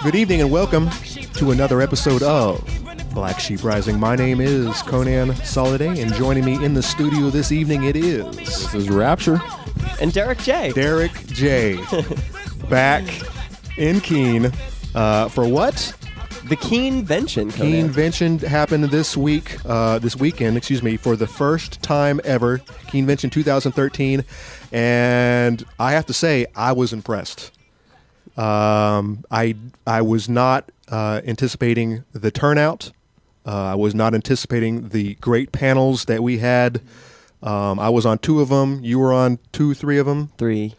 Good evening and welcome to another episode of Black Sheep Rising. My name is Conan Soliday, and joining me in the studio this evening This is Rapture. And Derek J. Derek J. Back in Keene for what? The Keenvention. Keenvention happened this weekend, for the first time ever. Keenvention 2013, and I have to say, I was impressed. I was not anticipating the turnout. I was not anticipating the great panels that we had. I was on 2 of them. You were on 2, 3 of them. 3.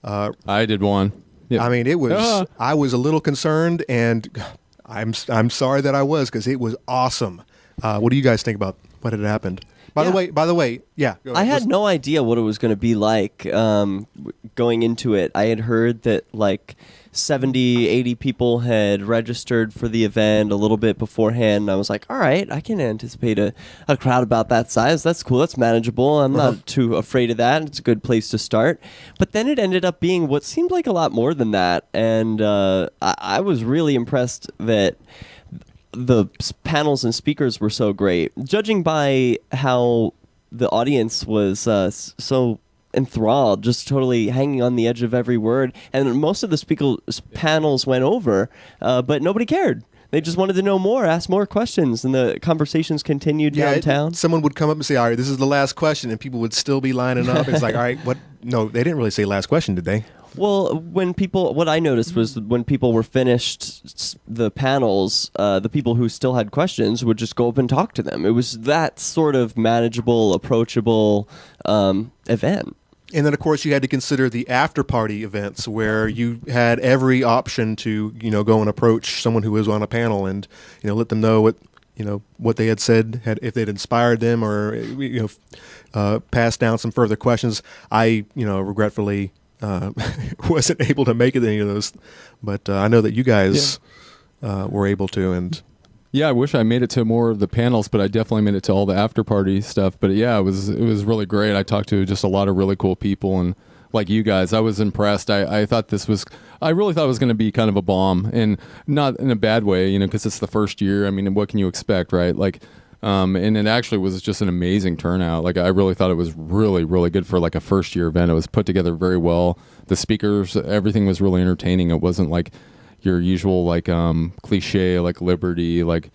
I did 1. Yep. I mean, it was. I was a little concerned, and I'm sorry that I was, because it was awesome. What do you guys think about what had happened? By the way, yeah. I had no idea what it was going to be like going into it. I had heard that like 70, 80 people had registered for the event a little bit beforehand. And I was like, all right, I can anticipate a crowd about that size. That's cool. That's manageable. I'm not too afraid of that. It's a good place to start. But then it ended up being what seemed like a lot more than that. And I was really impressed that the panels and speakers were so great. Judging by how the audience was so enthralled, just totally hanging on the edge of every word. And most of the panels went over, but nobody cared. They just wanted to know more, ask more questions, and the conversations continued downtown. Someone would come up and say, all right, this is the last question, and people would still be lining up. It's like, all right, what? No, they didn't really say last question, did they? Well, what I noticed was when people were finished the panels, the people who still had questions would just go up and talk to them. It was that sort of manageable, approachable event. And then, of course, you had to consider the after-party events where you had every option to, go and approach someone who was on a panel and, let them know what they had said, if they'd inspired them, or, pass down some further questions. I, regretfully wasn't able to make it any of those, but I know that you guys were able to. And yeah, I wish I made it to more of the panels, but I definitely made it to all the after party stuff. But yeah, it was really great. I talked to just a lot of really cool people, and like you guys, I was impressed. I really thought it was going to be kind of a bomb, and not in a bad way, because it's the first year. I mean, what can you expect, right? Like, and it actually was just an amazing turnout. Like, I really thought it was really, really good for like a first year event. It was put together very well. The speakers, everything was really entertaining. It wasn't like your usual like cliche like Liberty like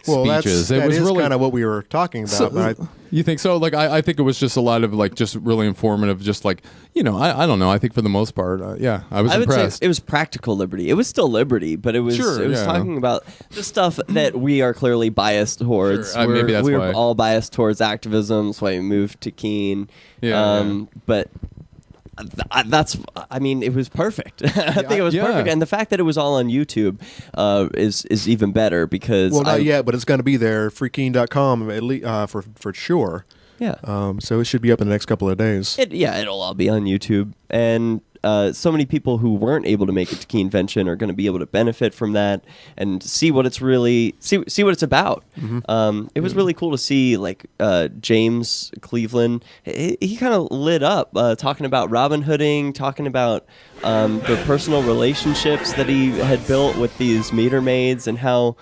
speeches. That was is really kind of what we were talking about. You think so? Like I think it was just a lot of like just really informative. Just like I don't know. I think for the most part, I was impressed. Would say it was practical liberty. It was still liberty, but it was talking about the stuff that we are clearly biased towards. Sure. Maybe that's why we're all biased towards activism. That's why we moved to Keene. But it was perfect. I think it was perfect, and the fact that it was all on YouTube is even better because not yet, but it's going to be there, freekeene.com at least for sure. Yeah. So it should be up in the next couple of days. It'll all be on YouTube, and so many people who weren't able to make it to Keenvention are going to be able to benefit from that and see what it's really see what it's about. Mm-hmm. It was really cool to see like James Cleveland. He kind of lit up talking about Robin Hooding, talking about the personal relationships that he had built with these meter maids, and how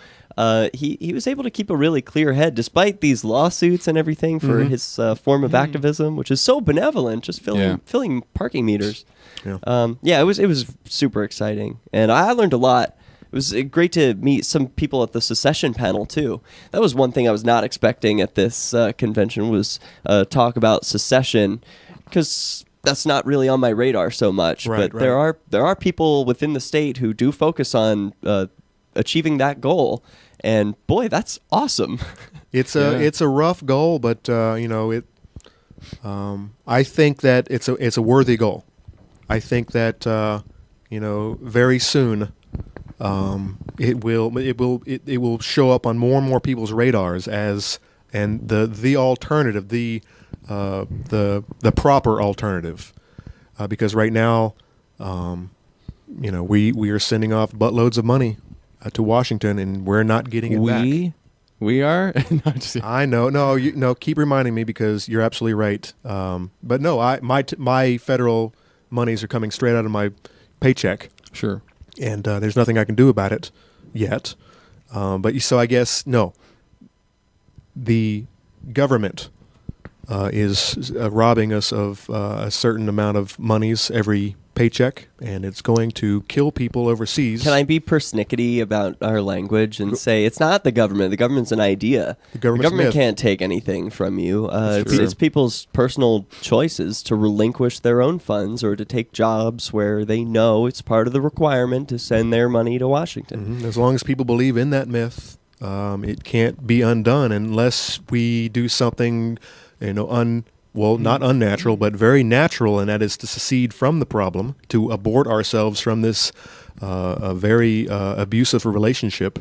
he was able to keep a really clear head despite these lawsuits and everything for his form of activism, which is so benevolent, just filling parking meters. It was super exciting, and I learned a lot. It was great to meet some people at the secession panel too. That was one thing I was not expecting at this convention, was talk about secession, because that's not really on my radar so much. Right, but there are people within the state who do focus on achieving that goal, and boy, that's awesome. It's a rough goal, but I think that it's a worthy goal. I think that very soon it will show up on more and more people's radars and the alternative, the proper alternative, because right now we are sending off buttloads of money to Washington, and we're not getting it back. We are? I know. No, keep reminding me, because you're absolutely right. But no, my federal monies are coming straight out of my paycheck. Sure. and there's nothing I can do about it yet. So I guess no, the government is robbing us of a certain amount of monies every paycheck, and it's going to kill people overseas. Can I be persnickety about our language and say it's not the government? The government's an idea. The government's government myth. can't take anything from you. true. It's people's personal choices to relinquish their own funds or to take jobs where they know it's part of the requirement to send their money to Washington. As long as people believe in that myth, it can't be undone unless we do something, not unnatural, but very natural, and that is to secede from the problem, to abort ourselves from this a very abusive relationship.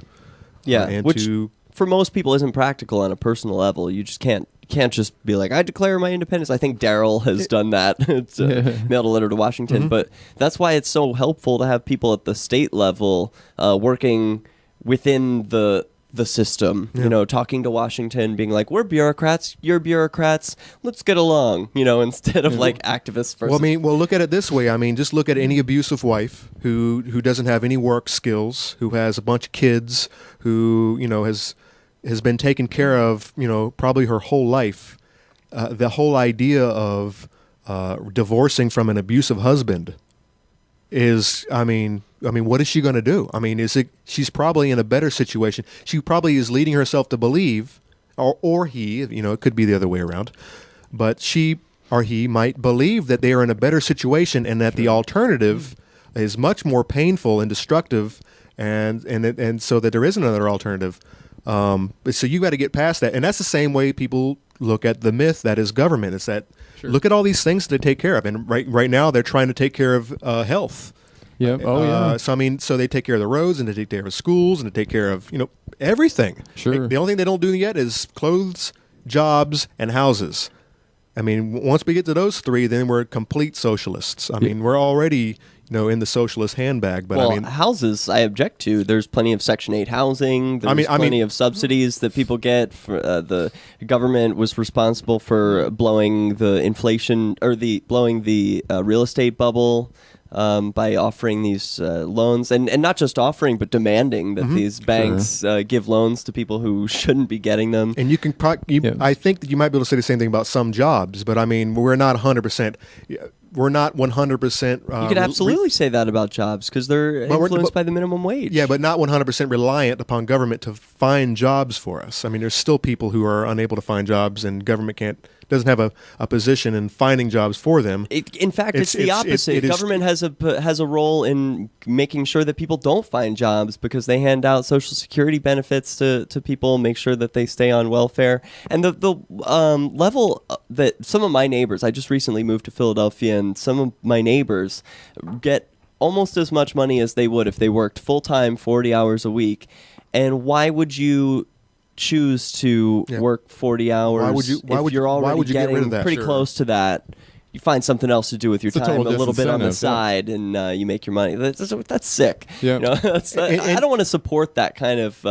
Yeah, and which to for most people isn't practical on a personal level. You just can't just be like, I declare my independence. I think Daryl has done that. It's mailed a letter to Washington. But that's why it's so helpful to have people at the state level working within the system, talking to Washington, being like, we're bureaucrats, you're bureaucrats, let's get along, instead of like activists versus... Well, look at it this way. Just look at any abusive wife who doesn't have any work skills, who has a bunch of kids, who, has been taken care of, probably her whole life. The whole idea of divorcing from an abusive husband is, what is she going to do? She's probably in a better situation. She probably is leading herself to believe, or he, it could be the other way around, but she or he might believe that they are in a better situation and that the alternative is much more painful and destructive, and so that there is another alternative. So you got to get past that. And that's the same way people look at the myth that is government. It's that look at all these things to take care of. And right now they're trying to take care of health. Yeah. Oh, yeah. So they take care of the roads, and they take care of schools, and they take care of, everything. Sure. The only thing they don't do yet is clothes, jobs, and houses. Once we get to those three, then we're complete socialists. We're already, in the socialist handbag. But houses, I object to. There's plenty of Section 8 housing. There's plenty of subsidies that people get. For, the government was responsible for blowing the inflation or blowing the real estate bubble. By offering these loans, and not just offering, but demanding that these banks give loans to people who shouldn't be getting them. And you can, I think that you might be able to say the same thing about some jobs, but we're not 100%. We're not 100%. You could absolutely say that about jobs because they're influenced by the minimum wage. Yeah, but not 100% reliant upon government to find jobs for us. There's still people who are unable to find jobs, and government doesn't have a position in finding jobs for them. In fact, it's the opposite. Government has a role in making sure that people don't find jobs because they hand out Social Security benefits to people, make sure that they stay on welfare. And the level that some of my neighbors, I just recently moved to Philadelphia, and some of my neighbors get almost as much money as they would if they worked full-time 40 hours a week. And why would you choose to work 40 hours if you're already getting pretty close to that? You find something else to do with your time, a little bit on the side, and you make your money. That's sick. Yeah. I don't want to support that kind of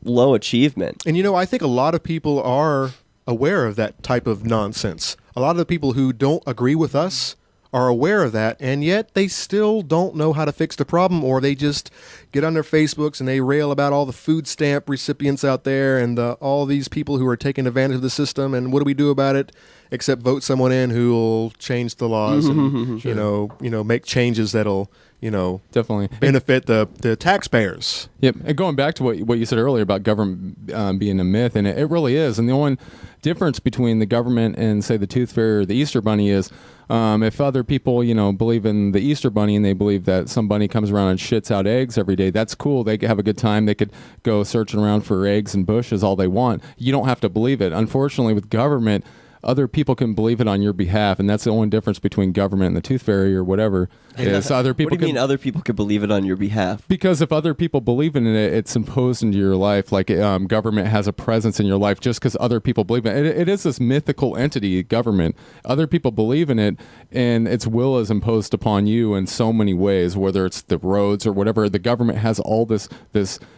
low achievement. And I think a lot of people are aware of that type of nonsense. A lot of the people who don't agree with us are aware of that, and yet they still don't know how to fix the problem, or they just get on their Facebooks and they rail about all the food stamp recipients out there and all these people who are taking advantage of the system, and what do we do about it except vote someone in who will change the laws and make changes that'll definitely benefit the taxpayers. Yep. And going back to what you said earlier about government being a myth, and it really is. And the only difference between the government and, say, the Tooth Fairy or the Easter Bunny is if other people, believe in the Easter Bunny and they believe that some bunny comes around and shits out eggs every day, that's cool. They could have a good time. They could go searching around for eggs and bushes all they want. You don't have to believe it. Unfortunately, with government, other people can believe it on your behalf, and that's the only difference between government and the Tooth Fairy or whatever. Is other people. What do you mean other people could believe it on your behalf? Because if other people believe in it, it's imposed into your life. Like government has a presence in your life just because other people believe in it. It is this mythical entity, government. Other people believe in it, and its will is imposed upon you in so many ways. Whether it's the roads or whatever, the government has all this.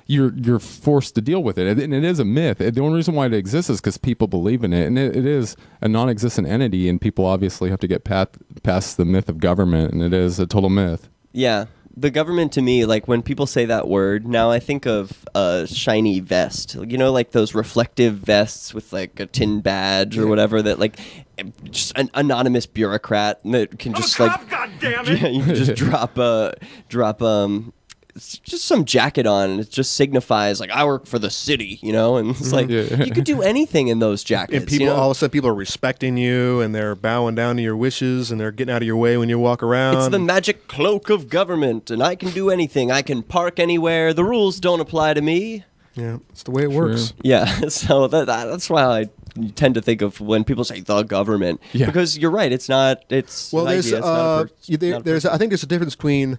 You're forced to deal with it, and it is a myth. The only reason why it exists is because people believe in it, and it is a non-existent entity, and people obviously have to get past the myth of government, and it is a total myth. Yeah. The government to me, like when people say that word, now I think of a shiny vest. You know, like those reflective vests with like a tin badge or whatever that like just an anonymous bureaucrat that can just like yeah, you can just drop it's just some jacket on and it just signifies like I work for the city, you know, and it's like Yeah. you could do anything in those jackets. And people, you know? all of a sudden, people are respecting you, and they're bowing down to your wishes, and they're getting out of your way when you walk around. It's the magic cloak of government, and I can do anything. I can park anywhere. The rules don't apply to me. Yeah, it's the way it works. Yeah, so that's why I tend to think of when people say the government, Yeah. because you're right. It's not. It's Well, an there's idea, it's not a there's I think there's a difference between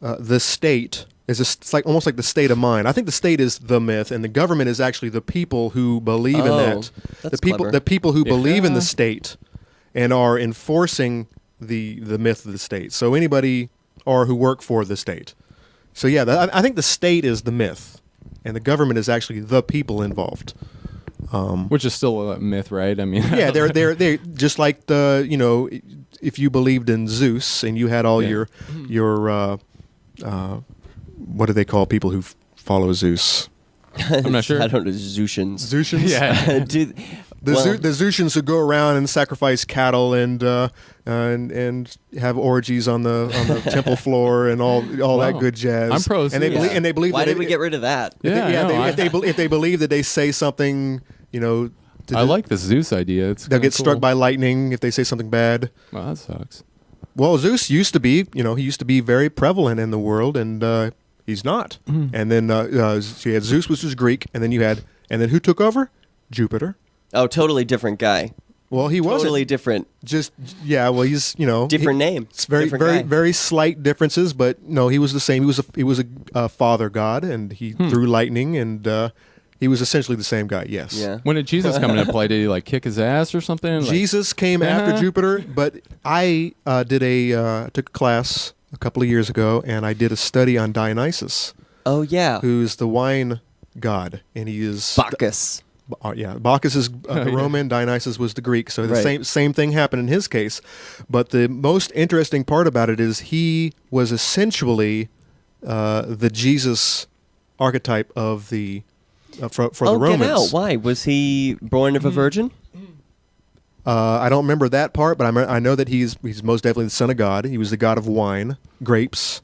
the state. It's like almost like the state of mind. I think the state is the myth, and the government is actually the people who believe in that. That's the clever. people who believe in the Yeah. state and are enforcing the myth of the state. So anybody or who work for the state. So yeah, I think the state is the myth, and the government is actually the people involved. Which is still a myth, right? I mean, Yeah, they're just like the, you know, if you believed in Zeus and you had all Yeah. your what do they call people who follow Zeus? I'm not sure. I don't know. Zeutians. Zeutians. Yeah. Dude, The, well, the Zeutians who go around and sacrifice cattle and have orgies on the temple floor and all that Wow. good jazz. I'm pro and they Zeus. believe and they believe why that did we get rid of that? if Yeah, they, I know. if they believe that they say something, you know, I like the Zeus idea. It's they'll kinda get struck cool. by lightning if they say something bad. Wow, that sucks. Well, Zeus used to be, you know, he used to be very prevalent in the world, and he's not. And then so you had Zeus, which was Greek, and then who took over? Jupiter. Oh, totally different guy. Well, he wasn't. Totally different. Just yeah. Well, he's Different name. It's very Different very guy. very slight differences, but no, he was the same. He was a father god, and he threw lightning, and he was essentially the same guy. Yes. Yeah. When did Jesus come into play? Did he like kick his ass or something? Like, Jesus came after Uh-huh. Jupiter, but I took a class a couple of years ago, and I did a study on Dionysus, Oh yeah. who's the wine god, and he is Bacchus. yeah, Bacchus is the Roman, Dionysus was the Greek, so the Right. same thing happened in his case. But the most interesting part about it is he was essentially the Jesus archetype of the for Oh, the Romans. get out! Why was he born of a virgin? I don't remember that part, but I know that he's most definitely the son of God. He was the god of wine, grapes.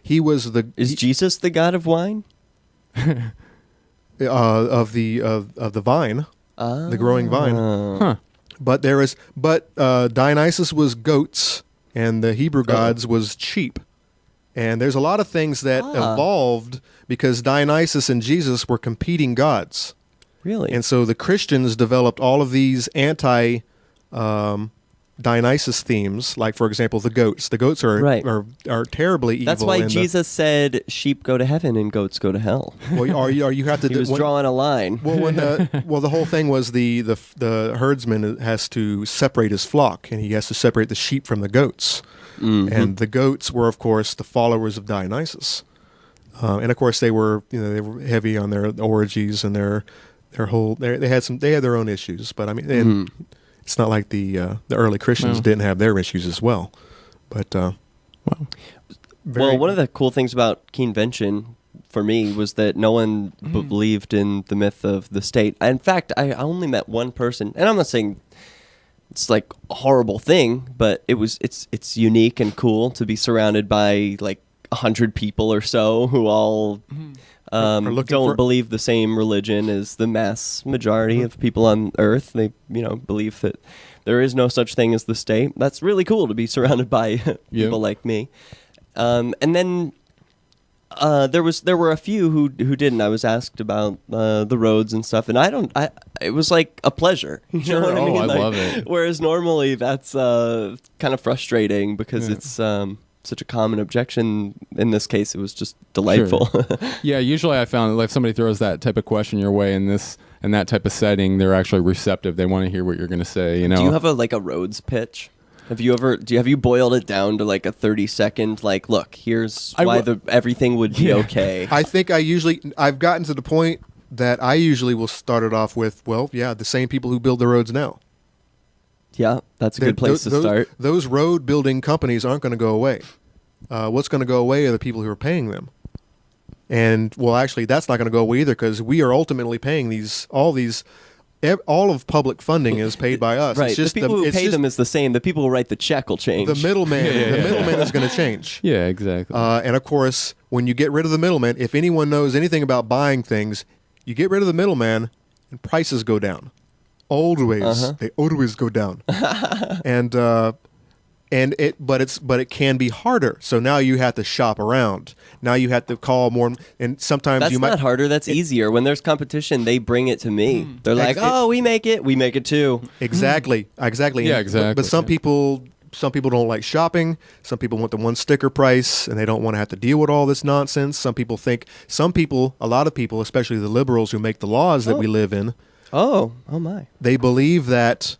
He was the Is Jesus the god of wine? of the vine, the growing vine. Huh. But Dionysus was goats, and the Hebrew gods was sheep. And there's a lot of things that evolved because Dionysus and Jesus were competing gods. Really? And so the Christians developed all of these anti Dionysus themes, like for example the goats. The goats are Right. are terribly evil. That's why and Jesus said sheep go to heaven and goats go to hell. well, you have to He do was when- drawing a line. Well, when the whole thing was the herdsman has to separate his flock, and he has to separate the sheep from the goats, and the goats were, of course, the followers of Dionysus, and of course they were heavy on their orgies and their whole they had their own issues, but I mean it's not like the early Christians No. didn't have their issues as well, but Wow. Well, one of the cool things about Keenvention for me was that no one believed in the myth of the state. In fact, I only met one person, and I'm not saying it's like a horrible thing, but it's unique and cool to be surrounded by like 100 people or so who all Are looking don't for- believe the same religion as the mass majority of people on Earth. They believe that there is no such thing as the state. That's really cool to be surrounded by people like me. And then there were a few who didn't. I was asked about the roads and stuff, and it was like a pleasure. You Sure. know what I Oh, mean? I Like, love it. Whereas normally that's kind of frustrating because Yeah. it's such a common objection. In this case, it was just delightful. Yeah, usually I found like if somebody throws that type of question your way in that type of setting, they're actually receptive. They want to hear what you're going to say. You know. Do you have a roads pitch? Have you boiled it down to like a 30-second like, look, here's I why w- everything would be okay. I think I've gotten to the point that I usually will start it off with, well, yeah, the same people who build the roads now. Yeah, that's a good place to start. Those road building companies aren't going to go away. what's going to go away are the people who are paying them. And well, actually, that's not going to go away either, because we are ultimately paying all of public funding is paid by us. Right. It's just the people who pay them is the same. The people who write the check will change. the middleman. The middleman is going to change. Yeah, exactly. And of course, when you get rid of the middleman, if anyone knows anything about buying things, you get rid of the middleman, and prices go down. Always, they always go down. But it can be harder. So now you have to shop around. Now you have to call more, and sometimes That's you might not harder. That's easier. When there's competition, they bring it to me. They're like, Ex- "Oh, we make it too." exactly. Yeah, And- exactly, But some yeah. people don't like shopping. Some people want the one sticker price, and they don't want to have to deal with all this nonsense. A lot of people, especially the liberals who make the laws that we live in, Oh my. they believe that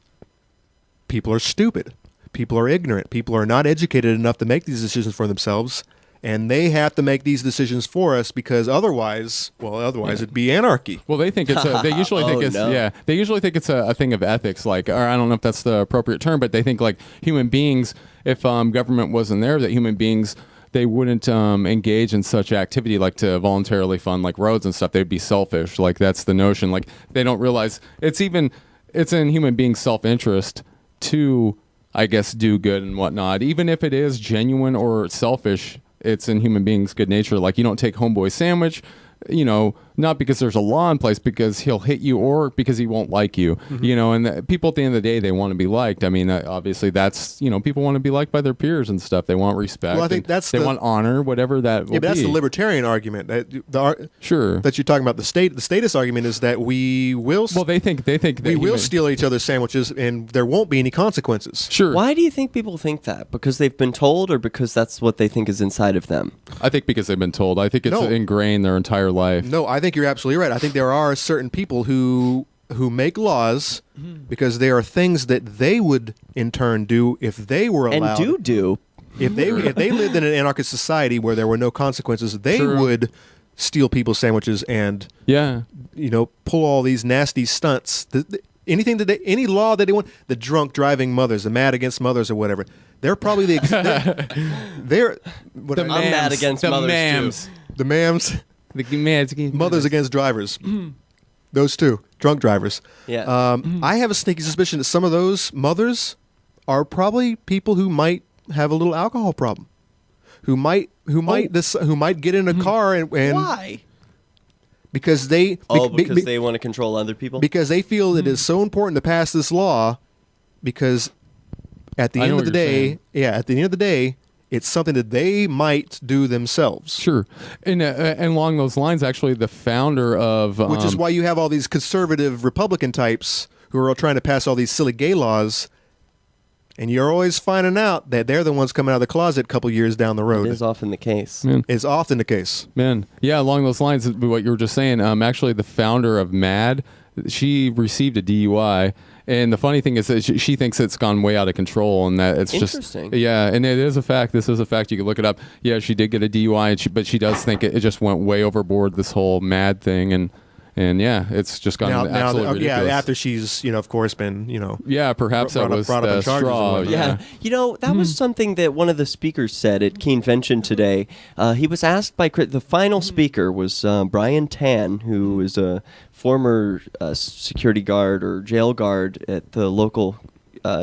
people are stupid. People are ignorant. People are not educated enough to make these decisions for themselves, and they have to make these decisions for us, because otherwise it'd be anarchy. Well, they think it's they usually think Oh, it's no. they usually think it's a thing of ethics, like, or I don't know if that's the appropriate term, but they think like human beings, if government wasn't there, that human beings, they wouldn't engage in such activity, like to voluntarily fund like roads and stuff. They'd be selfish. Like that's the notion. Like they don't realize it's in human beings' self-interest to, I guess, do good and whatnot, even if it is genuine or selfish. It's in human beings' good nature. Like you don't take homeboy sandwich, not because there's a law in place, because he'll hit you or because he won't like you, and people at the end of the day, they want to be liked. I mean, obviously that's, people want to be liked by their peers and stuff. They want respect. Well, I think they want honor, whatever that will Yeah, but that's be. the libertarian argument. Sure. That you're talking about. The statist argument is that we will Well, they think that we will human- steal each other's sandwiches, and there won't be any consequences. Sure. Why do you think people think that? Because they've been told, or because that's what they think is inside of them? I think because they've been told. I think it's No. ingrained their entire life. No, I think you're absolutely right. I think there are certain people who make laws because there are things that they would in turn do if they were allowed. And do. If they lived in an anarchist society where there were no consequences, they True. would steal people's sandwiches and Yeah. pull all these nasty stunts. Any law that they want, the drunk driving mothers, the mad against mothers or whatever, they're probably they're what I'm mad against the mothers, too. mams. the mams, The mams. mothers against drivers. Those two, drunk drivers. Yeah. I have a sneaky suspicion that some of those mothers are probably people who might have a little alcohol problem, who might get in a car and Why? because they Because they want to control other people? because they feel it is so important to pass this law, because at the I end know of the what you're day, saying. at the end of the day, it's something that they might do themselves. Sure. And along those lines, actually, the founder of Which is why you have all these conservative Republican types who are all trying to pass all these silly gay laws, and you're always finding out that they're the ones coming out of the closet a couple years down the It road. is often the case. It's often the case. Man, yeah, along those lines, what you were just saying, actually, the founder of MAD, she received a DUI. And the funny thing is that she thinks it's gone way out of control, and that it's Interesting. just and it is a fact. This is a fact. You can look it up. Yeah, she did get a DUI, but she does think it just went way overboard. This whole MAD thing, and yeah, it's just gone absolutely ridiculous. after she's of course been Yeah, perhaps that was brought up on the charges or straw. whatnot. Yeah. That was something that one of the speakers said at Keenvention today. He was asked by the final speaker was Brian Tan, who is a former security guard or jail guard at the local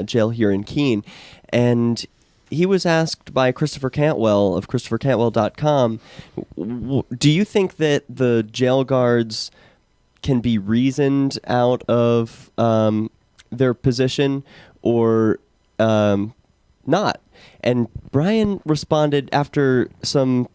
jail here in Keene. And he was asked by Christopher Cantwell of ChristopherCantwell.com, do you think that the jail guards can be reasoned out of their position or not? And Brian responded after some,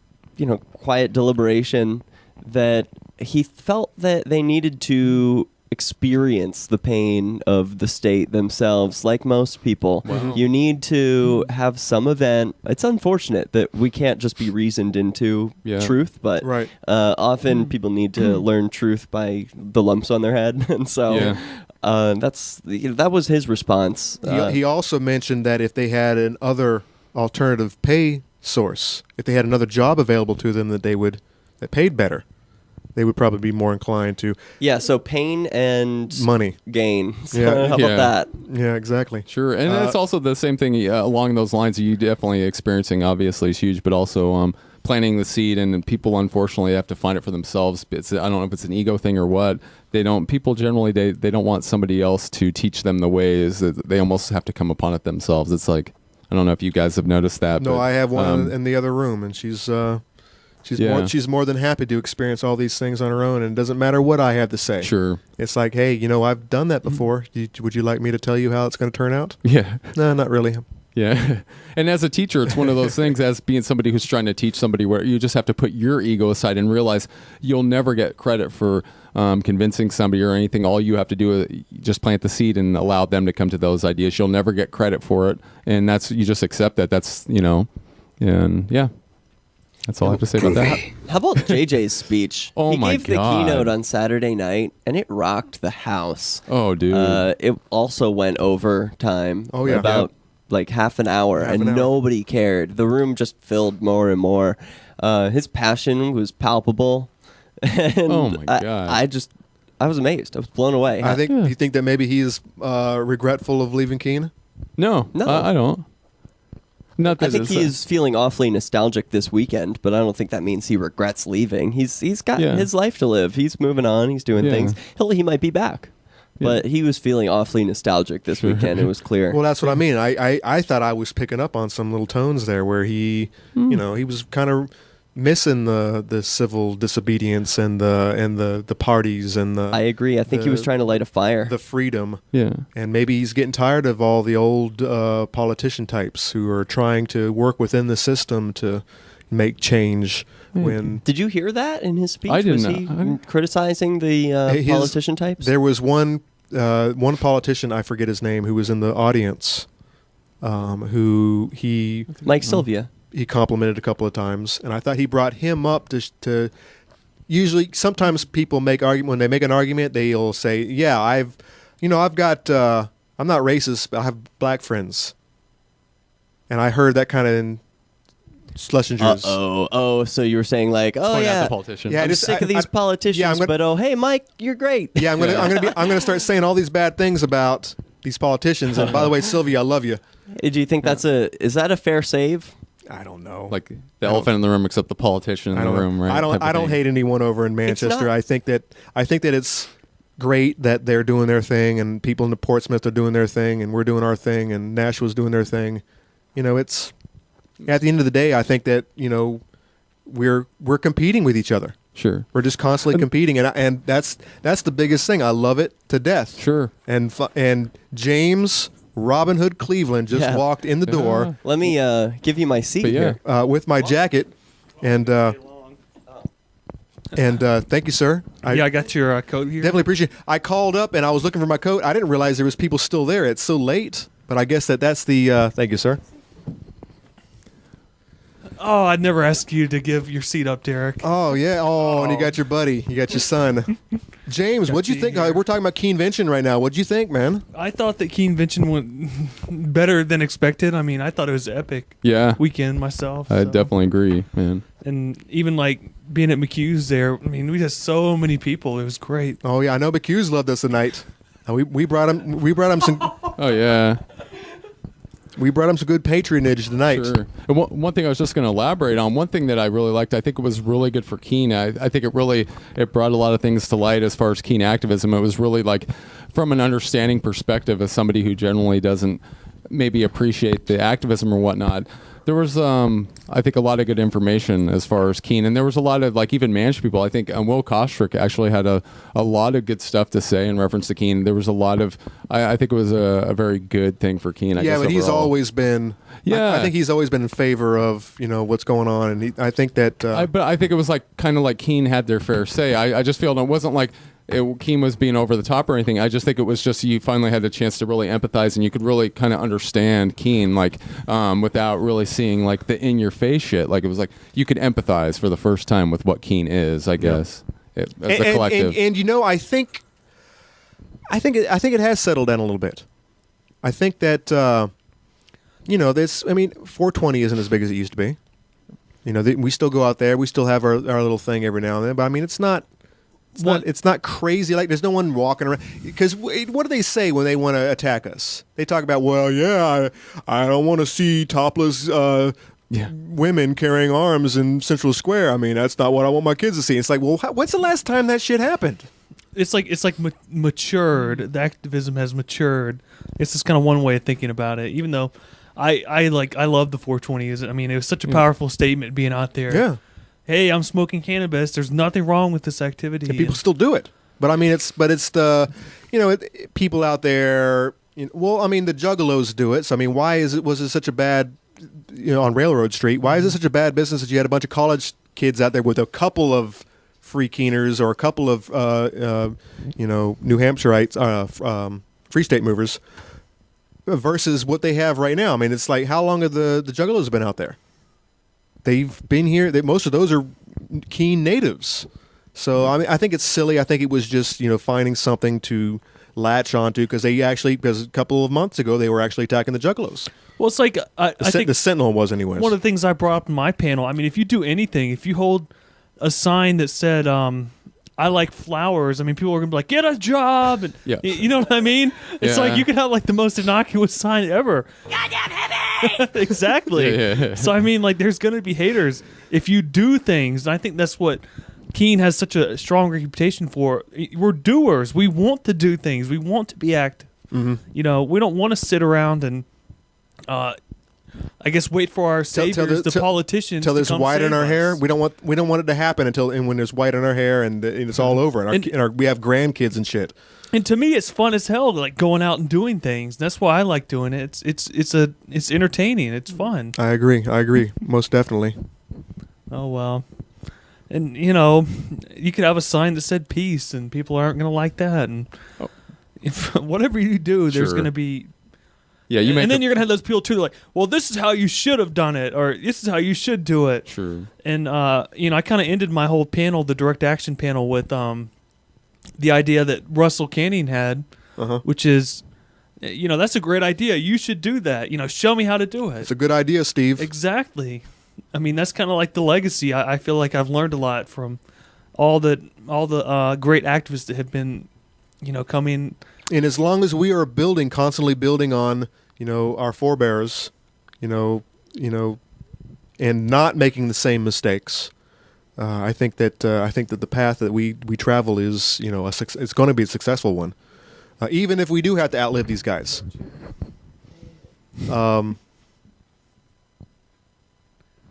quiet deliberation that he felt that they needed to experience the pain of the state themselves, like most people. Wow. You need to have some event. It's unfortunate that we can't just be reasoned into truth, but Right. Often people need to learn truth by the lumps on their head, and so that was his response. He also mentioned that if they had an other alternative pay source, if they had another job available to them that paid better, they would probably be more inclined to Yeah, so pain and money. gain. So Yeah. how about Yeah. that? Yeah, exactly. Sure, and it's also the same thing along those lines. You definitely experiencing obviously is huge, but also planting the seed, and people unfortunately have to find it for themselves. I don't know if it's an ego thing or what. They don't. People generally they don't want somebody else to teach them the ways. They almost have to come upon it themselves. It's like, I don't know if you guys have noticed that. No, but, I have one in the other room, and she's Yeah. she's more than happy to experience all these things on her own, and it doesn't matter what I have to say. Sure. It's like, hey, I've done that before. Would you like me to tell you how it's going to turn out? Yeah. No, not really. Yeah. And as a teacher, it's one of those things, as being somebody who's trying to teach somebody, where you just have to put your ego aside and realize you'll never get credit for convincing somebody or anything. All you have to do is just plant the seed and allow them to come to those ideas. You'll never get credit for it. And you just accept that. That's, and yeah. That's all I have to say about that. How about JJ's speech? Oh he my gave the God. keynote on Saturday night, and it rocked the house. Oh, dude. It also went over time. Oh, yeah. About like half an hour, Half and an hour. nobody cared. The room just filled more and more. His passion was palpable. And Oh, my God. I was amazed. I was blown away. I think you think that maybe he's regretful of leaving Keene. No, No. I don't. Not that I think it's, he is feeling awfully nostalgic this weekend, but I don't think that means he regrets leaving. He's got Yeah. his life to live. He's moving on. He's doing Yeah. things. He might be back, but he was feeling awfully nostalgic this weekend. It was clear. Well, that's what I mean. I thought I was picking up on some little tones there where he, he was kind of missing the civil disobedience and the parties and I agree. I think he was trying to light a fire. the freedom. yeah. And maybe he's getting tired of all the old politician types who are trying to work within the system to make change. When Did you hear that in his speech? I didn't Was know. he I didn't- criticizing the his- politician types? there was one politician, I forget his name, who was in the audience, who Mike Sylvia. he complimented a couple of times, and I thought he brought him up to usually sometimes people make argument when they make an argument, they'll say, yeah, I've got I'm not racist, but I have black friends. And I heard that kind of in Schlesinger's. Oh, so you were saying like, oh Point out yeah, the politician. Yeah, I'm just- sick of I- these politicians, yeah, I'm gonna- but oh hey Mike, you're great. Yeah, I'm gonna start saying all these bad things about these politicians. And by the way, Sylvia, I love you. Do you think is that a fair save? I don't know. Like the elephant in the room, except the politician in I the don't, room, right? I type of don't thing. hate anyone over in Manchester. not- I think that it's great that they're doing their thing, and people in the Portsmouth are doing their thing, and we're doing our thing, and Nashville's doing their thing. It's at the end of the day, I think that we're competing with each other. Sure. We're just constantly competing, and that's the biggest thing. I love it to death. Sure. And James Robin Hood Cleveland just Yeah. walked in the door Let me give you my seat But yeah. here. with my jacket, and thank you, sir. I got your coat here. Definitely appreciate it. I called up and I was looking for my coat. I didn't realize there was people still there. It's so late. But I guess that's the thank you, sir. Oh, I'd never ask you to give your seat up, Derek. Oh, yeah. Oh, and you got your buddy. You got your son. James, what'd you you think? here. We're talking about Keenvention right now. What'd you think, man? I thought that Keenvention went better than expected. I mean, I thought it was epic Yeah. weekend myself. I so. definitely agree, man. And even like being at McHugh's there, I mean, we had so many people. It was great. Oh, yeah. I know McHugh's loved us tonight. We brought him some Oh yeah. we brought him some good patronage tonight. Sure. And one thing I was just going to elaborate on, one thing that I really liked, I think it was really good for Keene. I think it brought a lot of things to light as far as Keene activism. It was really like from an understanding perspective as somebody who generally doesn't maybe appreciate the activism or whatnot. There was, I think, a lot of good information as far as Keene, and there was a lot of like even managed people. I think Will Kostrick actually had a lot of good stuff to say in reference to Keene. There was a lot of, I think it was a very good thing for Keene. I Yeah, guess, but he's overall. always been. Yeah. I think he's always been in favor of what's going on, and I think that. But I think it was like kind of like Keene had their fair say. I just feel it wasn't like Keene was being over the top or anything. I just think it was just you finally had the chance to really empathize and you could really kind of understand Keene like without really seeing like the in your face shit. Like it was like you could empathize for the first time with what Keene is. I guess as a collective. And I think it has settled down a little bit. I think that this. I mean, 420 isn't as big as it used to be. We still go out there. We still have our little thing every now and then. But I mean, it's not. It's not crazy. Like there's no one walking around. Because what do they say when they want to attack us? They talk about, well, yeah, I don't want to see topless women carrying arms in Central Square. I mean, that's not what I want my kids to see. It's like, well, when's the last time that shit happened? It's like matured. The activism has matured. It's just kind of one way of thinking about it. Even though I love the 420. I mean, it was such a powerful statement being out there. Yeah. Hey, I'm smoking cannabis. There's nothing wrong with this activity. And people still do it. But I mean, it's the, people out there. Well, I mean, the juggalos do it. So I mean, was it such a bad, on Railroad Street? Why is it such a bad business that you had a bunch of college kids out there with a couple of free keeners or a couple of New Hampshireites, Free State movers, versus what they have right now? I mean, it's like, how long have the juggalos been out there? They've been here. Most of those are Keene natives. So I mean, I think it's silly. I think it was just finding something to latch onto because a couple of months ago they were actually attacking the juggalos. Well, it's like I think the Sentinel was anyways. One of the things I brought up in my panel. I mean, if you do anything, if you hold a sign that said I like flowers, I mean, people are gonna be like, get a job, and you know what I mean? It's like you could have like the most innocuous sign ever. Goddamn heavy. Exactly. Yeah. So I mean, like, there's gonna be haters if you do things, and I think that's what Keene has such a strong reputation for. We're doers. We want to do things. We want to be active. Mm-hmm. We don't want to sit around and, I guess, wait for our saviors, the politicians, until there's white in our us. hair. We don't want it to happen when there's white in our hair and it's all over. And we have grandkids and shit. And to me, it's fun as hell to like going out and doing things. That's why I like doing it. It's entertaining. It's fun. I agree. Most definitely. Oh well. And you could have a sign that said peace, and people aren't going to like that. And whatever you do, there's going to be. Yeah, and then you're going to have those people too, like, well, this is how you should have done it, or this is how you should do it. Sure. And I kind of ended my whole panel, the direct action panel, with the idea that Russell Canning had, which is, that's a great idea. You should do that. Show me how to do it. It's a good idea, Steve. Exactly. I mean, that's kind of like the legacy. I feel like I've learned a lot from all the great activists that have been, coming. And as long as we are constantly building on, our forebears, and not making the same mistakes, I think that the path that we travel is, it's going to be a successful one, even if we do have to outlive these guys.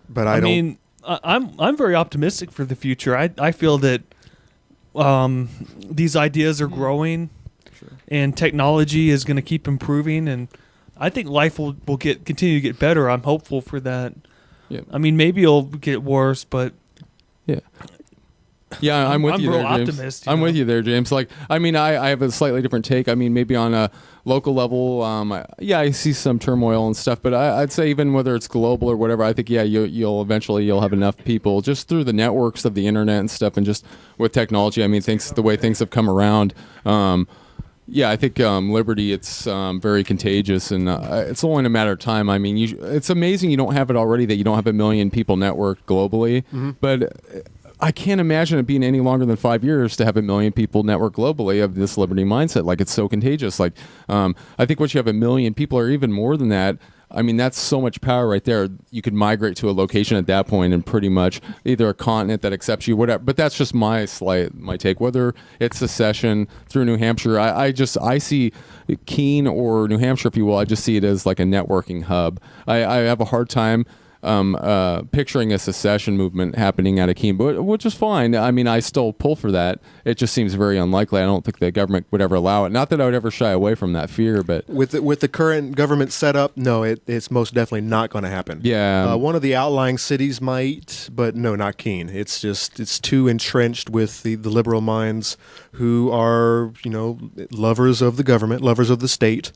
But I'm very optimistic for the future. I feel that these ideas are growing, and technology is going to keep improving, and I think life will continue to get better. I'm hopeful for that. Yeah. I mean, maybe it'll get worse, but yeah, I'm with you real there, James. optimist, I'm with you there, James. Like, I mean, I have a slightly different take. I mean, maybe on a local level, I see some turmoil and stuff, but I'd say even whether it's global or whatever, I think, you'll eventually have enough people just through the networks of the internet and stuff, and just with technology. I mean, the way things have come around. I think liberty, it's very contagious, and it's only a matter of time. I mean, it's amazing you don't have it already, that you don't have 1 million people networked globally, but I can't imagine it being any longer than 5 years to have 1 million people networked globally of this liberty mindset. Like, it's so contagious. Like, I think once you have 1 million people, or even more than that, I mean, that's so much power right there. You could migrate to a location at that point and pretty much either a continent that accepts you, whatever. But that's just my take. Whether it's secession through New Hampshire, I see Keene or New Hampshire, if you will, I just see it as like a networking hub. I have a hard time picturing a secession movement happening out of Keene, but which is fine. I mean, I still pull for that. It just seems very unlikely. I don't think the government would ever allow it. Not that I would ever shy away from that fear, but with the current government setup, no, it's most definitely not going to happen. Yeah, one of the outlying cities might, but no, not Keene. It's too entrenched with the liberal minds who are lovers of the government, lovers of the state.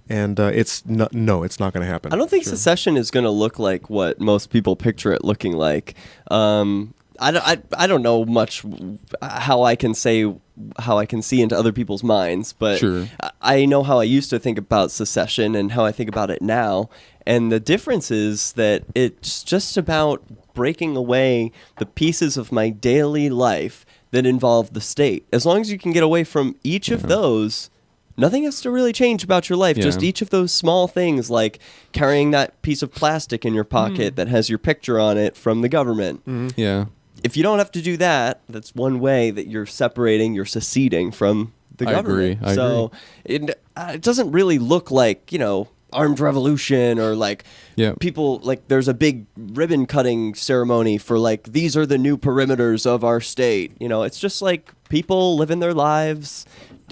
And it's not going to happen. I don't think secession is going to look like what most people picture it looking like. I don't know much how I can see into other people's minds, but I know how I used to think about secession and how I think about it now. And the difference is that it's just about breaking away the pieces of my daily life that involve the state. As long as you can get away from each of those, nothing has to really change about your life. Yeah. Just each of those small things, like carrying that piece of plastic in your pocket that has your picture on it from the government. Yeah. If you don't have to do that, that's one way that you're seceding from the I government. agree. I So it doesn't really look like, armed revolution or like Yeah. people, like there's a big ribbon cutting ceremony for like, these are the new perimeters of our state. It's just like people living their lives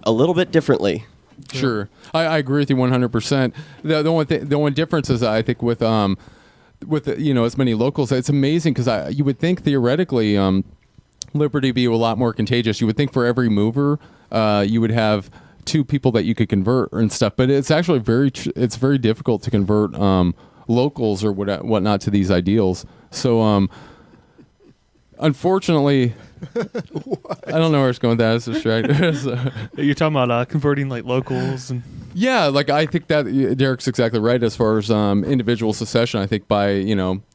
a little bit differently. Sure, I agree with you 100%. The one difference is I think with as many locals, it's amazing because you would think theoretically Liberty be a lot more contagious. You would think for every mover you would have 2 people that you could convert and stuff, but it's actually it's very difficult to convert locals or whatnot to these ideals. So unfortunately. I don't know where it's going with that. It's distracting. You're talking about converting like locals and Yeah, like I think that Derek's exactly right as far as individual secession. I think by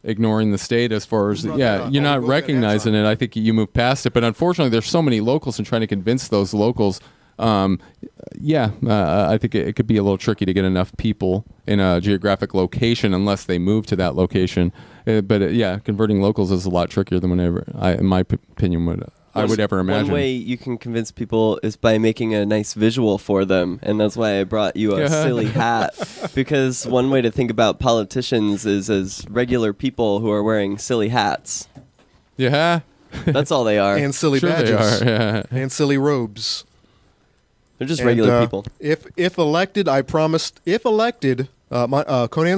ignoring the state as far as you're not recognizing it. I think you move past it. But unfortunately, there's so many locals and trying to convince those locals. I think it could be a little tricky to get enough people in a geographic location unless they move to that location. But converting locals is a lot trickier than in my opinion, I would ever imagine. One way you can convince people is by making a nice visual for them, and that's why I brought you a silly hat. Because one way to think about politicians is as regular people who are wearing silly hats. Yeah. That's all they are. And silly Sure they badges. are, yeah. And silly robes. They're just regular people. If elected, Conan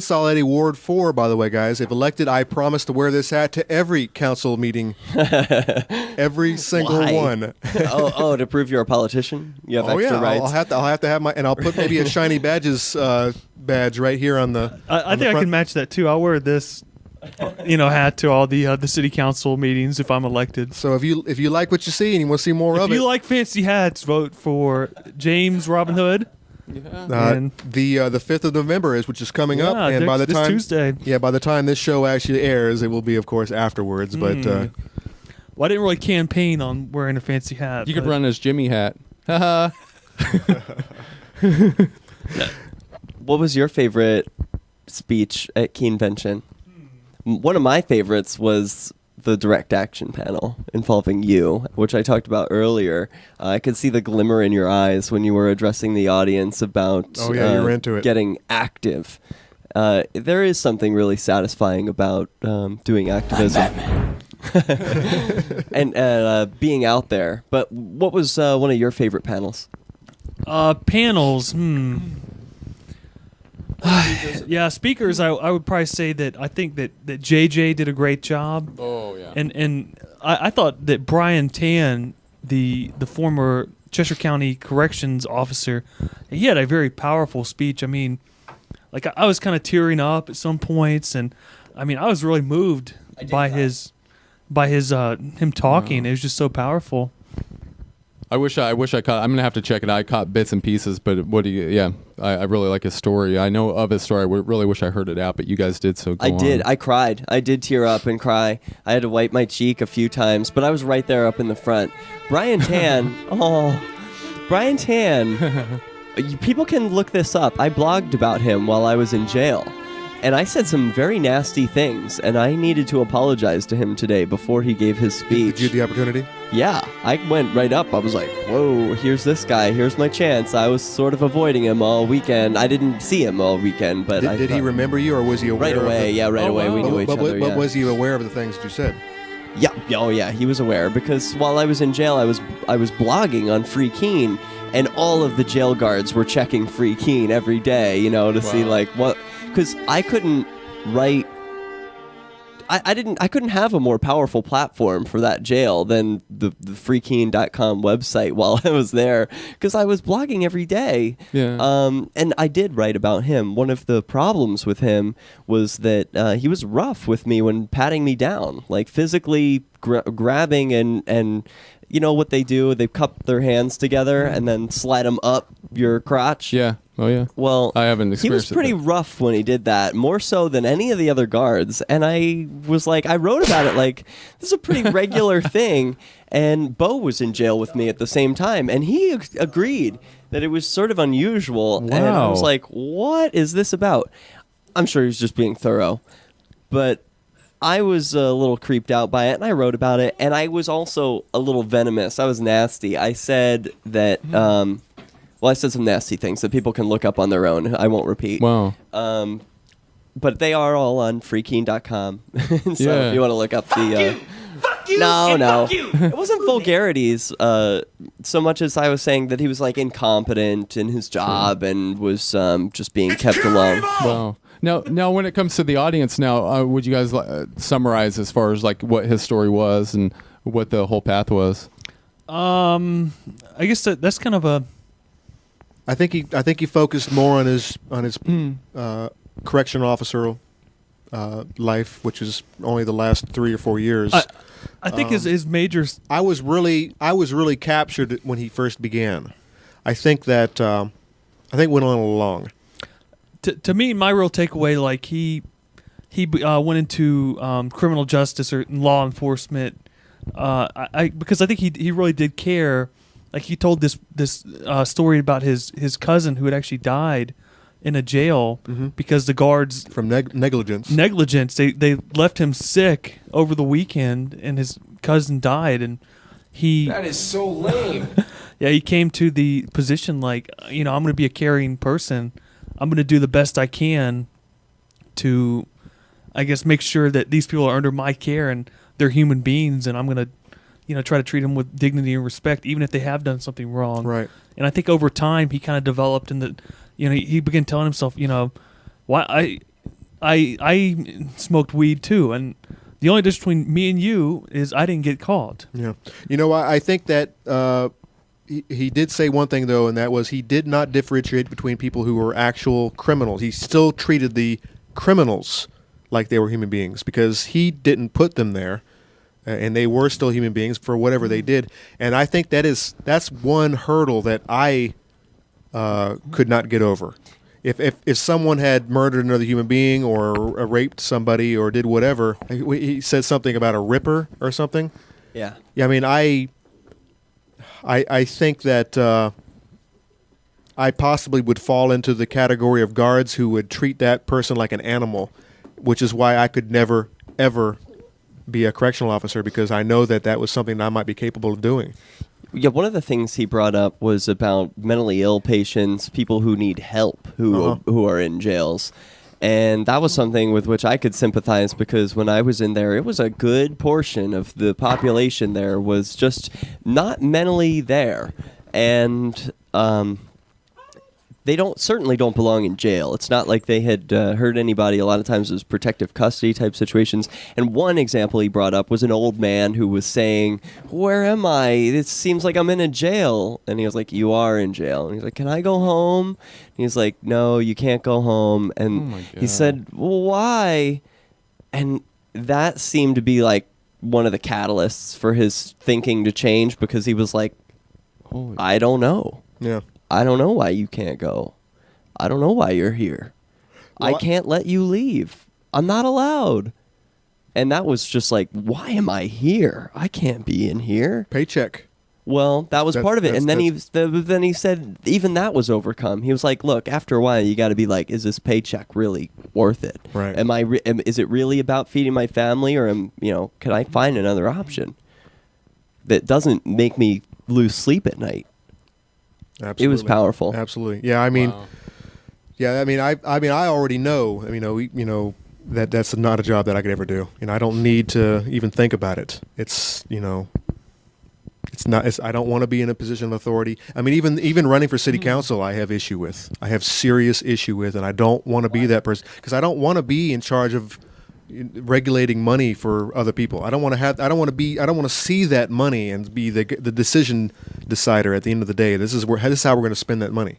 Saletti, Ward 4, by the way, guys. If elected, I promise to wear this hat to every council meeting. Every single Why? one. To prove you're a politician? You have extra rights? I'll have to have and I'll put maybe a shiny badge right here on the. I think I can match that too. I'll wear this, hat to all the city council meetings if I'm elected. So if you like what you see and you want to see more of If it, you like fancy hats, vote for James Robin Hood. And- the 5th of November which is coming up, and by the this time Tuesday. by the time this show actually airs, it will be, of course, afterwards. But Well, I didn't really campaign on wearing a fancy hat. You could but- run as Jimmy Hat. Haha. What was your favorite speech at Keenvention? One of my favorites was the direct action panel involving you, which I talked about earlier. I could see the glimmer in your eyes when you were addressing the audience about you were into it. getting active. There is something really satisfying about doing activism and being out there. But what was one of your favorite panels? Panels. Yeah, speakers. I would probably say that I think that JJ did a great job. Oh yeah. And I thought that Brian Tan, the former Cheshire County Corrections officer, he had a very powerful speech. I mean, like I was kind of tearing up at some points, and I mean I was really moved by him talking. It was just so powerful. I wish I caught. I'm gonna have to check it. I caught bits and pieces, but what do you? Yeah, I really like his story. I know of his story. I really wish I heard it out, but you guys did. So go I did. on. I cried. I did tear up and cry. I had to wipe my cheek a few times, but I was right there up in the front. Brian Tan. Brian Tan. People can look this up. I blogged about him while I was in jail. And I said some very nasty things, and I needed to apologize to him today before he gave his speech. did you have the opportunity? Yeah, I went right up. I was like, whoa, here's this guy. Here's my chance. I was sort of avoiding him all weekend. I didn't see him all weekend, but Did he remember you, or was he aware? Right away, of yeah, right away. wow. We knew each but, other. but Yeah. was he aware of the things that you said? Yeah, oh yeah, he was aware because while I was in jail, I was blogging on Free Keene, and all of the jail guards were checking Free Keene every day, to see like what, because I couldn't write. I couldn't have a more powerful platform for that jail than the freekeene.com website while I was there, because I was blogging every day. Yeah. And I did write about him. One of the problems with him was that he was rough with me when patting me down, like physically grabbing and you know what they do? They cup their hands together and then slide them up your crotch. Yeah. Oh yeah. Well, I haven't he was experienced it, pretty but- rough when he did that, more so than any of the other guards. And I was like, I wrote about it like, this is a pretty regular thing. And Bo was in jail with me at the same time, and he agreed that it was sort of unusual. And I was Wow. like, what is this about? I'm sure he was just being thorough. But I was a little creeped out by it, and I wrote about it. And I was also a little venomous. I was nasty. I said that... well, I said some nasty things that people can look up on their own. I won't repeat. Wow. But they are all on freekeen.com. So Yeah. if you want to look up the... No. It wasn't vulgarities so much as I was saying that he was like incompetent in his job and was just being kept along. Wow. Now, when it comes to the audience, now, would you guys summarize as far as like what his story was and what the whole path was? I guess that's kind of a. I think he focused more on his correctional officer life, which is only the last 3 or 4 years. I think his major. I was really captured when he first began. I think that went on along. To me, my real takeaway, like he went into criminal justice or law enforcement. Because I think he really did care. Like he told this story about his cousin who had actually died in a jail because the guards From negligence. They left him sick over the weekend, and his cousin died, and That is so lame. yeah, he came to the position like, I'm going to be a caring person. I'm going to do the best I can to, I guess, make sure that these people are under my care and they're human beings, and I'm going to, try to treat them with dignity and respect, even if they have done something wrong. Right. And I think over time he kind of developed in the, he began telling himself, why I smoked weed too, and the only difference between me and you is I didn't get caught. Yeah. I think that he did say one thing, though, and that was he did not differentiate between people who were actual criminals. He still treated the criminals like they were human beings because he didn't put them there, and they were still human beings for whatever they did. And I think that's one hurdle that I could not get over. If someone had murdered another human being or raped somebody or did whatever, he said something about a ripper or something. Yeah. Yeah, I mean, I think that I possibly would fall into the category of guards who would treat that person like an animal, which is why I could never, ever be a correctional officer, because I know that was something I might be capable of doing. Yeah, one of the things he brought up was about mentally ill patients, people who need help, who are in jails. And that was something with which I could sympathize, because when I was in there, it was a good portion of the population there was just not mentally there. And they certainly don't belong in jail. It's not like they had hurt anybody. A lot of times it was protective custody type situations. And one example he brought up was an old man who was saying, "Where am I? It seems like I'm in a jail." And he was like, "You are in jail." And he's like, "Can I go home?" And he's like, "No, you can't go home." And he said, "Well, why?" And that seemed to be like one of the catalysts for his thinking to change, because he was like, I don't know. Yeah. I don't know why you can't go. I don't know why you're here. Well, I can't let you leave. I'm not allowed. And that was just like, why am I here? I can't be in here. Paycheck. Well, that was part of it. And then he said even that was overcome. He was like, look, after a while, you got to be like, is this paycheck really worth it? Right. Is it really about feeding my family, or can I find another option that doesn't make me lose sleep at night? Absolutely. It was powerful. Absolutely. Yeah. I mean, Wow. yeah. I mean, I already know. That's not a job that I could ever do. I don't need to even think about it. It's it's not. I don't want to be in a position of authority. I mean, even running for city council, I have issue with. I have serious issue with, and I don't want to be that person, because I don't want to be in charge of regulating money for other people. I don't want to see that money and be the decision decider at the end of the day. This is how we're going to spend that money.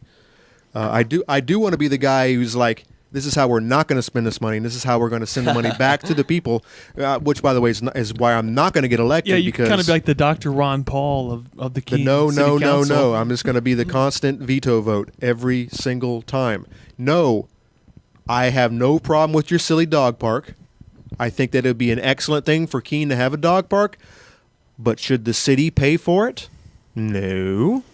I do want to be the guy who's like, this is how we're not going to spend this money, and this is how we're going to send the money back to the people, which, by the way, is why I'm not going to get elected. Yeah, you because kind of be like the Dr. Ron Paul of the Keene City Council. No. I'm just going to be the constant veto vote every single time. No, I have no problem with your silly dog park. I think that it would be an excellent thing for Keene to have a dog park, but should the city pay for it? No.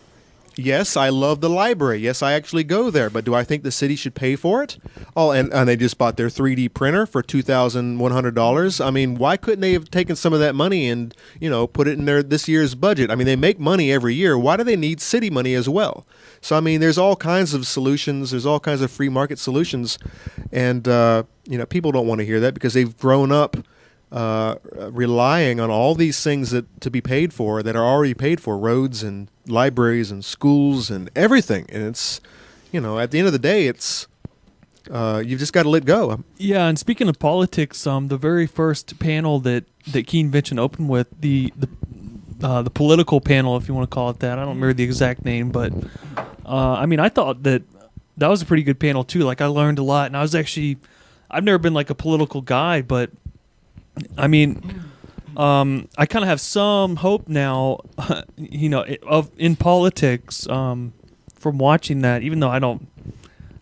Yes, I love the library. Yes, I actually go there. But do I think the city should pay for it? Oh, and they just bought their 3D printer for $2,100. I mean, why couldn't they have taken some of that money and, put it in this year's budget? I mean, they make money every year. Why do they need city money as well? So, I mean, there's all kinds of solutions. There's all kinds of free market solutions. And, people don't want to hear that because they've grown up relying on all these things that be paid for, that are already paid for, roads and libraries and schools and everything. And it's, at the end of the day, it's you've just got to let go. Yeah, and speaking of politics, the very first panel that Keenvention opened with, the political panel, if you want to call it that, I don't remember the exact name, but I thought that was a pretty good panel too. Like, I learned a lot, and I've never been like a political guy, but I kind of have some hope now, in politics, from watching that, even though I don't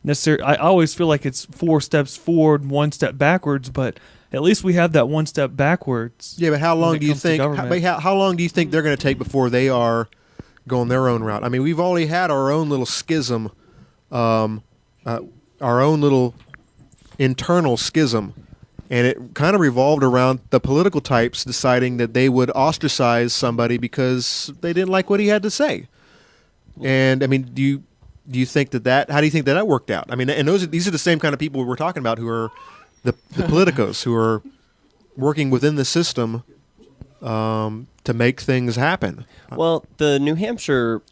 necessarily, I always feel like it's 4 steps forward, 1 step backwards, but at least we have that 1 step backwards. Yeah, but how long do you think, how long do you think they're going to take before they are going their own route? I mean, we've already had our own little schism, our own little internal schism. And it kind of revolved around the political types deciding that they would ostracize somebody because they didn't like what he had to say. And I mean, do you think that how do you think that worked out? I mean, and these are the same kind of people we're talking about, who are the politicos, who are working within the system to make things happen. Well, the New Hampshire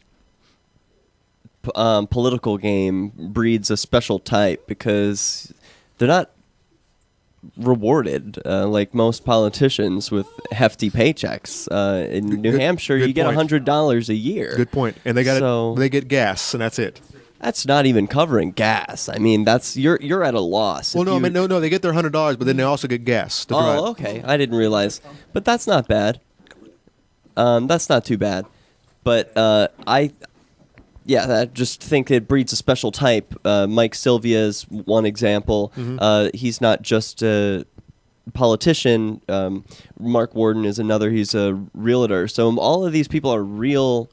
political game breeds a special type because they're not rewarded like most politicians with hefty paychecks. In New Hampshire, you get $100 a year. Good point. And they get gas, and that's it. That's not even covering gas. I mean, you're at a loss. Well, no, they get their $100, but then they also get gas to drive. Oh, okay. I didn't realize, but that's not bad. That's not too bad. But I just think it breeds a special type. Mike Sylvia is one example. Mm-hmm. He's not just a politician. Mark Warden is another. He's a realtor. So all of these people are real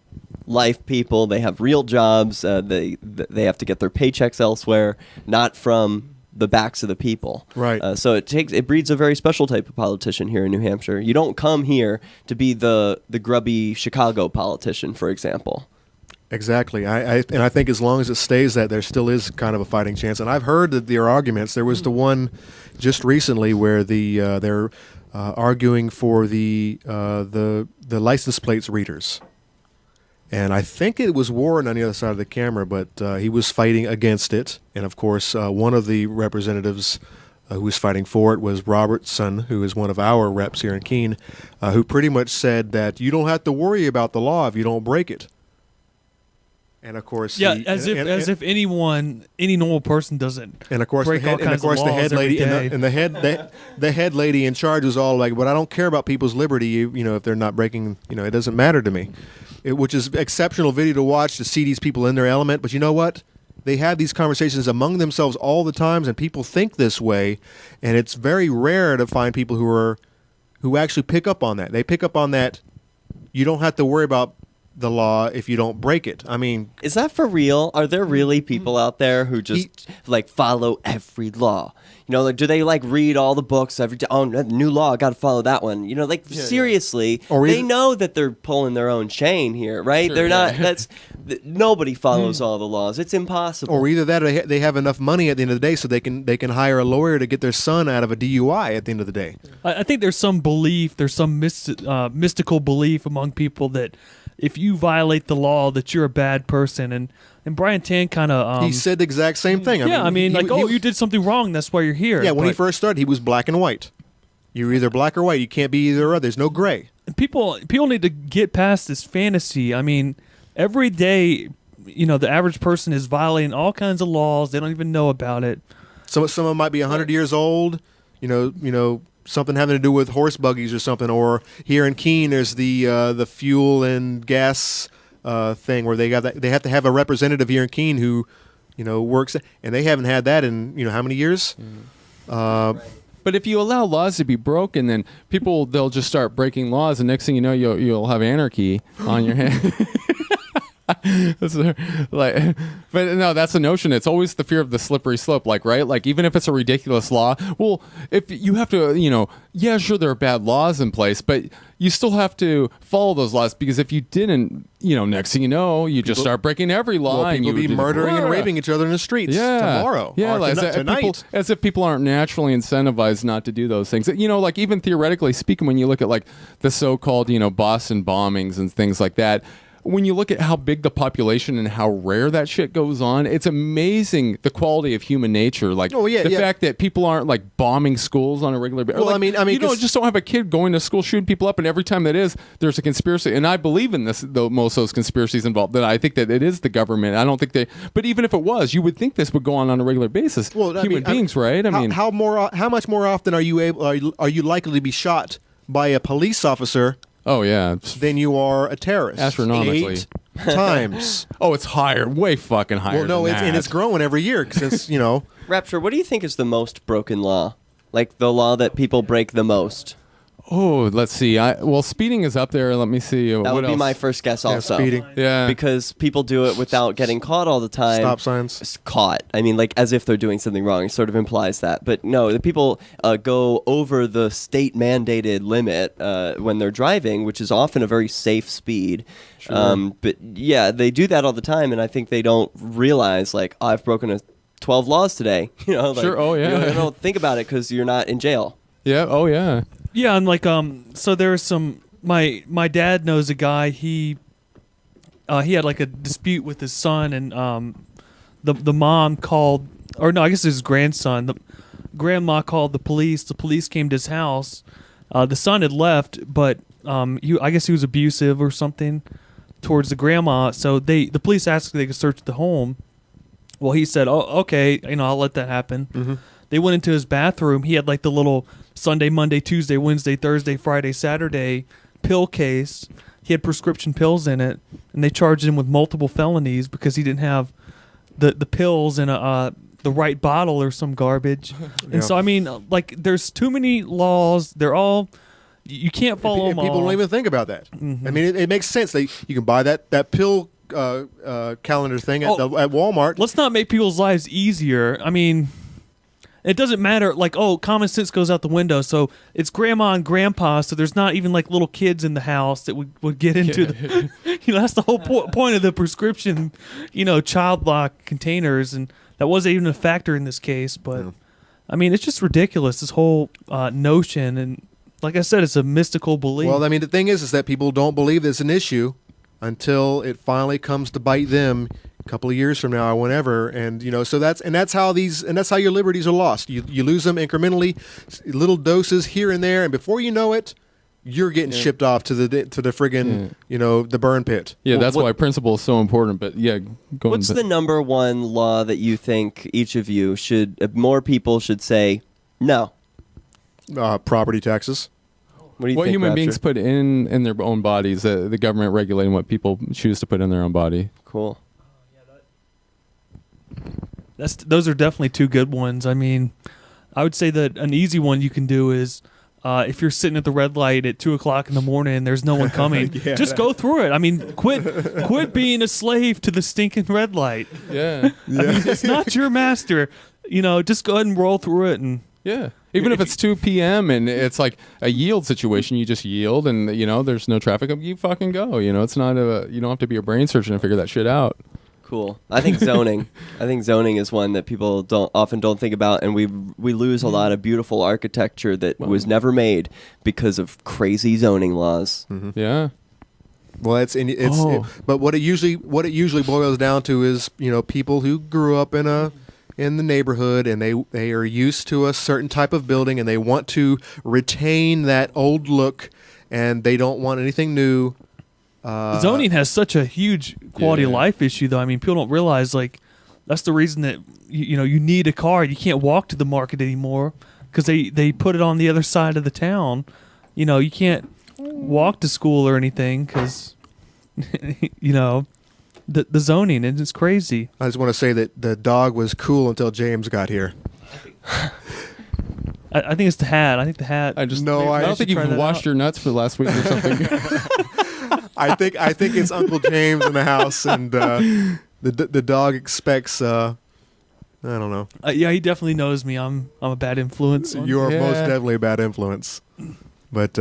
life people. They have real jobs. They have to get their paychecks elsewhere, not from the backs of the people. Right. So it breeds a very special type of politician here in New Hampshire. You don't come here to be the grubby Chicago politician, for example. Exactly. I think as long as it stays that, there still is kind of a fighting chance. And I've heard that there are arguments. There was the one just recently where they're arguing for the license plates readers. And I think it was Warren on the other side of the camera, but he was fighting against it. And, of course, one of the representatives who was fighting for it was Robertson, who is one of our reps here in Keene, who pretty much said that you don't have to worry about the law if you don't break it. And of course, as if any normal person doesn't. And of course, break all kinds of laws the head lady every day. and the head lady in charge was all like, "But I don't care about people's liberty. If they're not breaking, it doesn't matter to me." Which is exceptional video to watch, to see these people in their element. But you know what? They have these conversations among themselves all the times, and people think this way. And it's very rare to find people who actually pick up on that. They pick up on that. You don't have to worry about the law if you don't break it. I mean, is that for real? Are there really people out there who just follow every law? Do they read all the books every day? Oh, new law, I got to follow that one. Seriously, they know that they're pulling their own chain here, right? Sure, they're not. Nobody follows all the laws. It's impossible. Or either that, or they have enough money at the end of the day, so they can hire a lawyer to get their son out of a DUI at the end of the day. I think there's some belief, there's some mystical belief among people that if you violate the law, that you're a bad person. And Brian Tan kind of... he said the exact same thing. You did something wrong, that's why you're here. Yeah, when he first started, he was black and white. You're either black or white. You can't be either or. There's no gray. And people need to get past this fantasy. I mean, every day, the average person is violating all kinds of laws. They don't even know about it. Some of them might be 100 years old. Something having to do with horse buggies or something. Or here in Keene, there's the fuel and gas thing where they have to have a representative here in Keene who, works, and they haven't had that in how many years. But if you allow laws to be broken, then they'll just start breaking laws, and next thing you know, you'll have anarchy on your hands. But no, that's the notion. It's always the fear of the slippery slope, right? Like, even if it's a ridiculous law, well, if you have to, yeah, sure, there are bad laws in place, but you still have to follow those laws, because if you didn't, next thing you know, you just start breaking every law. Well, people and be murdering and raping each other in the streets tomorrow. Yeah, or tonight. As if people aren't naturally incentivized not to do those things. Like, even theoretically speaking, when you look at the so-called, Boston bombings and things like that, when you look at how big the population and how rare that shit goes on, it's amazing the quality of human nature. The fact that people aren't bombing schools on a regular basis. Well, I mean, you just don't have a kid going to school shooting people up, and every time there's a conspiracy. And I believe in this, though most of those conspiracies involved. That I think that it is the government. I don't think but even if it was, you would think this would go on a regular basis. Well, human beings, right? How much more often are you likely to be shot by a police officer? Oh, yeah. Then you are a terrorist. Astronomically. 8 times. Oh, it's higher. Way fucking higher. Well, no, than it's growing every year since, Rapture, what do you think is the most broken law? Like the law that people break the most? Oh, let's see. Speeding is up there. Let me see. That what would be else? my first guess also. Speeding. Yeah. Because people do it without getting caught all the time. Stop signs. It's caught. I mean, as if they're doing something wrong. It sort of implies that. But no, the people go over the state-mandated limit when they're driving, which is often a very safe speed. Sure. But yeah, they do that all the time, and I think they don't realize, I've broken 12 laws today. Sure. Oh, yeah. You don't think about it because you're not in jail. Yeah. Oh, yeah. Yeah, and so there's some. My dad knows a guy. He had a dispute with his son, and the mom called, or no, I guess his grandson. The grandma called the police. The police came to his house. The son had left, but I guess he was abusive or something towards the grandma. So the police asked if they could search the home. Well, he said, "Oh, okay, I'll let that happen." Mm-hmm. They went into his bathroom. He had the little Sunday, Monday, Tuesday, Wednesday, Thursday, Friday, Saturday pill case. He had prescription pills in it, and they charged him with multiple felonies because he didn't have the pills in the right bottle or some garbage. And so, I mean, there's too many laws. They're all, you can't follow them all. People don't even think about that. Mm-hmm. I mean, it makes sense. You can buy that pill calendar thing at Walmart. Let's not make people's lives easier. I mean, it doesn't matter. Common sense goes out the window. So it's grandma and grandpa. So there's not even little kids in the house that would get into the. That's the whole point of the prescription, child lock containers, and that wasn't even a factor in this case. But I mean, it's just ridiculous, this whole notion. And like I said, it's a mystical belief. Well, I mean, the thing is that people don't believe it's an issue until it finally comes to bite them a couple of years from now or whenever, and so that's how your liberties are lost. You lose them incrementally, little doses here and there, and before you know it, you're getting shipped off to the friggin' the burn pit. Yeah, that's why principle is so important. But yeah, what's the number one law that you think each of you more people should say no? Property taxes. What do you think, human Rapture? beings put in their own bodies, the government regulating what people choose to put in their own body. Cool. Those are definitely two good ones. I mean, I would say that an easy one you can do is if you're sitting at the red light at 2:00 in the morning and there's no one coming, just go through it. I mean, quit being a slave to the stinking red light. Yeah. I mean, it's not your master. Just go ahead and roll through it. And yeah. Even if it's 2 p.m. and it's a yield situation, you just yield, and there's no traffic, you fucking go. It's not you don't have to be a brain surgeon to figure that shit out. Cool. I think zoning. Is one that people often don't think about, and we lose a lot of beautiful architecture that was never made because of crazy zoning laws. Mm-hmm. Yeah. Well, but what it usually boils down to is people who grew up in the neighborhood, and they are used to a certain type of building, and they want to retain that old look, and they don't want anything new. Zoning has such a huge quality of life issue, though. I mean, people don't realize That's the reason that you need a car. You can't walk to the market anymore because they put it on the other side of the town. You can't walk to school or anything because the zoning, and it's crazy. I just want to say that the dog was cool until James got here. I think it's the hat. I think the hat. I don't think you've washed your nuts for the last week or something. I think it's Uncle James in the house, and the dog expects. I don't know. Yeah, he definitely knows me. I'm a bad influence. You are most definitely a bad influence, but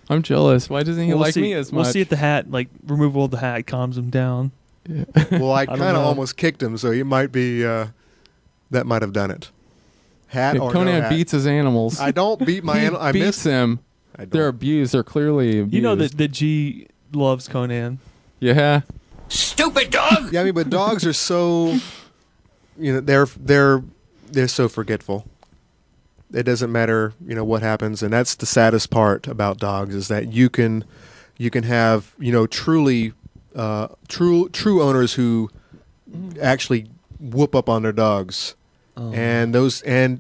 I'm jealous. Why doesn't he like me as much? We'll see if the hat, removal of the hat, calms him down. Yeah. Well, I kind of almost kicked him, so he might be. That might have done it. Hat or Conan no hat. beats his animals. I don't beat my animals. I beats miss them. I don't. They're abused. They're clearly abused. You know that G loves Conan. Yeah. Stupid dog! Yeah, but dogs are so. They're so forgetful. It doesn't matter, what happens, and that's the saddest part about dogs is that you can have, truly, true owners who actually whoop up on their dogs. Oh. And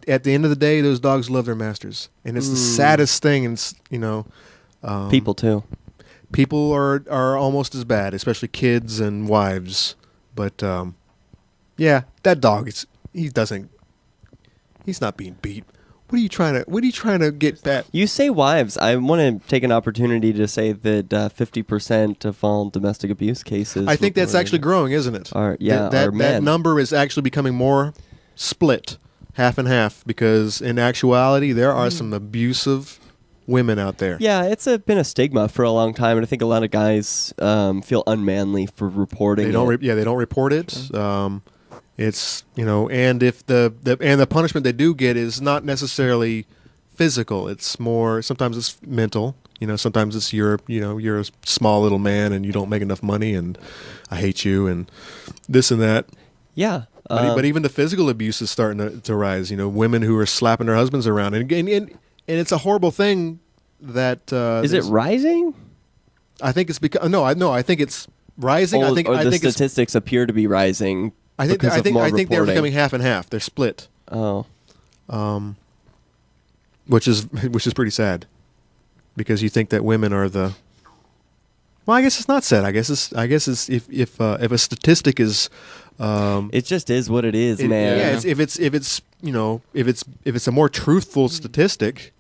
at the end of the day, those dogs love their masters, and it's the saddest thing. And people too. People are almost as bad, especially kids and wives. But yeah, that dog he's not being beat. What are you trying to get at? You say wives. I want to take an opportunity to say that 50% of all domestic abuse cases. I think that's actually growing, isn't it? Are that men. number is actually becoming more split, half and half, because in actuality there are some abusive women out there. Yeah, it's been a stigma for a long time, and I think a lot of guys feel unmanly for reporting. They don't report it. It's and if the punishment they do get is not necessarily physical. It's more, sometimes it's mental. Sometimes it's you're a small little man and you don't make enough money and I hate you and this and that. Yeah. But even the physical abuse is starting to rise. Women who are slapping their husbands around, and it's a horrible thing. That is it rising? I think it's because I think it's rising. I think the statistics appear to be rising. I think they're becoming half and half. They're split. Oh, which is pretty sad, because you think that women are the. Well, I guess it's not sad. I guess it's if a statistic is. It just is what it is, man. Yeah, if it's a more truthful statistic,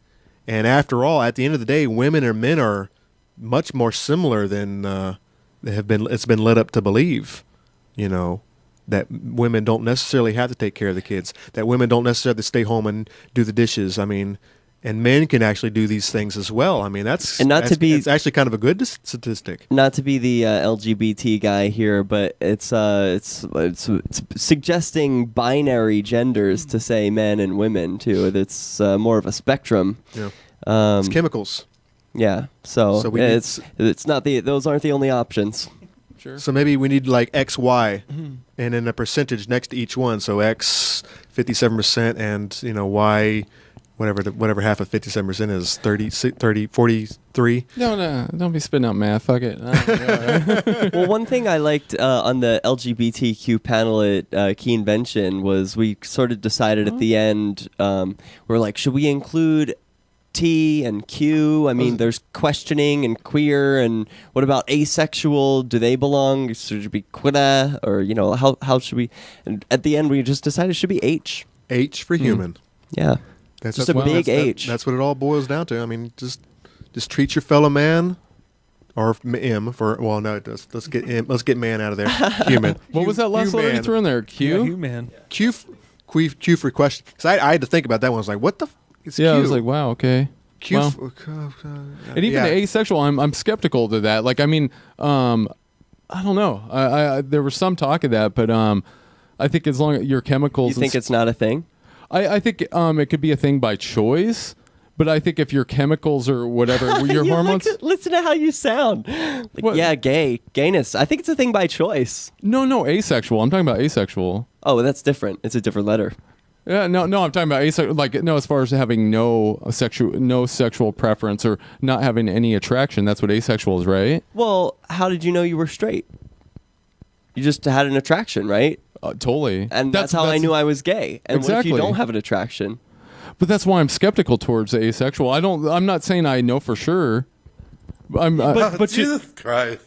and after all, at the end of the day, women and men are much more similar than it's been led up to believe. That women don't necessarily have to take care of the kids. That women don't necessarily stay home and do the dishes. I mean, and men can actually do these things as well. I mean, it's actually kind of a good statistic. Not to be the LGBT guy here, but it's suggesting binary genders to say men and women too. It's more of a spectrum. Yeah, it's chemicals. Yeah, so it's not those aren't the only options. Sure. So maybe we need like X, Y, and then a percentage next to each one. So X 57% and Y. Whatever half of 57% is, 30, 43. No, don't be spitting out math. Fuck it. Well, one thing I liked on the LGBTQ panel at Keenvention was we sort of decided at the end, we're like, should we include T and Q? I mean, there's questioning and queer, and what about asexual? Do they belong? Should it be queer? Or, how should we? And at the end, we just decided it should be H. H for human. Yeah. That's just a big H. That's what it all boils down to. I mean, just treat your fellow man, or M for. Well, no, let's get man out of there. Human. What was that last letter you threw in there? Q. Yeah, human. Q for question. Because I had to think about that one. I was like, what the? It's yeah, Q. I was like, wow, okay. Q. Wow. And even asexual, I'm skeptical to that. Like, I mean, I don't know. I there was some talk of that, but I think as long as your chemicals. You think it's not a thing? I think it could be a thing by choice, but I think if your chemicals or whatever, your hormones. Listen to how you sound. Yeah, gayness. I think it's a thing by choice. No, asexual. I'm talking about asexual. Oh, that's different. It's a different letter. Yeah, no, I'm talking about asexual. Like, no, as far as having no sexual preference or not having any attraction, that's what asexual is, right? Well, how did you know you were straight? You just had an attraction, right? Totally. And that's how I knew I was gay. And what if Exactly. you don't have an attraction? But that's why I'm skeptical towards the asexual. I'm not saying I know for sure. But Jesus Christ.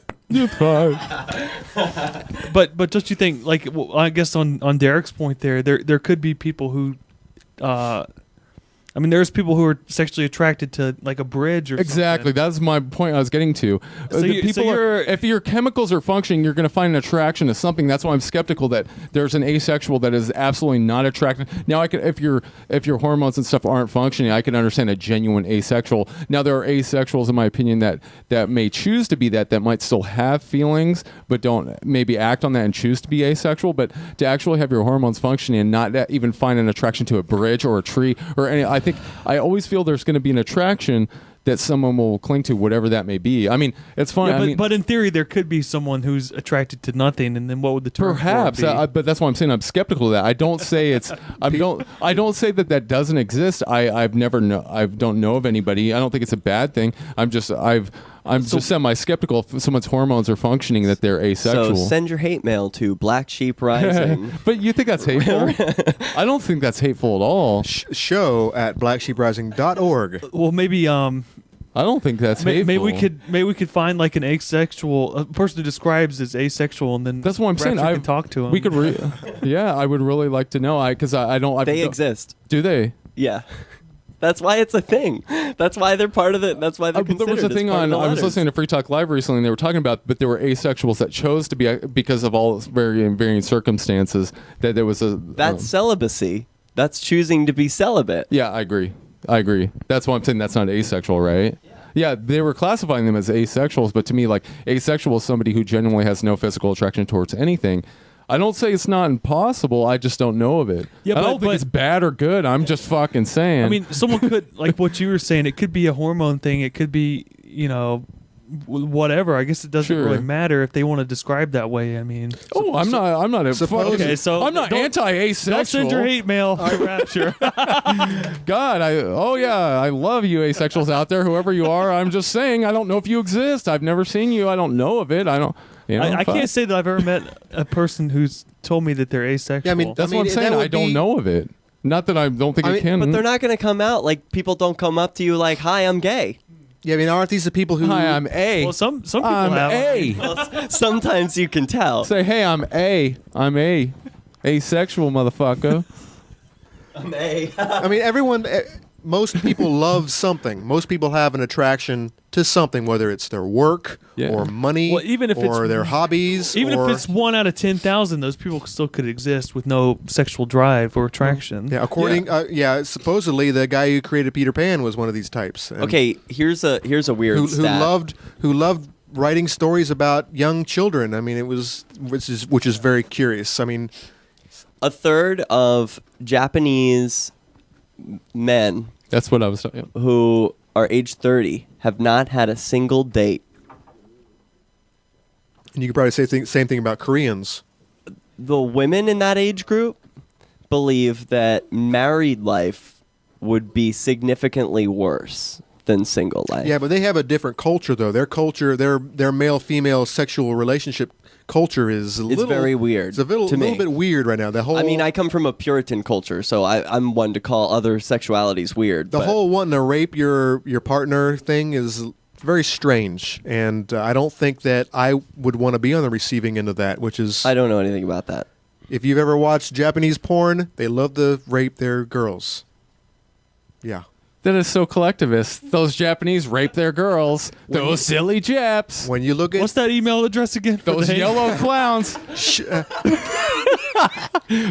But don't you think, like, I guess on Derek's point there could be people who, I mean, there's people who are sexually attracted to like a bridge or Exactly. something. That's my point I was getting to. So If your chemicals are functioning, you're going to find an attraction to something. That's why I'm skeptical that there's an asexual that is absolutely not attracted. Now, if your hormones and stuff aren't functioning, I can understand a genuine asexual. Now, there are asexuals, in my opinion, that may choose to be that might still have feelings, but don't maybe act on that and choose to be asexual. But to actually have your hormones functioning and not even find an attraction to a bridge or a tree or any, I always feel there's going to be an attraction that someone will cling to, whatever that may be. I mean, it's funny. Yeah, I mean, but in theory, there could be someone who's attracted to nothing, and then what would the term for it perhaps, be? but that's why I'm saying I'm skeptical of that. I don't say it's. I don't say that doesn't exist. I don't know of anybody. I don't think it's a bad thing. I'm just semi-skeptical if someone's hormones are functioning that they're asexual. So send your hate mail to Black Sheep Rising. But you think that's hateful? I don't think that's hateful at all. Show at blacksheeprising.org. Well, maybe I don't think that's hateful. maybe we could find like an asexual a person who describes as asexual, and then That's what I'm saying. perhaps we I can talk to him. We could. Yeah, I would really like to know. Because I don't. They exist. Do they? Yeah. That's why it's a thing. That's why they're part of it. That's why they're But considered. there was a thing on. I was listening to Free Talk Live recently, and they were talking about, but there were asexuals that chose to be because of all varying circumstances. That there was a. That's celibacy. That's choosing to be celibate. Yeah, I agree. That's why I'm saying that's not asexual, right? Yeah, they were classifying them as asexuals, but to me, like, asexual is somebody who genuinely has no physical attraction towards anything. I don't say it's not impossible. I just don't know of it. Yeah, I don't think it's bad or good. I'm just fucking saying. I mean, someone could, like what you were saying, it could be a hormone thing. It could be, whatever. I guess it doesn't really matter if they want to describ that way. I mean, I'm not a okay, so I'm not anti-asexual. Don't send your hate mail to Rapture. God, I love you asexuals out there, whoever you are. I'm just saying, I don't know if you exist. I've never seen you. I don't know of it. I don't. I can't say that I've ever met a person who's told me that they're asexual. Yeah, I mean, That's what I'm saying. I don't know of it. Not that I don't think it can. But they're not going to come out. Like, people don't come up to you like, "Hi, I'm gay." Yeah, I mean, aren't these the people who? Hi, I'm A. Well, some people I'm have. A. Well, sometimes you can tell. Say, hey, I'm A. I'm A. Asexual, motherfucker. I'm A. I mean, most people love something. Most people have an attraction to something, whether it's their work or money, Well, even if or it's- their hobbies, Even or, if it's 1 out of 10,000, those people still could exist with no sexual drive or attraction. yeah, supposedly the guy who created Peter Pan was one of these types. And Okay, here's a weird who stat. loved writing stories about young children. I mean, which is very curious. I mean, A third of Japanese men That's what I was talking about. who are age 30 have not had a single date. and you could probably say the same thing about Koreans. The women in that age group believe that married life would be significantly worse than single life. Yeah, but they have a different culture, though. Their culture, their male-female sexual relationship culture is very weird It's a little to me. bit weird right now. The whole, I mean, I come from a Puritan culture, so I'm one to call other sexualities weird. the but whole wanting to rape your partner thing is very strange, and I don't think that I would want to be on the receiving end of that. Which is, I don't know anything about that. if you've ever watched Japanese porn, they love to rape their girls. Yeah. That is so collectivist. Those Japanese rape their girls. Those silly Japs. When you look at What's that email address again? For Those the hate? yellow clowns.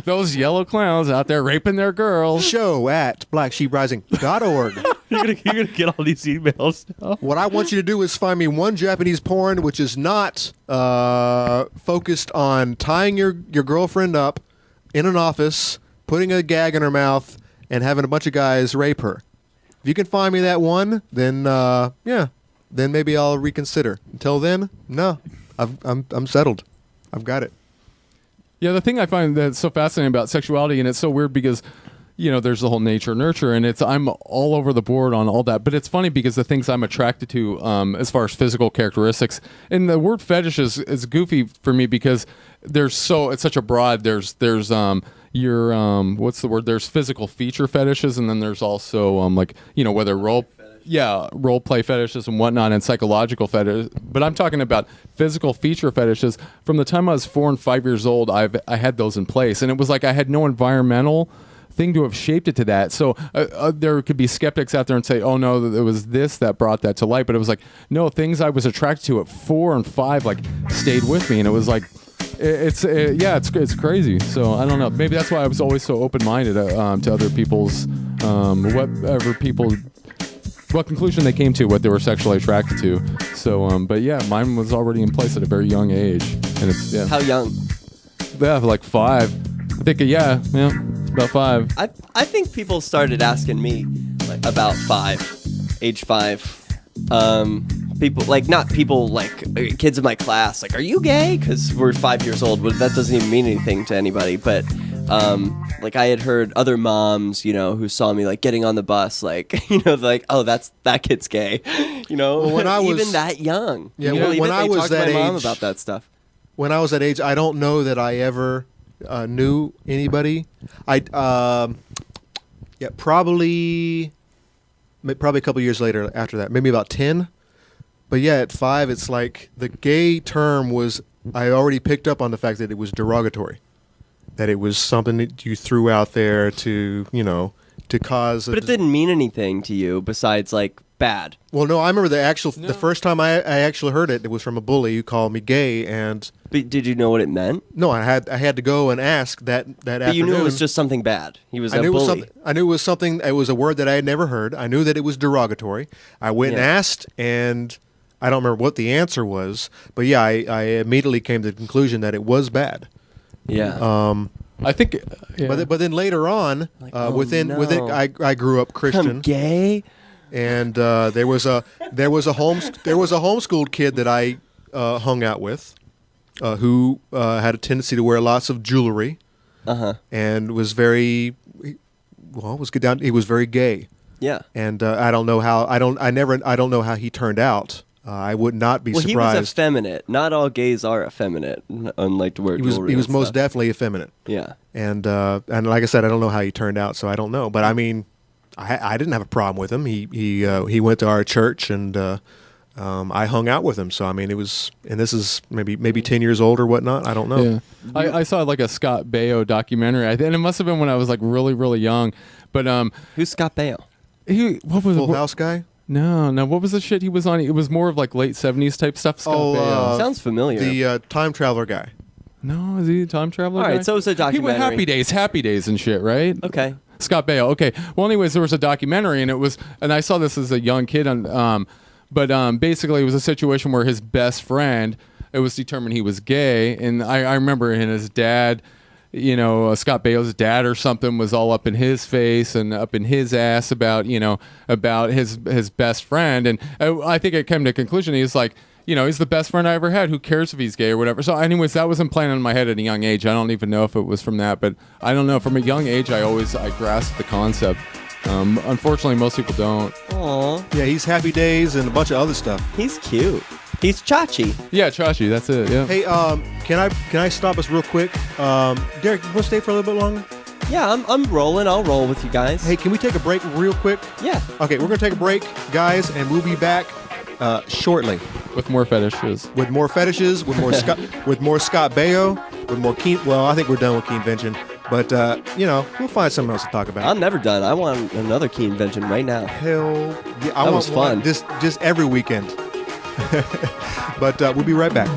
Those yellow clowns out there raping their girls. show at blacksheeprising.org. You're gonna get all these emails now. What I want you to do is find me one Japanese porn which is not focused on tying your girlfriend up in an office, putting a gag in her mouth, and having a bunch of guys rape her. If you can find me that one, then then maybe I'll reconsider. Until then, no, I'm settled. I've got it. Yeah, the thing I find that's so fascinating about sexuality, and it's so weird because, there's the whole nature nurture, and I'm all over the board on all that. But it's funny because the things I'm attracted to, as far as physical characteristics, and the word fetish is goofy for me because it's such a broad. There's your what's the word? There's physical feature fetishes, and then there's also like whether role play fetishes and whatnot, and psychological fetishes. But I'm talking about physical feature fetishes. From the time I was 4 and 5 years old, I had those in place, and it was like I had no environmental thing to have shaped it to that. So there could be skeptics out there and say, oh no, it was this that brought that to light. But it was like, no, things I was attracted to at 4 and 5 like stayed with me, and it was like it's crazy. So I don't know, maybe that's why I was always so open-minded to other people's what conclusion they came to, what they were sexually attracted to. So but yeah, mine was already in place at a very young age. And it's How young? like 5. I think about 5. I think people started asking me like about age 5. People like not people like kids in my class like, are you gay? Because we're 5 years old. But that doesn't even mean anything to anybody. But like I had heard other moms, who saw me like getting on the bus, like like, oh, that kid's gay, Well, when I was even that young. Yeah, when I was that to my mom age about that stuff. When I was that age, I don't know that I ever knew anybody. Probably a couple years later after that, maybe about 10. But yeah, at 5, it's like the gay term was, I already picked up on the fact that it was derogatory, that it was something that you threw out there to cause. But it didn't mean anything to you besides like bad. Well, no, I remember the first time I actually heard it. It was from a bully who called me gay, and. But did you know what it meant? No, I had to go and ask that But afternoon. you knew it was just something bad. He was a bully. I knew it was something. It was a word that I had never heard. I knew that it was derogatory. I went and asked, and I don't remember what the answer was. But yeah, I immediately came to the conclusion that it was bad. Yeah. I think, but then later on, within I grew up Christian. I'm gay. And there was a homeschooled kid that I hung out with, who had a tendency to wear lots of jewelry, and was very he was very gay. Yeah. And I don't know how he turned out. I would not be surprised. He was effeminate. Not all gays are effeminate, unlike to wear jewelry. He was most stuff. definitely effeminate. Yeah. And like I said, I don't know how he turned out, so I don't know. But I mean, I didn't have a problem with him. He went to our church, and I hung out with him. So I mean, it was, and this is maybe 10 years old or whatnot. I don't know. Yeah. I saw like a Scott Baio documentary, and it must have been when I was like really, really young. But who's Scott Baio? What was Full House guy? No. What was the shit he was on? It was more of like late 70s type stuff. Scott Baio. Sounds familiar. The time traveler guy. No, is he a time traveler? All guy? right, so it was a documentary. He went Happy Days and shit, right? Okay. Scott Baio. Okay. Well, anyways, there was a documentary, and I saw this as a young kid, but basically it was a situation where his best friend, it was determined he was gay, and I remember his dad, Scott Baio's dad or something was all up in his face and up in his ass about his best friend, and I think it came to a conclusion. He was like, he's the best friend I ever had. Who cares if he's gay or whatever? So anyways, that was implanted in my head at a young age. I don't even know if it was from that, but I don't know. From a young age, I grasped the concept. Unfortunately, most people don't. Aww. Yeah, he's Happy Days and a bunch of other stuff. He's cute. He's Chachi. Yeah, Chachi. That's it. Yeah. Hey, can I stop us real quick? Derek, you want to stay for a little bit longer? Yeah, I'm rolling. I'll roll with you guys. Hey, can we take a break real quick? Yeah. Okay, we're gonna take a break, guys, and we'll be back shortly With more fetishes. with more fetishes, with more with more Scott Baio, with more Keen. Well, I think we're done with Keenvention, but we'll find something else to talk about. I'm never done. I want another Keenvention right now. Hell, yeah, I That want was fun. one just every weekend. But we'll be right back.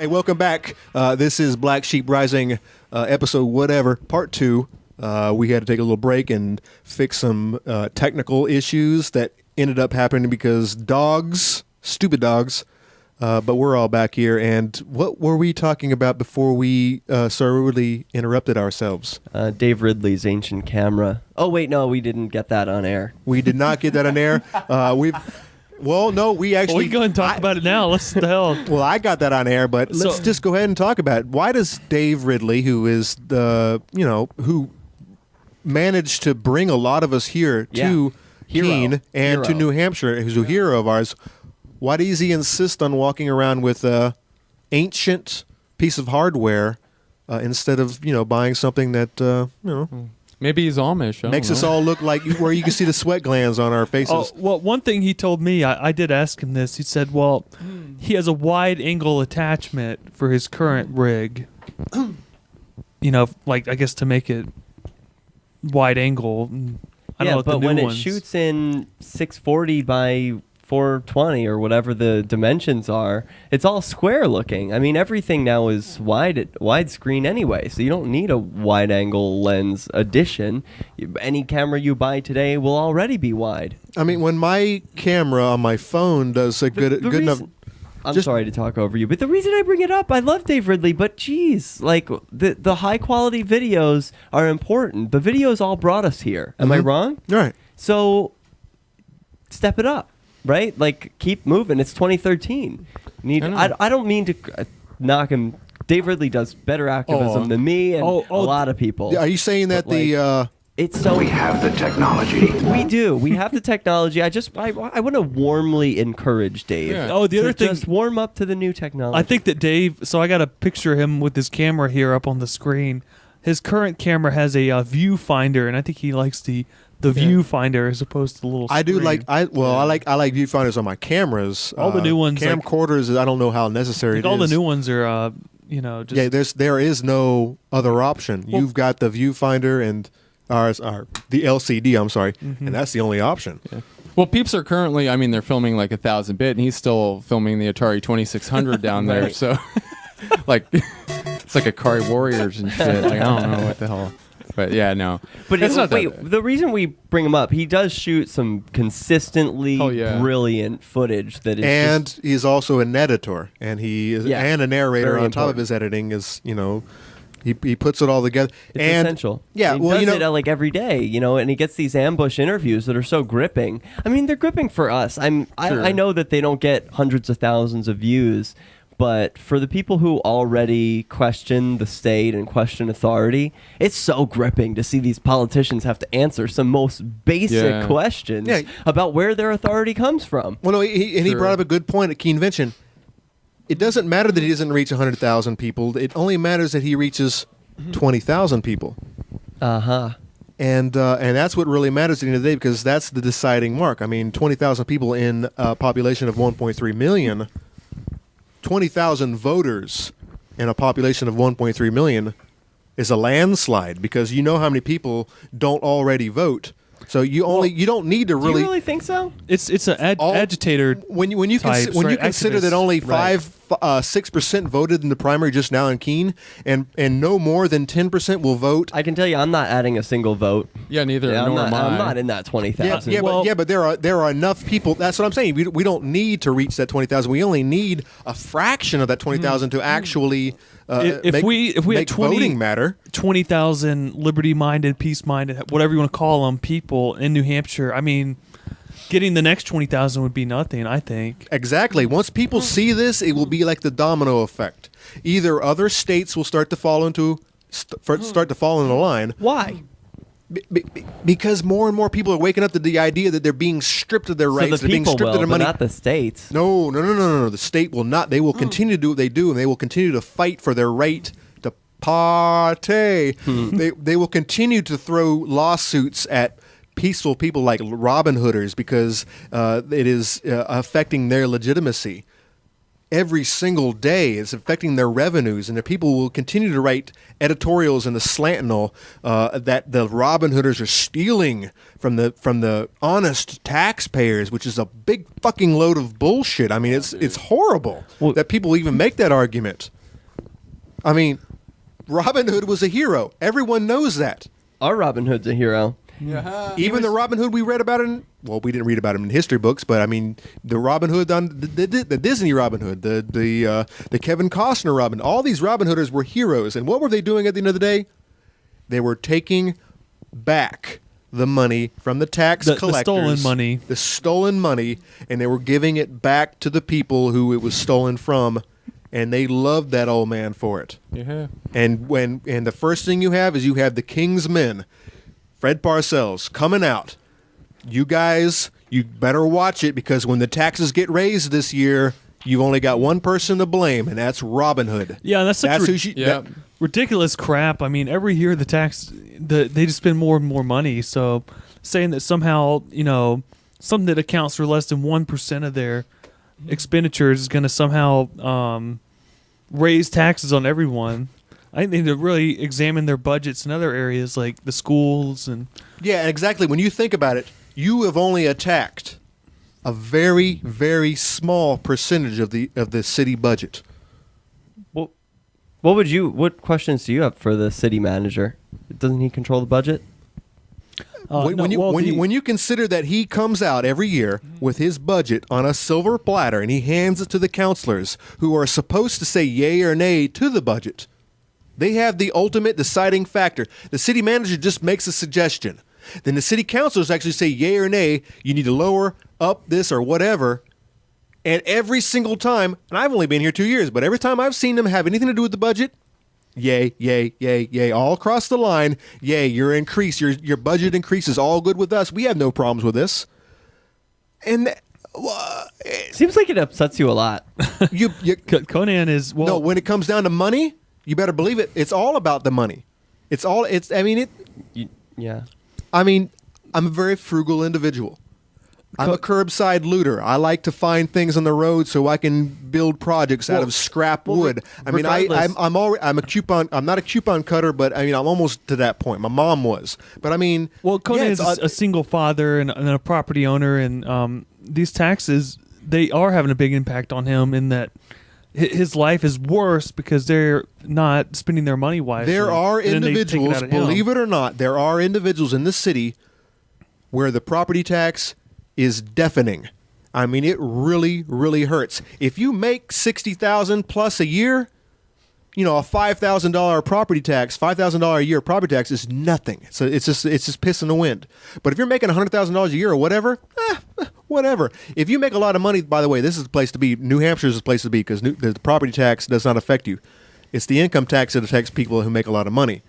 Hey, welcome back. This is Black Sheep Rising, episode whatever, part 2. We had to take a little break and fix some technical issues that ended up happening because stupid dogs. But we're all back here. And what were we talking about before we so rudely interrupted ourselves? Dave Ridley's ancient camera. Oh, wait, no, we didn't get that on air. We did not get that on air. We actually... we can go and talk about it now. Let's the hell. Well, I got that on air, but let's just go ahead and talk about it. Why does Dave Ridley, who is who managed to bring a lot of us here to Keene and to New Hampshire, who's a hero of ours, why does he insist on walking around with a ancient piece of hardware instead of buying something that Maybe he's Amish. makes us all look like where you can see the sweat glands on our faces? Oh, well, one thing he told me, I did ask him this. He said, well, he has a wide angle attachment for his current rig. I guess to make it wide angle. I don't know what but the new when ones. it shoots in 640 by 420 or whatever the dimensions are, it's all square looking. I mean, everything now is widescreen anyway, so you don't need a wide angle lens addition. Any camera you buy today will already be wide. I mean, when my camera on my phone does a good enough. I'm sorry to talk over you, but the reason I bring it up, I love Dave Ridley, but geez, like the high quality videos are important. The videos all brought us here. Am I wrong? All right. So step it up. Right? Like, keep moving. It's 2013. I don't mean to knock him. Dave Ridley does better activism than me and a lot of people. Are you saying that it's so We have the technology. we do. We have the technology. I want to warmly encourage Dave. Yeah. Oh, the other to thing, just warm up to the new technology. I think that Dave. So I got a picture of him with his camera here up on the screen. His current camera has a viewfinder, and I think he likes the viewfinder as opposed to the little screen. I do like I like viewfinders on my cameras. All the new ones, camcorders. I don't know how necessary it is. all the new ones are just there is no other option. You've got the viewfinder and the LCD. I'm sorry, and that's the only option. Yeah. Well, peeps are currently, they're filming like 1000-bit, and he's still filming the Atari 2600 down there. Right. So, it's like Atari Warriors and shit. Like, I don't know what the hell. But yeah, no. But it's not that wait, bad. the reason we bring him up, he does shoot some consistently brilliant footage that is And he's also an editor, and he is and a narrator Very on top of important. his editing. He puts it all together. It's and essential. Yeah, he well, does it like every day, and he gets these ambush interviews that are so gripping. I mean, they're gripping for us. I know that they don't get hundreds of thousands of views, but for the people who already question the state and question authority, it's so gripping to see these politicians have to answer some most basic questions about where their authority comes from. Well, no, he brought up a good point at Keenvention. It doesn't matter that he doesn't reach 100,000 people. It only matters that he reaches 20,000 people. And that's what really matters at the end of the day, because that's the deciding mark. I mean, 20,000 people in a population of 1.3 million, 20,000 voters in a population of 1.3 million is a landslide, because you know how many people don't already vote. So you don't need to Do you really think so? It's an agitator. When you types, you right? consider that Activists. only Right. 6% voted in the primary just now in Keene, and no more than 10% will vote. I can tell you, I'm not adding a single vote. Yeah, neither. Yeah, nor I'm am I. not in that 20,000. But there are enough people. That's what I'm saying. We don't need to reach that 20,000. We only need a fraction of that 20,000 to actually If we make had 20 voting matter. 20,000 liberty-minded, peace-minded, whatever you want to call them, people in New Hampshire, I mean, getting the next 20,000 would be nothing, I think. Exactly. Once people see this, it will be like the domino effect. Either other states will start to fall into the line. Why? Because more and more people are waking up to the idea that they're being stripped of their rights. So the They're being people stripped will, of their but money. not the states. No. The state will not. They will continue to do what they do, and they will continue to fight for their right to party. They will continue to throw lawsuits at peaceful people like Robin Hooders because it is affecting their legitimacy. every single day. It's affecting their revenues, and the people will continue to write editorials in the Slantinal that the Robin Hooders are stealing from the honest taxpayers, which is a big fucking load of bullshit. I mean, it's horrible that people even make that argument. I mean, Robin Hood was a hero. Everyone knows that. Our Robin Hood's a hero. Even the Robin Hood we read about we didn't read about him in history books, but I mean the Robin Hood on the Disney Robin Hood, the Kevin Costner Robin, all these Robin Hooders were heroes. And what were they doing at the end of the day? They were taking back the money from the tax collectors, the stolen money, and they were giving it back to the people who it was stolen from. And they loved that old man for it. Yeah. And the first thing you have the King's Men, Fred Parcells, coming out. You guys, you better watch it, because when the taxes get raised this year, you've only got one person to blame, and that's Robin Hood. Yeah, that's ridiculous crap. I mean, every year they just spend more and more money. So saying that somehow, something that accounts for less than 1% of their expenditures is going to somehow raise taxes on everyone. I think they need to really examine their budgets in other areas like the schools and. Yeah, exactly. When you think about it, you have only attacked a very, very small percentage of the city budget. Well, what questions do you have for the city manager? Doesn't he control the budget? When you consider that he comes out every year with his budget on a silver platter and he hands it to the councilors who are supposed to say yay or nay to the budget. They have the ultimate deciding factor. The city manager just makes a suggestion. Then the city councilors actually say yay or nay, you need to lower, up this or whatever. And every single time, and I've only been here 2 years, but every time I've seen them have anything to do with the budget, yay, yay, yay, yay, all across the line, yay, your budget increase is all good with us. We have no problems with this. And seems like it upsets you a lot. Conan is, no, when it comes down to money, you better believe it. It's all about the money. Yeah. I mean, I'm a very frugal individual. I'm a curbside looter. I like to find things on the road so I can build projects out of scrap wood. I mean, I'm not a coupon cutter, but I mean, I'm almost to that point. My mom was, but I mean, Conan is a single father and a property owner, and these taxes, they are having a big impact on him in that his life is worse because they're not spending their money wisely. There are individuals, believe it or not, there are individuals in this city where the property tax is deafening. I mean, it really, really hurts. If you make $60,000 plus a year, a $5,000 property tax, $5,000 a year property tax is nothing. So it's just piss in the wind. But if you're making $100,000 a year or whatever, whatever. If you make a lot of money, by the way, this is the place to be. New Hampshire is the place to be because the property tax does not affect you. It's the income tax that affects people who make a lot of money.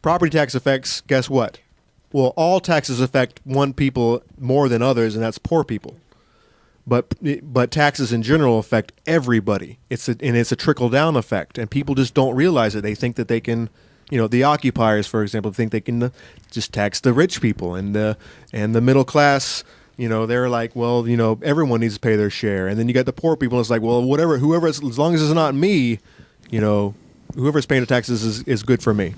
Property tax affects, guess what? Well, all taxes affect one people more than others, and that's poor people. But taxes in general affect everybody. It's a trickle-down effect, and people just don't realize it. They think that they can, the occupiers, for example, think they can just tax the rich people, and the middle class, they're like, well, everyone needs to pay their share. And then you got the poor people, and it's like, well, whoever, as long as it's not me, whoever's paying the taxes is good for me.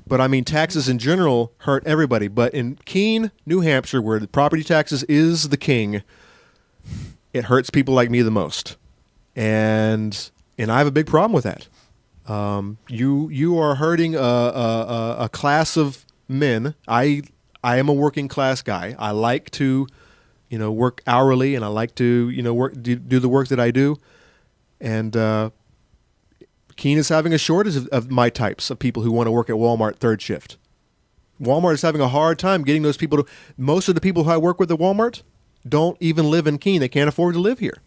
But I mean, taxes in general hurt everybody. But in Keene, New Hampshire, where the property taxes is the king, it hurts people like me the most. And I have a big problem with that. You are hurting a class of men. I am a working class guy. I like to, work hourly, and I like to, do the work that I do. And Keene is having a shortage of my types of people who want to work at Walmart third shift. Walmart is having a hard time getting those people to. Most of the people who I work with at Walmart don't even live in Keene. They can't afford to live here.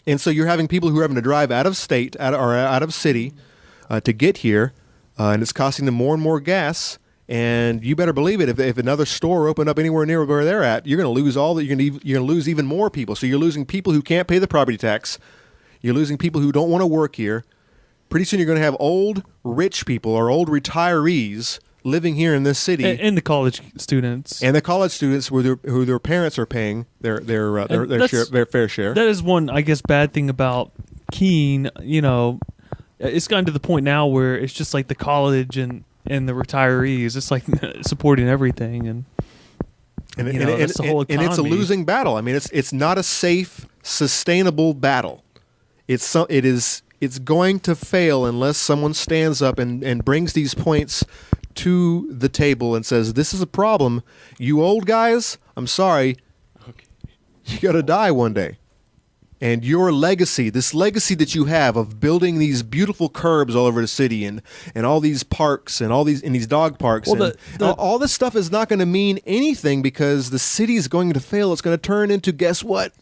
And so you're having people who are having to drive out of state or out of city to get here, and it's costing them more and more gas. And you better believe it. If another store opened up anywhere near where they're at, you're going to lose you're going to lose even more people. So you're losing people who can't pay the property tax. You're losing people who don't want to work here. Pretty soon you're going to have old rich people or old retirees living here in this city, and the college students. and the college students who their parents are paying their fair share. That is one, I guess, bad thing about Keene. You know, it's gotten to the point now where it's just like the college and the retirees. It's like supporting everything, and that's the whole economy. And it's a losing battle. I mean, it's not a safe, sustainable battle. It's going to fail unless someone stands up and brings these points to the table and says, "This is a problem. You old guys, I'm sorry, you got to die one day." And your legacy, this legacy that you have of building these beautiful curbs all over the city and all these parks and all these dog parks, all this stuff is not going to mean anything because the city is going to fail. It's going to turn into, guess what?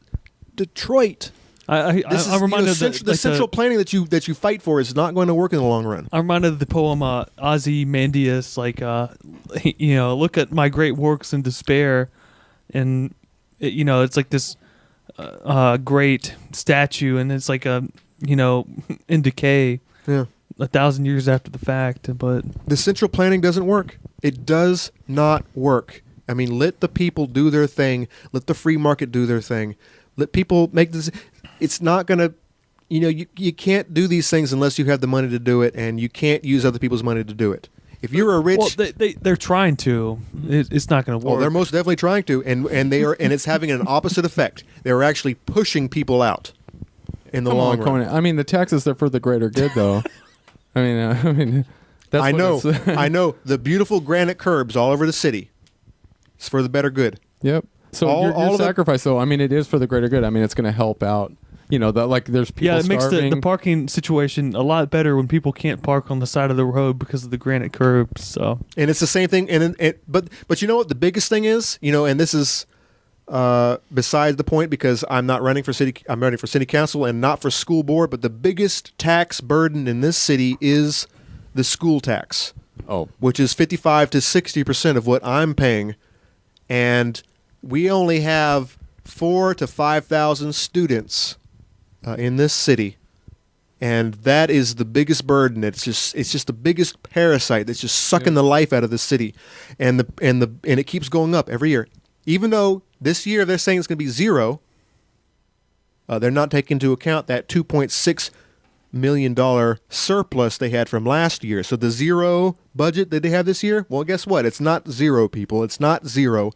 Detroit. I'm reminded of the central planning that you fight for is not going to work in the long run. I'm reminded of the poem Ozymandias, look at my great works in despair, and it's like this great statue, and it's like in decay. Yeah. 1,000 years after the fact, but the central planning doesn't work. It does not work. I mean, let the people do their thing. Let the free market do their thing. Let people make this. It's not going to, you can't do these things unless you have the money to do it, and you can't use other people's money to do it. If you're a rich, well, they're trying to. It's not going to work. Well, they're most definitely trying to, and they are, and it's having an opposite effect. They're actually pushing people out in the long run. Conan. I mean, the taxes are for the greater good, though. I mean, that's I know. I know the beautiful granite curbs all over the city. It's for the better good. Yep. So your sacrifice, though, I mean, it is for the greater good. I mean, it's going to help out. There's people. Yeah, it makes starving. the parking situation a lot better when people can't park on the side of the road because of the granite curbs. So, and it's the same thing. But you know what the biggest thing is? And this is besides the point because I'm running for city council and not for school board. But the biggest tax burden in this city is the school tax. Which is 55 to 60% of what I'm paying, and we only have 4,000 to 5,000 students in this city, and that is the biggest burden. It's just the biggest parasite that's just sucking the life out of the city, and it keeps going up every year. Even though this year they're saying it's going to be zero, they're not taking into account that $2.6 million surplus they had from last year. So the zero budget that they have this year, well, guess what? It's not zero, people. It's not zero.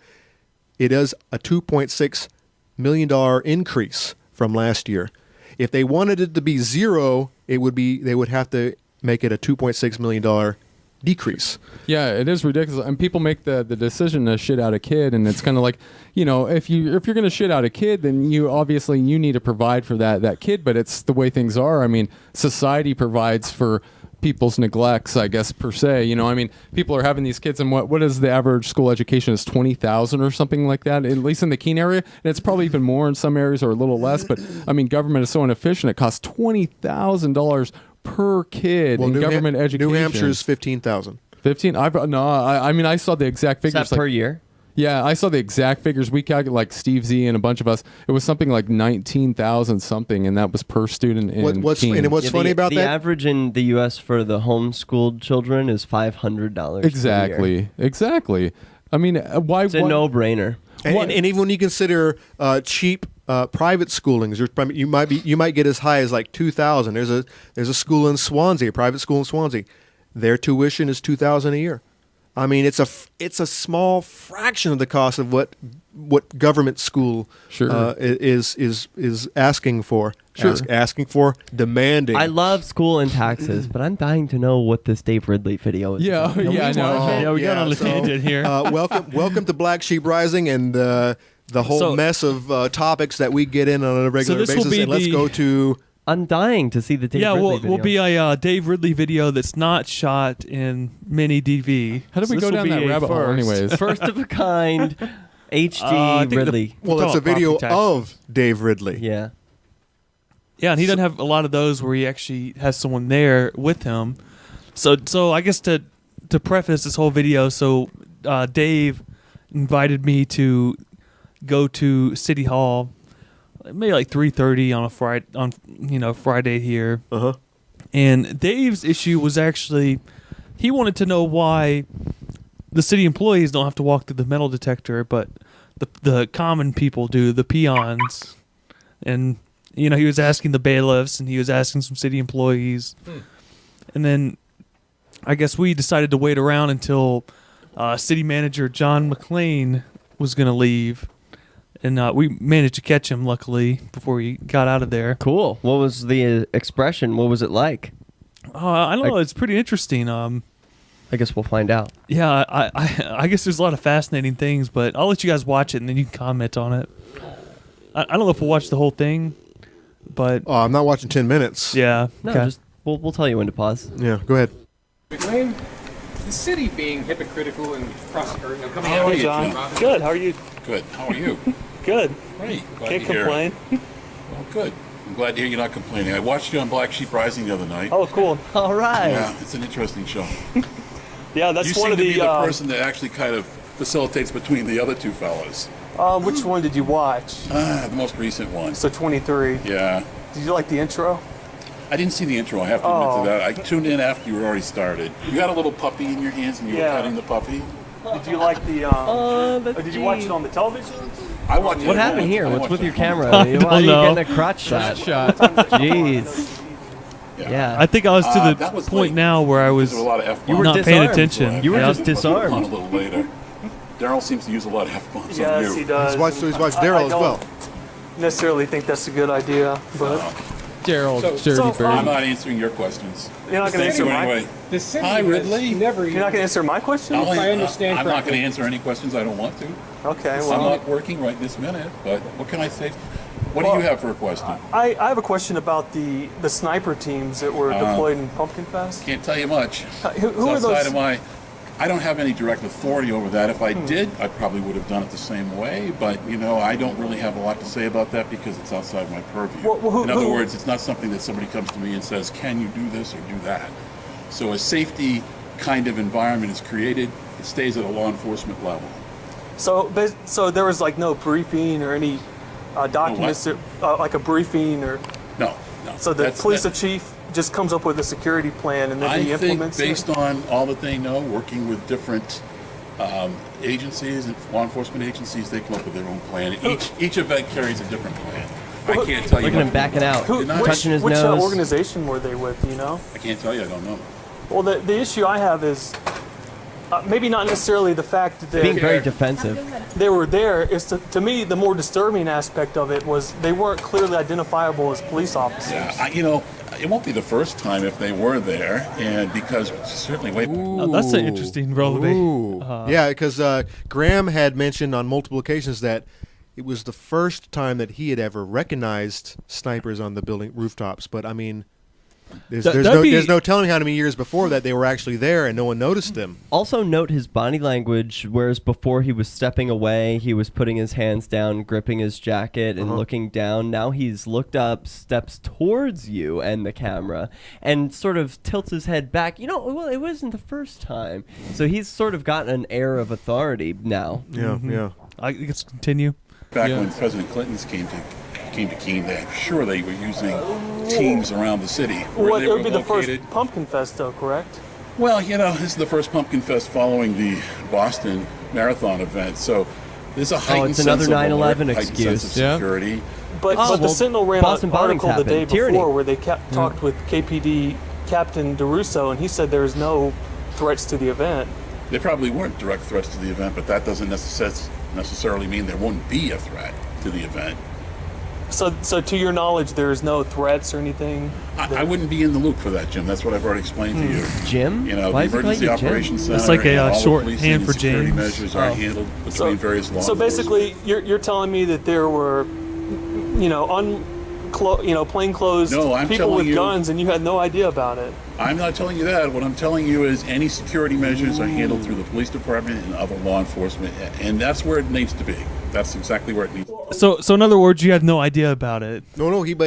It is a $2.6 million increase from last year. If they wanted it to be zero, they would have to make it a $2.6 million decrease. Yeah, it is ridiculous. And people make the decision to shit out a kid, and it's kind of like, if you're going to shit out a kid, then you need to provide for that kid. But it's the way things are. I mean, society provides for people's neglects, I guess, per se. I mean, people are having these kids, and what is the average school education is $20,000 or something like that, at least in the Keene area. And it's probably even more in some areas or a little less. But I mean, government is so inefficient. It costs $20,000 per kid in government education. New Hampshire's 15,000. 15? I mean, I saw the exact figures. Is that per year? Yeah, I saw the exact figures. We calculated, like Steve Z and a bunch of us. It was something like 19,000 something, and that was per student in Keene. What's funny about the that? The average in the U.S. for the homeschooled children is $500. Exactly. I mean, why? It's a no-brainer. And even when you consider cheap private schoolings, you might get as high as like 2,000. There's a school in Swansea, a private school in Swansea. Their tuition is $2,000 a year. I mean, it's a small fraction of the cost of what government school is asking for. Sure. Asking for, demanding. I love school and taxes, but I'm dying to know what this Dave Ridley video is. Yeah, about. I know. Yeah, we got on a tangent here. Welcome to Black Sheep Rising and the whole mess of topics that we get in on a regular basis. And let's go to. I'm dying to see the Dave Ridley video. Will be a Dave Ridley video that's not shot in mini DV. How did we go down that rabbit hole anyways? First of a kind, HD Ridley. It's a video of Dave Ridley. Yeah. Yeah, and he doesn't have a lot of those where he actually has someone there with him. So I guess to preface this whole video, Dave invited me to go to City Hall maybe like 3:30 on a Friday here. Uh-huh. And Dave's issue was actually he wanted to know why the city employees don't have to walk through the metal detector, but the common people do, the peons. And he was asking the bailiffs, and he was asking some city employees, and then I guess we decided to wait around until city manager John McClain was going to leave, and we managed to catch him luckily before he got out of there. Cool. What was the expression? What was it like? I don't know. It's pretty interesting. I guess we'll find out. Yeah, I guess there's a lot of fascinating things, but I'll let you guys watch it and then you can comment on it. I don't know if we'll watch the whole thing, but I'm not watching 10 minutes. yeah. No, okay. just we'll tell you when to pause. Yeah, go ahead. McLean, the city being hypocritical and coming How out. are you, John? Good. How are you? Good. How are you? Good. Great. Glad Can't to hear it. complain. Well, good. I'm glad to hear you're not complaining. I watched you on Black Sheep Rising the other night. Oh, cool. All right. Yeah, it's an interesting show. Yeah, that's You one seem of to be the. the person that actually kind of facilitates between the other two fellas. Which one did you watch? The most recent one. So 23. Yeah. Did you like the intro? I didn't see the intro, I have to admit to that. I tuned in after you were already started. You had a little puppy in your hands and you were petting the puppy. Did you like the? Did you watch it on the television? I watched it What at happened home. here? I What's watched with it your at home. camera? I Why are don't you know. getting a crotch shot? Jeez. Yeah. I think I was to that the was point late. now where I was There were a lot of F-bombs. You were not disarmed. paying attention. You were Yeah. just On a disarmed. little later. Daryl seems to use a lot of F-bombs on Yes, you. he does. He's watched Daryl as well. Necessarily think that's a good idea, but Daryl, So- Dirty I'm Bird. not answering your questions. you're not going to Thank you answer my. anyway. The city Hi, has Ridley. never. You're not going to answer my question. If I understand I'm not correctly. going to answer any questions I don't want to. Okay, I'm well, not working right this minute, but what can I say? What do Well, you have for a question? I have a question about the sniper teams that were deployed in Pumpkin Fest. Can't tell you much. Who It's are outside those? of my. I don't have any direct authority over that. If I did, I probably would have done it the same way. But I don't really have a lot to say about that because it's outside my purview. Well, In other words, it's not something that somebody comes to me and says, "Can you do this or do that?" So a safety kind of environment is created. It stays at a law enforcement level. So there was like no briefing or any documents, like a briefing or. No. So the police That's- chief just comes up with a security plan and then he I think implements it. based on all that they know, working with different agencies and law enforcement agencies, they come up with their own plan. Each event carries a different plan. I can't tell you. Look at him what- backing out, Who, Did not- which touching his which nose. organization were they with? Do you know? I can't tell you. I don't know. Well, the issue I have is maybe not necessarily the fact that Being very defensive. they were there. Is to me the more disturbing aspect of it was they weren't clearly identifiable as police officers. Yeah, it won't be the first time if they were there, and because certainly way. Oh, that's an interesting relevant. Ooh. Yeah, because Graham had mentioned on multiple occasions that it was the first time that he had ever recognized snipers on the building rooftops. But I mean, there's no telling how many years before that they were actually there and no one noticed them. Also note his body language, whereas before he was stepping away, he was putting his hands down, gripping his jacket and looking down. Now he's looked up, steps towards you and the camera, and sort of tilts his head back. Well, it wasn't the first time. So he's sort of gotten an air of authority now. Yeah, yeah. I guess continue. Back when President Clinton's came to Keene, sure they were using teams around the city. Where they It were would be the located. first Pumpkin Fest, though, correct? Well, this is the first Pumpkin Fest following the Boston Marathon event, so there's a heightened it's another sense of 9/11 alert, heightened excuse. sense of Yeah. security. But Oh, the well, Sentinel ran Boston an article bombings the day happened. before Tyranny. where they talked with KPD Captain DeRusso, and he said there's no threats to the event. They probably weren't direct threats to the event, but that doesn't necessarily mean there won't be a threat to the event. So to your knowledge, there's no threats or anything? I wouldn't be in the loop for that, Jim. That's what I've already explained to you. Jim? The Why is he Emergency calling you Jim? Operations Center. It's like a, and all the shorthand policing and for security James. measures are handled between various law So basically, enforcement. you're telling me that there were, plainclothes No, I'm people telling with you- guns, and you had no idea about it. I'm not telling you that. What I'm telling you is any security measures are handled through the police department and other law enforcement, and that's where it needs to be. That's exactly where it needs to be. So in other words, you had no idea about it. No, he kind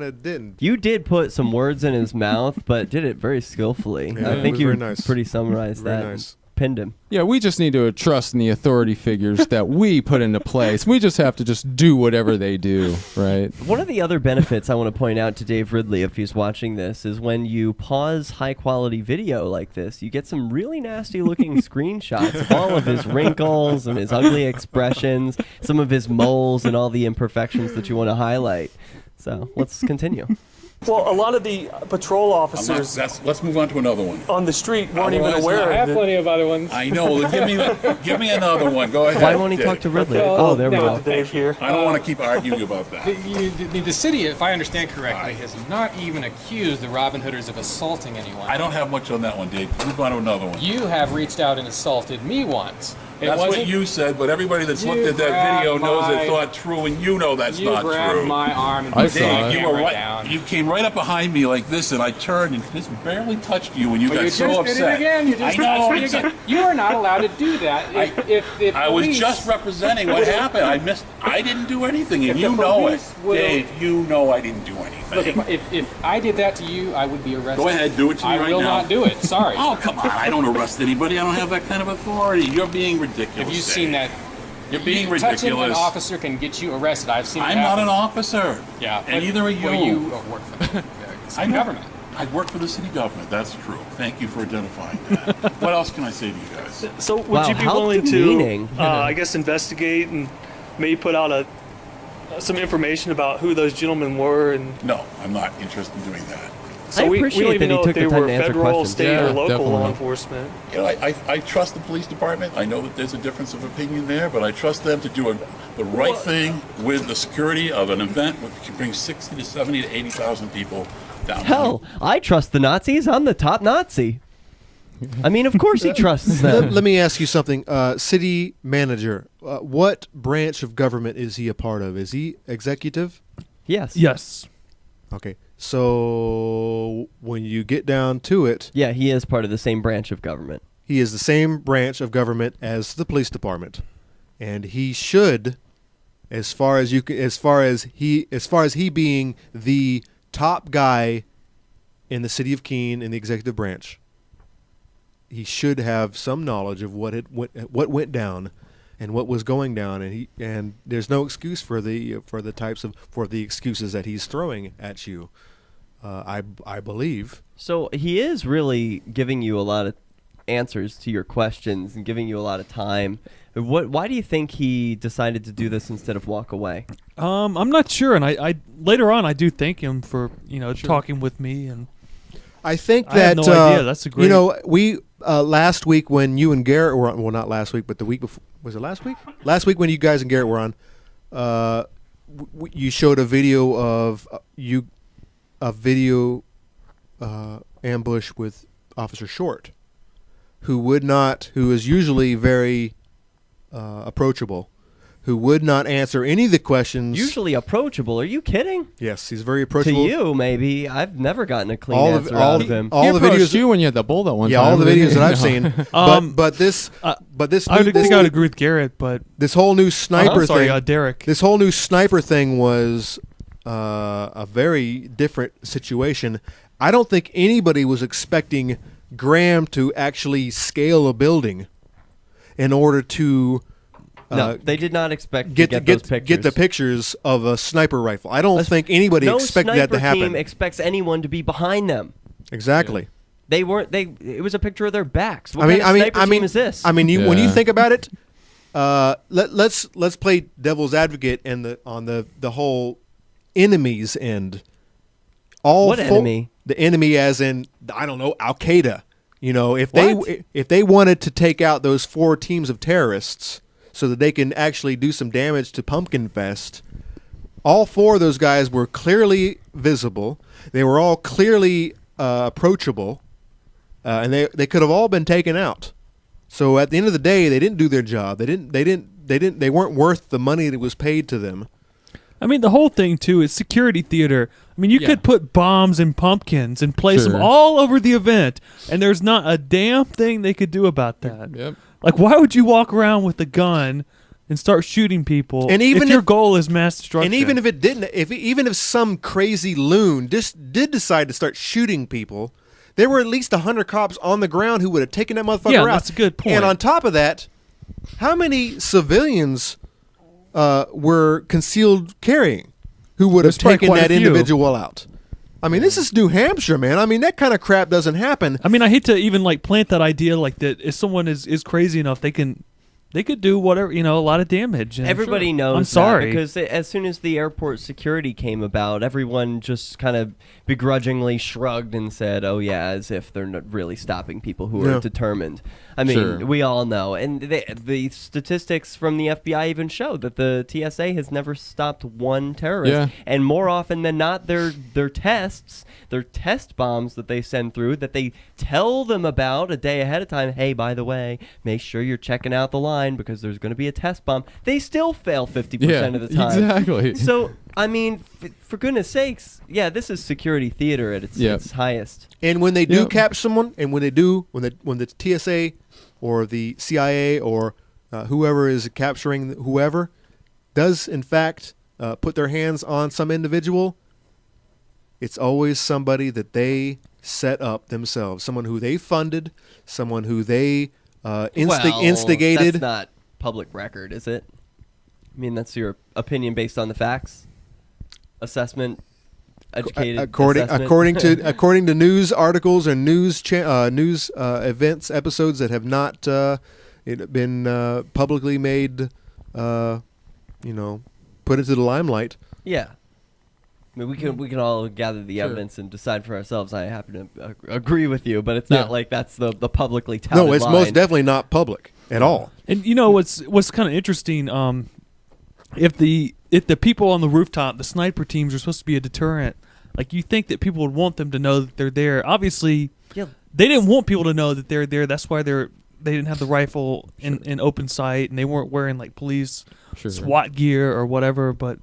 of didn't. You did put some words in his mouth, but did it very skillfully. Yeah, I it think was you very nice. pretty summarized Very that nice. pinned him. Yeah, we just need to trust in the authority figures that we put into place. We just have to just do whatever they do, right? One of the other benefits I want to point out to Dave Ridley, if he's watching this, is when you pause high-quality video like this, you get some really nasty-looking screenshots of all of his wrinkles and his ugly expressions, some of his moles and all the imperfections that you want to highlight. So let's continue. Well, a lot of the patrol officers Let's move on to another one. on the street weren't even Otherwise, aware I have of it. plenty of other ones. I know. Well, give me another one. Go ahead. Why won't he Dave. talk to Ridley? Okay, Oh, there we no, go. Dave here. I don't want to keep arguing about that. The city, if I understand correctly, has not even accused the Robin Hooders of assaulting anyone. I don't have much on that one, Dave. Move on to another one. You have reached out and assaulted me once. That's what you said, but everybody that's looked at that video knows it's not true, and you know that's not You grabbed true. my arm and I put saw the it. You camera were right. down. You came right up behind me like this, and I turned and just barely touched you, and you But got you so just upset. did it again. You just I know. touched me again. You are not allowed to do that. If I was police- just representing what happened. I didn't do anything, and If you the know it, police would've- Dave. You know I didn't do Look, anything. if I did that to you, I would be arrested. Go ahead, do it to me I right will now. not do it. Sorry. Oh, come on. I don't arrest anybody. I don't have that kind of authority. You're being ridiculous. Have you Dave. seen that? You're being Touching an ridiculous. officer can get you arrested. I've seen it I'm not happen. an officer. Yeah, And but- neither are you. Well, you work for the city know. government. I work for the city government. That's true. Thank you for identifying that. What else can I say to you guys? So would Wow, you be how willing demeaning. to, I guess, investigate and maybe put out some information about who those gentlemen were? And No, I'm not interested in doing that. so I we appreciate don't even that he know took if they the time were to answer federal, questions. state, Yeah, or local definitely. law enforcement. You know, I trust the police department. I know that there's a difference of opinion there, but I trust them to do the right thing with the security of an event which can bring 60 to 70 to 80,000 people down. Hell, I trust the Nazis. I'm the top Nazi. I mean, of course he trusts them. Let me ask you something. City manager, what branch of government is he a part of? Is he executive? Yes. Yes. Okay. So when you get down to it, Yeah, he is part of the same branch of government. he is the same branch of government as the police department, and he should, as far as he being the top guy in the city of Keene in the executive branch, he should have some knowledge of what went down and what was going down, and there's no excuse for the excuses that he's throwing at you. I believe. So he is really giving you a lot of answers to your questions and giving you a lot of time. Why do you think he decided to do this instead of walk away? I'm not sure, and I later on I do thank him for talking with me, and I think I had that no idea. That's a great. we last week when you and Garrett were on, well, not last week, but the week before, was it last week? Last week when you guys and Garrett were on, you showed a video of ambush with Officer Short, who is usually very approachable, who would not answer any of the questions. Usually approachable. Are you kidding? Yes, he's very To approachable. you, maybe. I've never gotten a clean All of- answer all out of- of him. all He the approached videos you when you had the bull that one Yeah, time. all the videos that I've No. seen. But this I would think I would agree with Garrett, but this whole new sniper I'm sorry, thing. Derek. This whole new sniper thing was a very different situation. I don't think anybody was expecting Graham to actually scale a building in order to No, they did not expect to get those pictures. get the pictures of a sniper rifle. I don't think anybody no expected that to sniper team happen. expects anyone to be behind them. Exactly. They weren't. It was a picture of their backs. What I mean, kind of sniper team is this? I mean, when you Yeah. think about it, let's play devil's advocate and on the whole enemy's end. What enemy? The enemy, as in I don't know, Al Qaeda. If What? they wanted to take out those 4 teams of terrorists so that they can actually do some damage to Pumpkin Fest, all 4 of those guys were clearly visible. They were all clearly approachable, and they could have all been taken out. So at the end of the day, they didn't do their job. They weren't worth the money that was paid to them. I mean, the whole thing too is security theater. I mean, you Yeah. could put bombs and pumpkins and place them Sure. all over the event, and there's not a damn thing they could do about that. Yep. Like, why would you walk around with a gun and start shooting people? And even if your if- goal is mass destruction, And even if it didn't, even if some crazy loon just did decide to start shooting people, there were at least 100 cops on the ground who would have taken that motherfucker Yeah, out. that's a good point. And on top of that, how many civilians were concealed carrying who would have There's probably taken quite a that few. individual out? I mean, this is New Hampshire, man. I mean, that kind of crap doesn't happen. I mean, I hate to even like plant that idea like that. If someone is crazy enough, they could do whatever, a lot of damage. And Everybody knows I'm that sorry. because as soon as the airport security came about, everyone just kind of begrudgingly shrugged and said, "Oh yeah," as if they're not really stopping people who are determined. I mean, Sure. we all know, and the statistics from the FBI even show that the TSA has never stopped one terrorist, Yeah. and more often than not, their test bombs that they send through, that they tell them about a day ahead of time. Hey, by the way, make sure you're checking out the line because there's going to be a test bomb. They still fail 50% of the time. Exactly. So, I mean, for goodness sakes, yeah, this is security theater at its highest. And when they do Yep. capture someone, and when the TSA or the CIA or whoever is capturing whoever does in fact put their hands on some individual, it's always somebody that they set up themselves, someone who they funded, someone who they instigated. That's not public record, is it? I mean, that's your opinion based on the facts, assessment, educated. According to news articles and news events episodes that have not been publicly made, put into the limelight. Yeah. I mean, we can all gather the evidence and decide for ourselves. I happen to agree with you, but it's not like that's the publicly touted No, it's line. most definitely not public at all. And what's kind of interesting, if the people on the rooftop, the sniper teams, are supposed to be a deterrent, like you think that people would want them to know that they're there. Obviously, Yeah. they didn't want people to know that they're there. That's why they didn't have the rifle in open sight, and they weren't wearing like police SWAT gear or whatever. But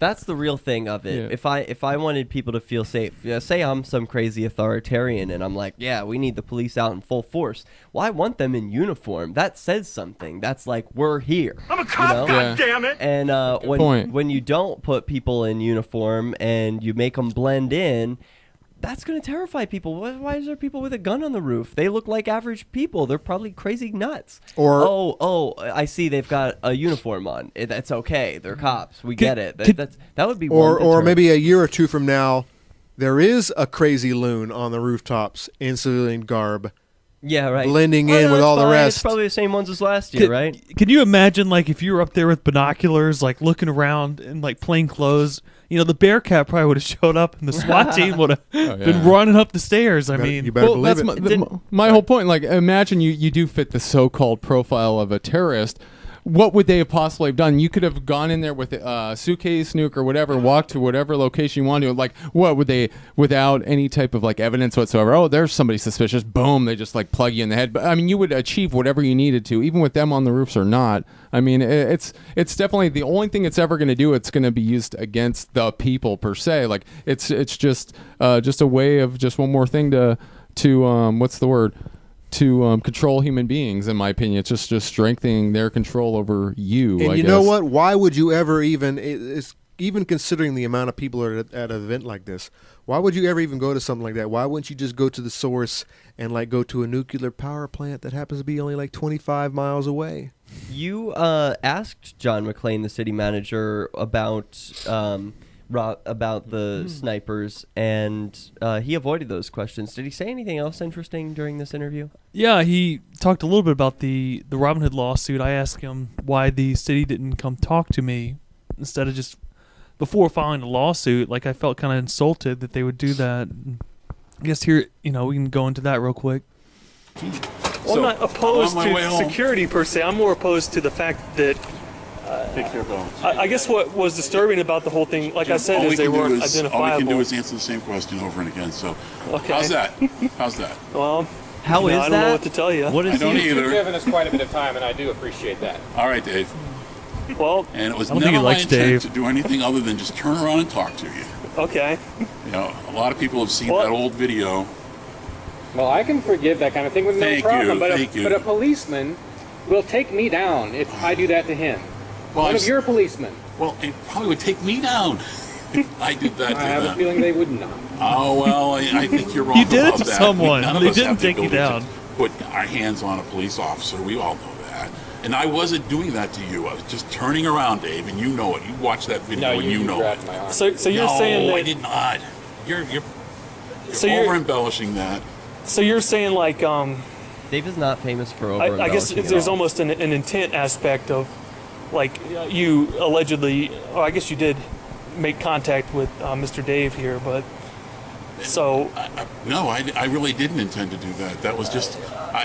That's the real thing of it. Yeah. If I wanted people to feel safe, say I'm some crazy authoritarian and I'm like, yeah, we need the police out in full force. Well, I want them in uniform. That says something. That's like, we're here. I'm a cop, goddammit! And when you don't put people in uniform and you make them blend in, that's going to terrify people. Why is there people with a gun on the roof? They look like average people. They're probably crazy nuts. Or I see they've got a uniform on. That's okay. They're cops. We get it. That would be one Or deterrent. maybe a year or two from now, there is a crazy loon on the rooftops in civilian garb. Yeah, right. Blending in with that's all the fine. rest. It's probably the same ones as last year, right? Can you imagine, like, if you were up there with binoculars, like, looking around in, like, plain clothes? The Bearcat probably would have showed up, and the SWAT team would have been running up the stairs. I mean, you better believe that's it. my whole point. Like, imagine you do fit the so-called profile of a terrorist. What would they have possibly have done? You could have gone in there with a suitcase, nuke, or whatever, walked to whatever location you wanted to. Like, what would they, without any type of like evidence whatsoever? Oh, there's somebody suspicious. Boom, they just like plug you in the head. But I mean, you would achieve whatever you needed to, even with them on the roofs or not. I mean, it's definitely the only thing it's ever going to do. It's going to be used against the people per se. Like, it's just a way of just one more thing to what's the word? To control human beings, in my opinion. It's just strengthening their control over you. And I you guess. know what? Why would you ever even considering the amount of people at an event like this, why would you ever even go to something like that? Why wouldn't you just go to the source and like go to a nuclear power plant that happens to be only like 25 miles away? You asked John McClane, the city manager, about the snipers, and he avoided those questions. Did he say anything else interesting during this interview? yeah, he talked a little bit about the Robin Hood lawsuit. I asked him why the city didn't come talk to me instead of just before filing a lawsuit. Like, I felt kind of insulted that they would do that. I guess here, we can go into that real quick. Well, I'm not opposed on my way to home. security per se. I'm more opposed to the fact that Take care, Bones. I guess what was disturbing about the whole thing, like I said, is they weren't All we identifiable. can do is answer the same question over and again. So, Okay. how's that? How's that? Well, How is I don't that? know what to tell you. What is I don't he? either. You've given us quite a bit of time, and I do appreciate that. All right, Dave. Well, And it was I don't think never he my likes intent Dave. to do anything other than just turn around and talk to you. okay. A lot of people have seen Well- that old video. Well, I can forgive that kind of thing with no Thank you, problem. thank you. But a policeman will take me down if I do that to him. Well, One I've of your policemen. Well, it probably would take me down. I did that to I have a them. feeling they would not. Oh, well, I think you're wrong You did it about to that. someone. None of They us didn't have the take you ability down. to put our hands on a police officer. We all know that. And I wasn't doing that to you. I was just turning around, Dave, and you know it. You watched that video No, and you know it. grabbed my arm. So you're No, saying that I did not. You're So you're- over embellishing that. so you're saying like Dave is not famous for over. I guess there's almost an intent aspect of like you allegedly, or I guess you did make contact with Mr. Dave here, but so No, I really didn't intend to do that. That was just,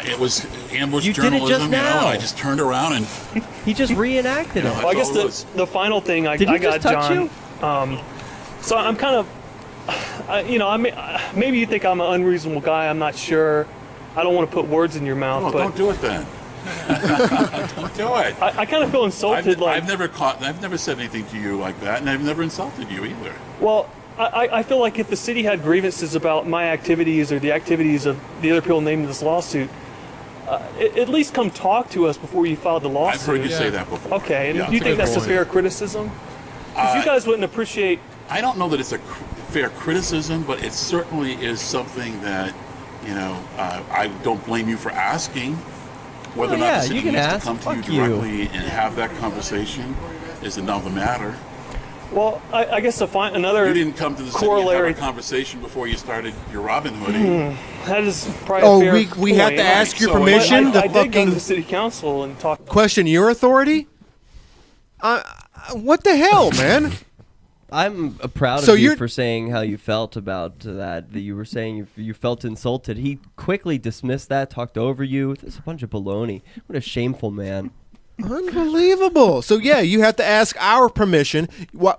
it was ambush You did it journalism, just you know. now. I just turned around and He just reenacted it. No, well, I guess all it was. the final thing I Did he got, just touch John. you? So I'm kind of, maybe you think I'm an unreasonable guy. I'm not sure. I don't want to put words in your mouth, oh, but don't do it then. Don't do it. I kind of feel insulted. I've never said anything to you like that, and I've never insulted you either. Well, I feel like if the city had grievances about my activities or the activities of the other people named in this lawsuit, at least come talk to us before you filed the lawsuit. I've heard you say that before. Okay, and Yeah, do you think that's that's a good fair criticism? Because you guys wouldn't appreciate. I don't know that it's a fair criticism, but it certainly is something that, I don't blame you for asking. Whether or Well, not yeah, the city you can needs ask. to come to you Fuck you. directly and have that conversation is another matter. Well, I guess You another didn't come to the city and corollary. have a conversation before you started your Robin Hooding. That is probably Oh, a fair we have to point. ask your So- permission. I to did go to fucking the city council and talk. question your authority. What the hell, man? I'm proud So of you you're- for saying how you felt about that. That you were saying you felt insulted. He quickly dismissed that, talked over you. This is a bunch of baloney. What a shameful man. Unbelievable. So yeah, you have to ask our permission.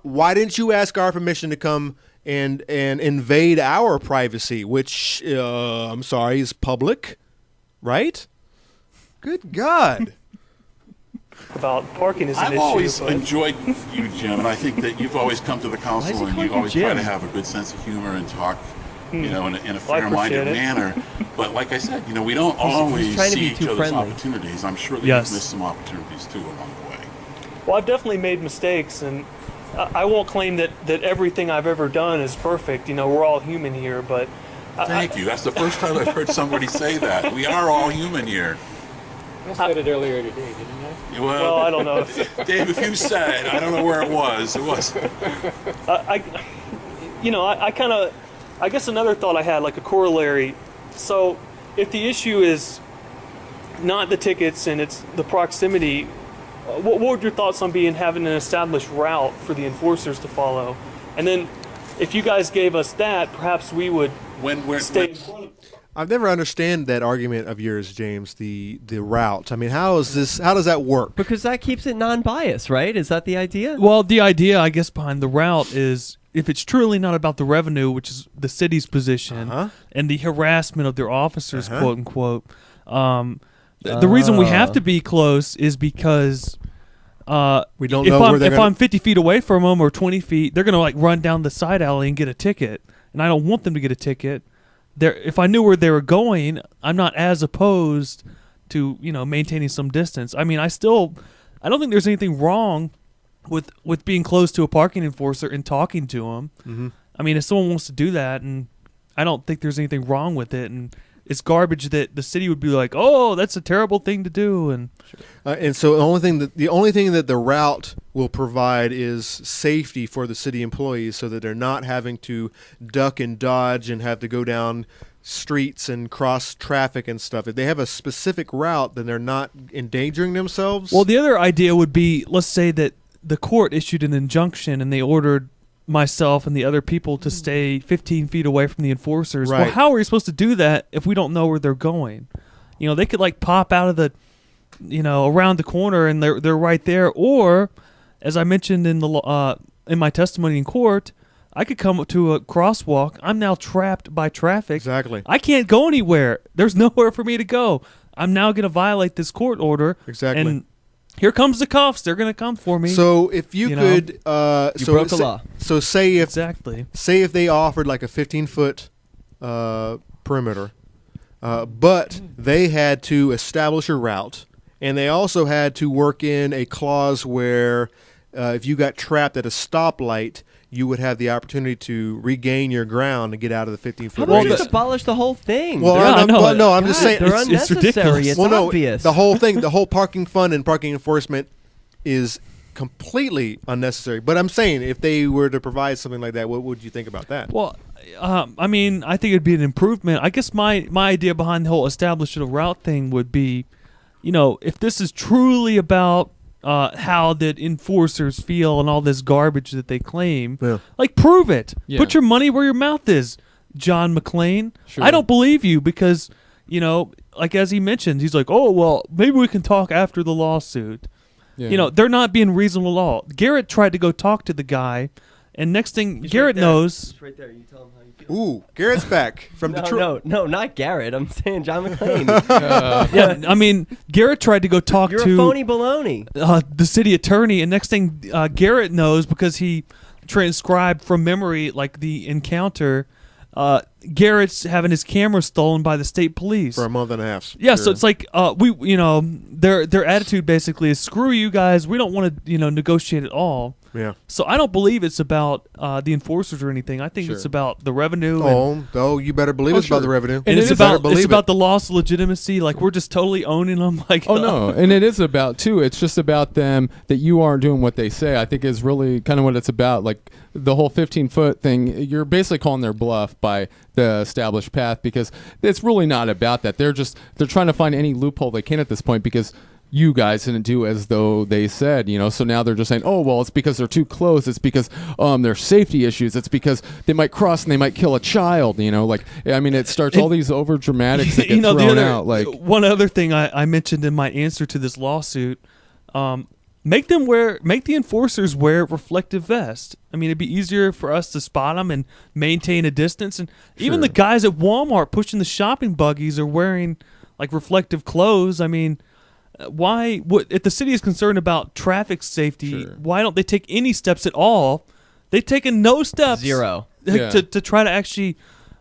Why didn't you ask our permission to come and invade our privacy, which I'm sorry is public, right? Good God. about parking as an I've issue. always but- enjoyed you, Jim, and I think that you've always come to the Why council is he and calling you you always try Jim? to have a good sense of humor and talk, in a appreciate fair-minded it. manner. But like I said, we don't always trying to see be each too other's friendly. opportunities. I'm sure that Yes. you've missed some opportunities too along the way. Well, I've definitely made mistakes, and I won't claim that everything I've ever done is perfect. We're all human here, but Thank you. That's the first time I've heard somebody say that. We are all human here. I said it earlier today, didn't I? well, I don't know. Dave, if you said, I don't know where it was. It was. I guess another thought I had, like a corollary. So, if the issue is not the tickets and it's the proximity, what would your thoughts on having an established route for the enforcers to follow? And then, if you guys gave us that, perhaps we would stay in front of. I've never understand that argument of yours, James. The route. I mean, how does that work? Because that keeps it non-biased, right? Is that the idea? Well, the idea, I guess, behind the route is if it's truly not about the revenue, which is the city's position, and the harassment of their officers, quote unquote. The reason we have to be close is because We don't know where they're if gonna- I'm 50 feet away from them or 20 feet, they're gonna run down the side alley and get a ticket, and I don't want them to get a ticket. If I knew where they were going, I'm not as opposed to maintaining some distance. I mean, I don't think there's anything wrong with being close to a parking enforcer and talking to them. Mm-hmm. I mean, if someone wants to do that, and I don't think there's anything wrong with it, and it's garbage that the city would be like, oh, that's a terrible thing to do, And so the only thing that the route will provide is safety for the city employees, so that they're not having to duck and dodge and have to go down streets and cross traffic and stuff. If they have a specific route, then they're not endangering themselves. Well, the other idea would be, let's say that the court issued an injunction and they ordered myself and the other people to stay 15 feet away from the enforcers. Right. Well, how are we supposed to do that if we don't know where they're going? They could pop out of the, around the corner and they're right there. Or, as I mentioned in my testimony in court, I could come up to a crosswalk. I'm now trapped by traffic. Exactly. I can't go anywhere. There's nowhere for me to go. I'm now going to violate this court order. Exactly. And here comes the cuffs. They're going to come for me. So if you could, You broke the law. So say if they offered like a 15-foot perimeter, but they had to establish a route, and they also had to work in a clause where if you got trapped at a stoplight, you would have the opportunity to regain your ground and get out of the 15-foot How about radius. just abolish the whole thing? Well, Yeah, I know. I'm just saying. They're it's unnecessary. ridiculous. It's Well, no, obvious. the whole thing, the whole parking fund and parking enforcement is completely unnecessary. But I'm saying, if they were to provide something like that, what would you think about that? Well, I mean, I think it'd be an improvement. I guess my idea behind the whole establish a route thing would be, if this is truly about how that enforcers feel and all this garbage that they claim, like, prove it. Yeah. Put your money where your mouth is, John McClane. Sure. I don't believe you because, like as he mentioned, he's like, oh, well, maybe we can talk after the lawsuit. Yeah. They're not being reasonable at all. Garrett tried to go talk to the guy, and next thing Garrett knows. He's right there. You tell him how you feel. Ooh, Garrett's back from Detroit. No, not Garrett. I'm saying John McClane. Yeah, I mean, Garrett tried to go talk You're to a phony baloney. the city attorney, and next thing Garrett knows, because he transcribed from memory like the encounter, Garrett's having his camera stolen by the state police For a month and a half. Yeah, Sure. so it's like their attitude basically is screw you guys. We don't want to negotiate at all. Yeah. So I don't believe it's about the enforcers or anything. I think Sure. it's about the revenue. Oh, you better believe it's about the revenue. And it it's is- about the loss of legitimacy. Like, we're just totally owning them. Like, Oh no, and it is about too. It's just about them that you aren't doing what they say. I think is really kind of what it's about. Like the whole 15-foot thing. You're basically calling their bluff by the established path because it's really not about that. They're trying to find any loophole they can at this point because you guys didn't do as though they said, so now they're just saying, oh, well, it's because they're too close. It's because there's safety issues. It's because they might cross and they might kill a child, it starts all these over dramatics that get thrown out. Like one other thing I mentioned in my answer to this lawsuit, make the enforcers wear reflective vests. I mean, it'd be easier for us to spot them and maintain a distance. And even Sure. the guys at Walmart pushing the shopping buggies are wearing like reflective clothes. I mean, if the city is concerned about traffic safety, Sure. why don't they take any steps at all? They've taken no steps. Zero. Yeah. to try to actually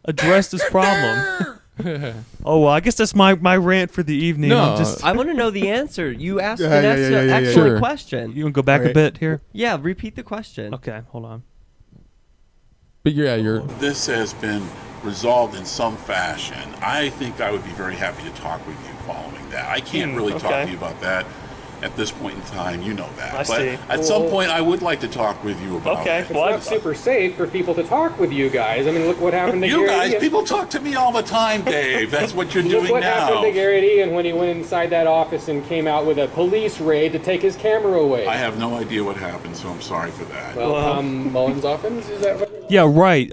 address this problem. Oh, well, I guess that's my rant for the evening. No, I'm just, I want to know the answer. You asked Yeah, an yeah, yeah, yeah, excellent Sure. question. you want to go back a Alright. bit here? Yeah, repeat the question. Okay, hold on. but you're This has been resolved in some fashion. I think I would be very happy to talk with you following that. I can't really talk okay. to you about that at this point in time. You know that. I but see. at some point, I would like to talk with you about Okay, it. well, It's not super safe for people to talk with you guys. I mean, look what happened to You Garrett guys, Ian. people talk to me all the time, Dave. That's what you're Look doing what happened now. to Garrett Ian when he went inside that office and came out with a police raid to take his camera away. I have no idea what happened, so I'm sorry for that. Well, Tom Mullins' office, is that what? Yeah, right.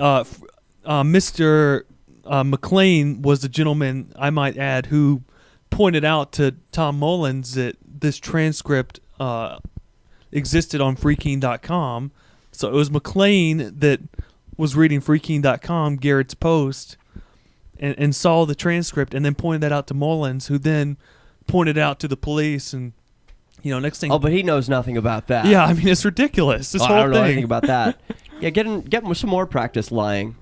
Mr. McLean was the gentleman, I might add, who pointed out to Tom Mullins that this transcript existed on freeking.com. So it was McLean that was reading freeking.com, Garrett's post, and saw the transcript and then pointed that out to Mullins, who then pointed out to the police. And, next thing. Oh, but he knows nothing about that. Yeah, I mean, it's ridiculous. This Oh, whole I don't know thing. anything about that. Yeah, get him with some more practice lying.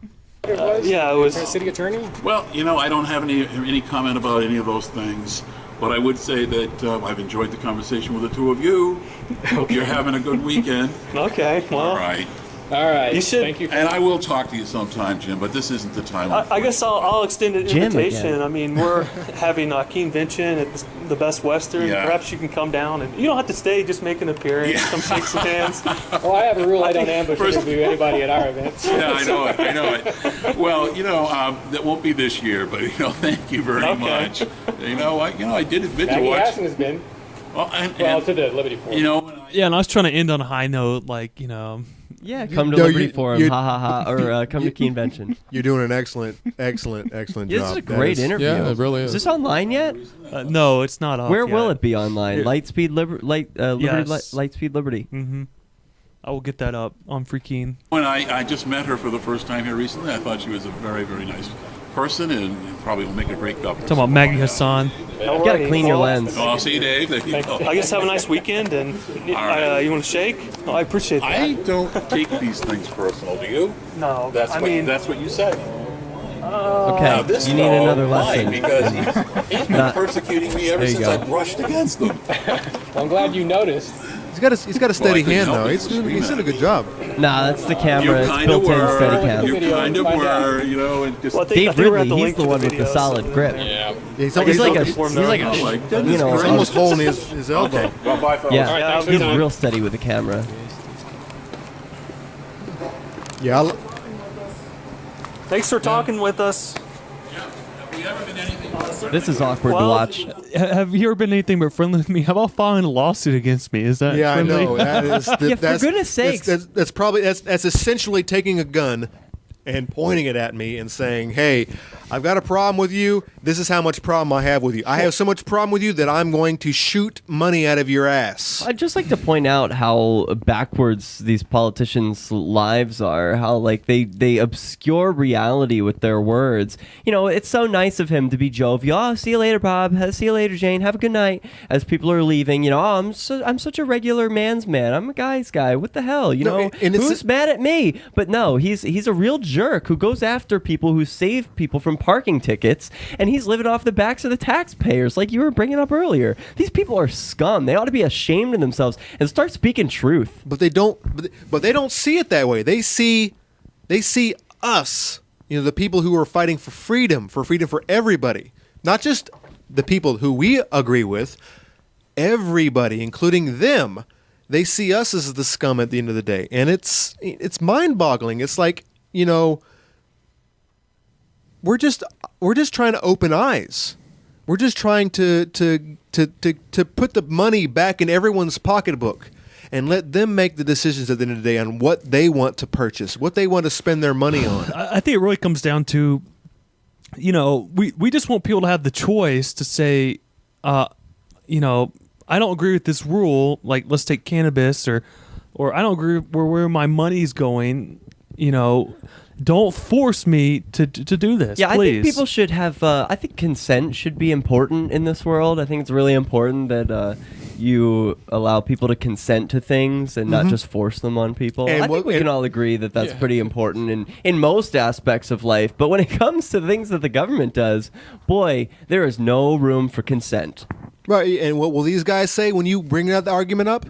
Yeah, it was. City attorney? Well, I don't have any comment about any of those things, but I would say that I've enjoyed the conversation with the two of you. Hope you're having a good weekend. Okay, well, All right. All right. You should- Thank you. And I will talk to you sometime, Jim, but this isn't the time. I guess I'll extend an Jim invitation. again. I mean, we're having Keenvention at the Best Western. Yeah. Perhaps you can come down, and you don't have to stay. Just make an appearance, Yeah. come shake some hands. Well, I have a rule. I don't ambush First- interview anybody at our events. Yeah, I know it. Well, that won't be this year, but thank you very Okay. much. I did admit to Maggie watch. Hassan has been. Well, To the Liberty Forum. when I- Yeah, and I was trying to end on a high note, Yeah, come to No, Liberty you- Forum, you- ha ha ha, or come to Keenvention. You're doing an excellent job. Yeah, this is a That great interview. Yeah, it really is. Is this online yet? no, it's not up Where yet. will it be online? Here. Lightspeed Liberty, Yes. Lightspeed Liberty. I will get that up on Freaking. When I just met her for the first time here recently, I thought she was a very, very nice person and probably will make a great governor. Talking about Maggie Hassan. You gotta clean your lens. Oh, see, Dave, there you go. I guess have a nice weekend, and right. you want to shake? Oh, I appreciate that. I don't take these things personal, do you? No, That's I what mean, that's what you said. Okay, Now this you need fellow another might, lesson. because he's been Not- persecuting me ever There you since go. I brushed against him. Well, I'm glad you noticed. He's got a steady Well, I hand couldn't though. help He's it. doing a good job. Nah, that's the You camera. It's kind of built-in were. steady cam. You kind of were. You know, and just. Well, I think Dave we're at Ridley, the he's link the to one with video, the solid so- grip. Yeah. He's He's like a, Warm he's like up. a, Oh my goodness you know, He's gracious. almost holding his elbow. Okay. Well, bye, fellas. yeah, All right, thanks for he's your time. real steady with the camera. Yeah, Thanks for talking with us. Have we ever been anything? This is awkward to Well, watch. Have you ever been anything but friendly with me? How about filing a lawsuit against me? Is that yeah, I friendly? know. That is, Yeah, for goodness sakes. that's probably that's essentially taking a gun and pointing it at me and saying, "Hey, I've got a problem with you. This is how much problem I have with you. I have so much problem with you that I'm going to shoot money out of your ass." I'd just like to point out how backwards these politicians' lives are. How like they obscure reality with their words. You know, it's so nice of him to be jovial. Oh, see you later, Bob. See you later, Jane. Have a good night. As people are leaving, you know, oh, I'm such a regular man's man. I'm a guy's guy. What the hell? You No, know, and it's- who's mad at me? But no, he's a real jerk who goes after people who save people from parking tickets, and he's living off the backs of the taxpayers, like you were bringing up earlier. These people are scum. They ought to be ashamed of themselves and start speaking truth. But they don't. But they don't see it that way. They see us. You know, the people who are fighting for freedom for everybody, not just the people who we agree with. Everybody, including them, they see us as the scum at the end of the day, and it's mind-boggling. It's like, you know, we're just trying to open eyes. We're just trying to put the money back in everyone's pocketbook and let them make the decisions at the end of the day on what they want to purchase, what they want to spend their money on. I think it really comes down to, you know, we just want people to have the choice to say, you know, I don't agree with this rule. Like, let's take cannabis, or I don't agree where my money's going. You know, don't force me to do this. Yeah, please. I think people should have. I think consent should be important in this world. I think it's really important that you allow people to consent to things and not just force them on people. And I think we can all agree that that's pretty important in most aspects of life. But when it comes to things that the government does, boy, there is no room for consent. Right, and what will these guys say when you bring that argument up?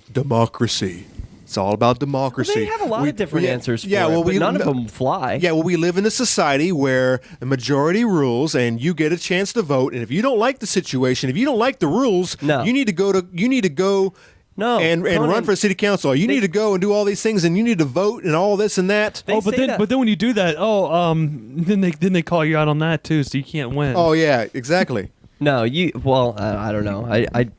Democracy. It's all about democracy. Well, they have a lot of different answers for it, but none of them fly. Yeah, well, we live in a society where the majority rules, and you get a chance to vote. And if you don't like the situation, if you don't like the rules, you need to go and run for city council. You need to go and do all these things, and you need to vote and all this and that. But then when you do that, then they call you out on that too, so you can't win. Oh yeah, exactly. No, I don't know.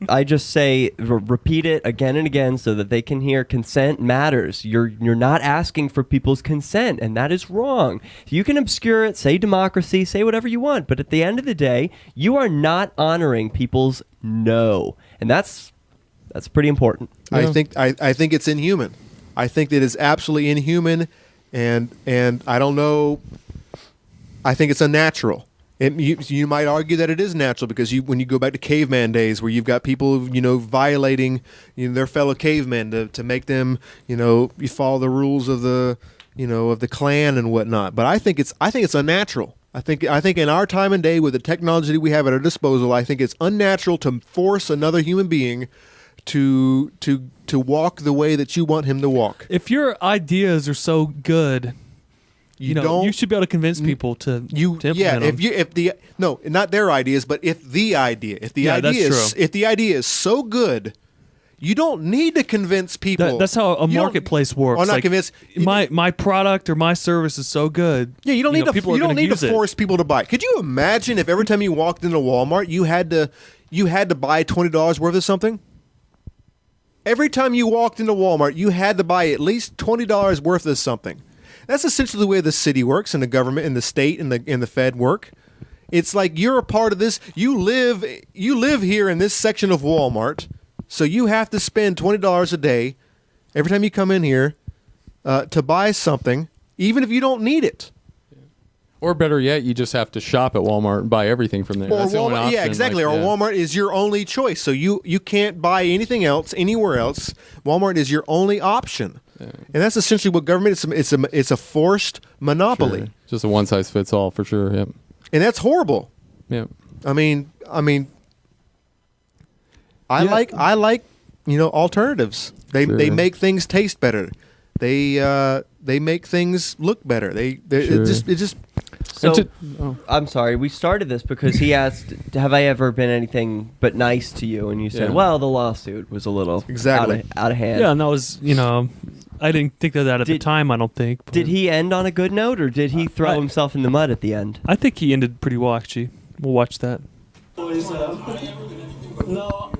I just say repeat it again and again so that they can hear consent matters. You're not asking for people's consent, and that is wrong. You can obscure it, say democracy, say whatever you want, but at the end of the day, you are not honoring people's no, and that's pretty important. I think it's inhuman. I think that it's absolutely inhuman, and I don't know. I think it's unnatural. You might argue that it is natural because when you go back to caveman days where you've got people violating their fellow cavemen to make them you follow the rules of the of the clan and whatnot. But I think it's unnatural. I think in our time and day with the technology we have at our disposal, I think it's unnatural to force another human being to walk the way that you want him to walk. If your ideas are so good, you should be able to convince people to implement them. Not their ideas, but if the idea is so good, you don't need to convince people. That's how a marketplace works. Or not convince. My product or my service is so good. Yeah, you don't need to. People You don't need to it. force people to buy. Could you imagine if every time you walked into Walmart, you had to buy $20 worth of something? Every time you walked into Walmart, you had to buy at least $20 worth of something. That's essentially the way the city works, and the government, and the state, and the Fed work. It's like you're a part of this. You live here in this section of Walmart, so you have to spend $20 a day every time you come in here to buy something, even if you don't need it. Or better yet, you just have to shop at Walmart and buy everything from there. That's the only option. Yeah, exactly. Walmart is your only choice, so you can't buy anything else anywhere else. Walmart is your only option, and that's essentially what government is. It's a forced monopoly. Sure. Just a one size fits all for sure. Yep. And that's horrible. Yep. I like alternatives. They Sure. make things taste better. They make things look better. Sure. It just So, oh. I'm sorry. We started this because he asked, "Have I ever been anything but nice to you?" And you said, Yeah. "Well, the lawsuit was a little Exactly. out of hand." Yeah, and that was, I didn't think of that at the Did- time, I don't think. but Did he end on a good note, or did he throw himself in the mud at the end? I think he ended pretty well, actually. We'll watch that. No,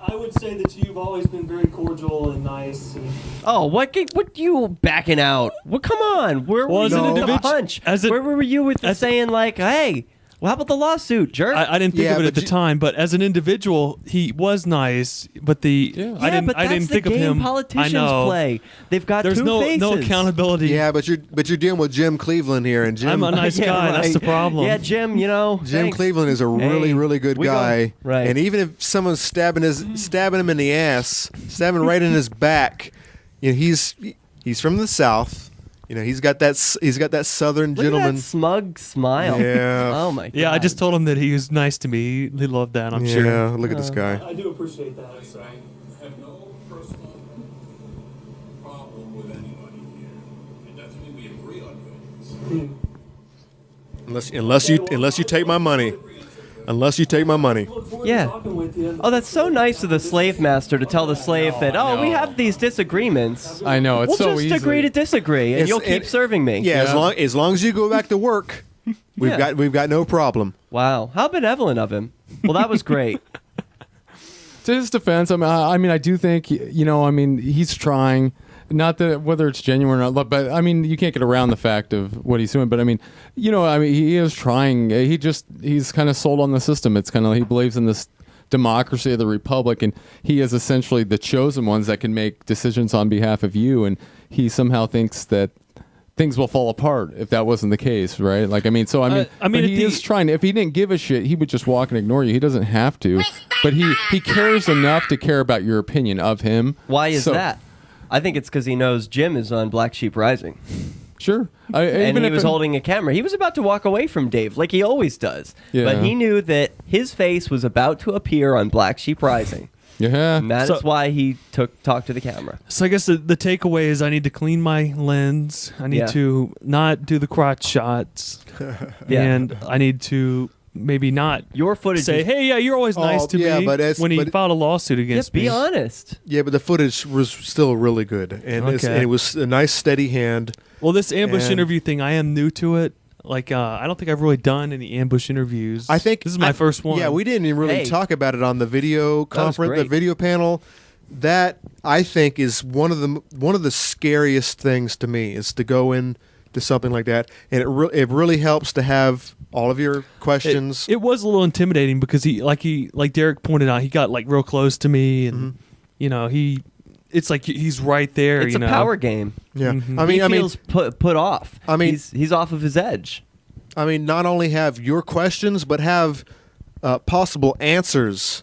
I would say that you've always been very cordial and nice. And Oh, what you backing out? Well, come on. Where Well, were as you an with the individual- punch? as a- Where were you with the as- saying like, "Hey, well, how about the lawsuit, jerk"? I didn't think Yeah, of it at but the time, but as an individual, he was nice. But yeah, I didn't but that's think the game of him. politicians I know. play. They've got There's two no faces. accountability. yeah, but you're dealing with Jim Cleveland here, and Jim I'm a nice Yeah, guy. That's right. the problem. Yeah, Jim. Jim thanks. Cleveland is a really, Hey, really good we go- guy. right. And even if someone's stabbing him in the ass, stabbing right in his back, he's from the South. He's got that Southern Look at gentleman. that smug smile. Yeah. Oh my god. Yeah, I just told him that he was nice to me. He loved that, I'm Yeah, sure. look at this guy. I do appreciate that. So. I have no personal problem with anybody here. It doesn't mean we agree on things. Unless you take my money. Unless you take my money. Look forward Yeah. to talking with you. Oh, that's so nice of the slave master to tell the slave that, "Oh, we have these disagreements. I know it's We'll so just easy. agree to disagree, and It's- you'll keep it- serving me." Yeah, Yeah. as long as you go back to work, we've Yeah. got no problem. Wow, how benevolent of him. Well, that was great. To his defense, I do think he's trying. Not that whether it's genuine or not, but you can't get around the fact of what he's doing. But he is trying. He's kind of sold on the system. It's kind of he believes in this democracy of the republic, and he is essentially the chosen ones that can make decisions on behalf of you. And he somehow thinks that things will fall apart if that wasn't the case, right? But at he the- is trying. If he didn't give a shit, he would just walk and ignore you. He doesn't have to, but he cares enough to care about your opinion of him. Why is So- that? I think it's because he knows Jim is on Black Sheep Rising, Sure, and even he if was it- holding a camera. He was about to walk away from Dave, like he always does. Yeah. But he knew that his face was about to appear on Black Sheep Rising, Yeah, and that is So- why he talked to the camera. So I guess the takeaway is I need to clean my lens. I need Yeah. to not do the crotch shots. Yeah. And I need to maybe not Your footage. say, is, hey, yeah, you're always nice Oh, to yeah, me but it's- when he but- filed a lawsuit yeah, against be me. honest. Yeah, but the footage was still really good, and Okay. it was a nice steady hand. Well, this ambush And- interview thing, I am new to it. I don't think I've really done any ambush interviews. I think this is my first one. Yeah, we didn't even really Hey. talk about it on the video conference, the great. video panel. That I think is one of the scariest things to me is to go in to something like that, and it really helps to have all of your questions. It was a little intimidating because like Derek pointed out, he got real close to me, and it's like he's right there. It's a power game. yeah, Mhm. He feels put off. I mean- he's off of his edge. not only have your questions, but have possible answers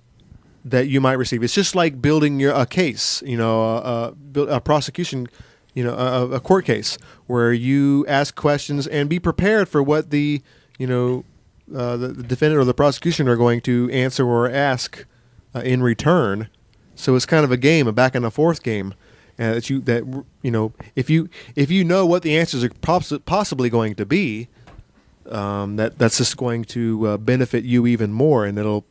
that you might receive. It's just like building a case, a prosecution, a court case where you ask questions and be prepared for what the defendant or the prosecution are going to answer or ask in return. So it's kind of a game, a back and a forth game. If you know what the answers are possibly going to be, that's just going to benefit you even more, and that'll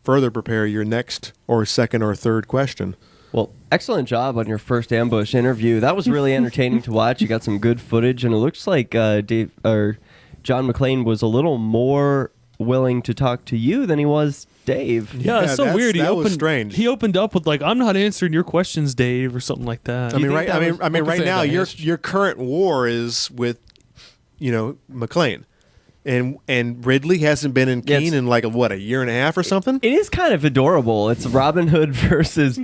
further prepare your next or second or third question. Well, excellent job on your first ambush interview. That was really entertaining to watch. You got some good footage, and it looks like John McClane was a little more willing to talk to you than he was Dave. Yeah, it's so weird. That was strange. He opened up with I'm not answering your questions, Dave, or something like that. I mean, think that was- right now, that your is- your current war is with, McClane, and Ridley hasn't been in Yeah, Keene in a year and a half or something. It is kind of adorable. It's Robin Hood versus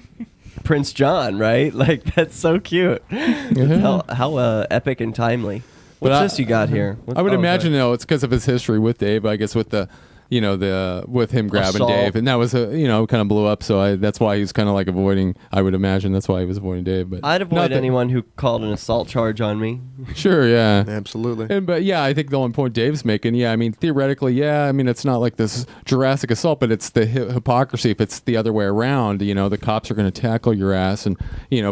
Prince John, right? That's so cute. How epic and timely. What's But this you got here? I would Oh, imagine sorry. though it's because of his history with Dave. I guess with the with him grabbing Assault. Dave, and that was kind of blew up. So that's why he's kind of like avoiding. I would imagine that's why he was avoiding Dave. But I'd not avoid that- anyone who called an assault charge on me. Sure, yeah. Absolutely. But yeah, I think the only point Dave's making, I mean, theoretically, it's not like this Jurassic assault, but it's the hypocrisy. If it's the other way around, the cops are going to tackle your ass, and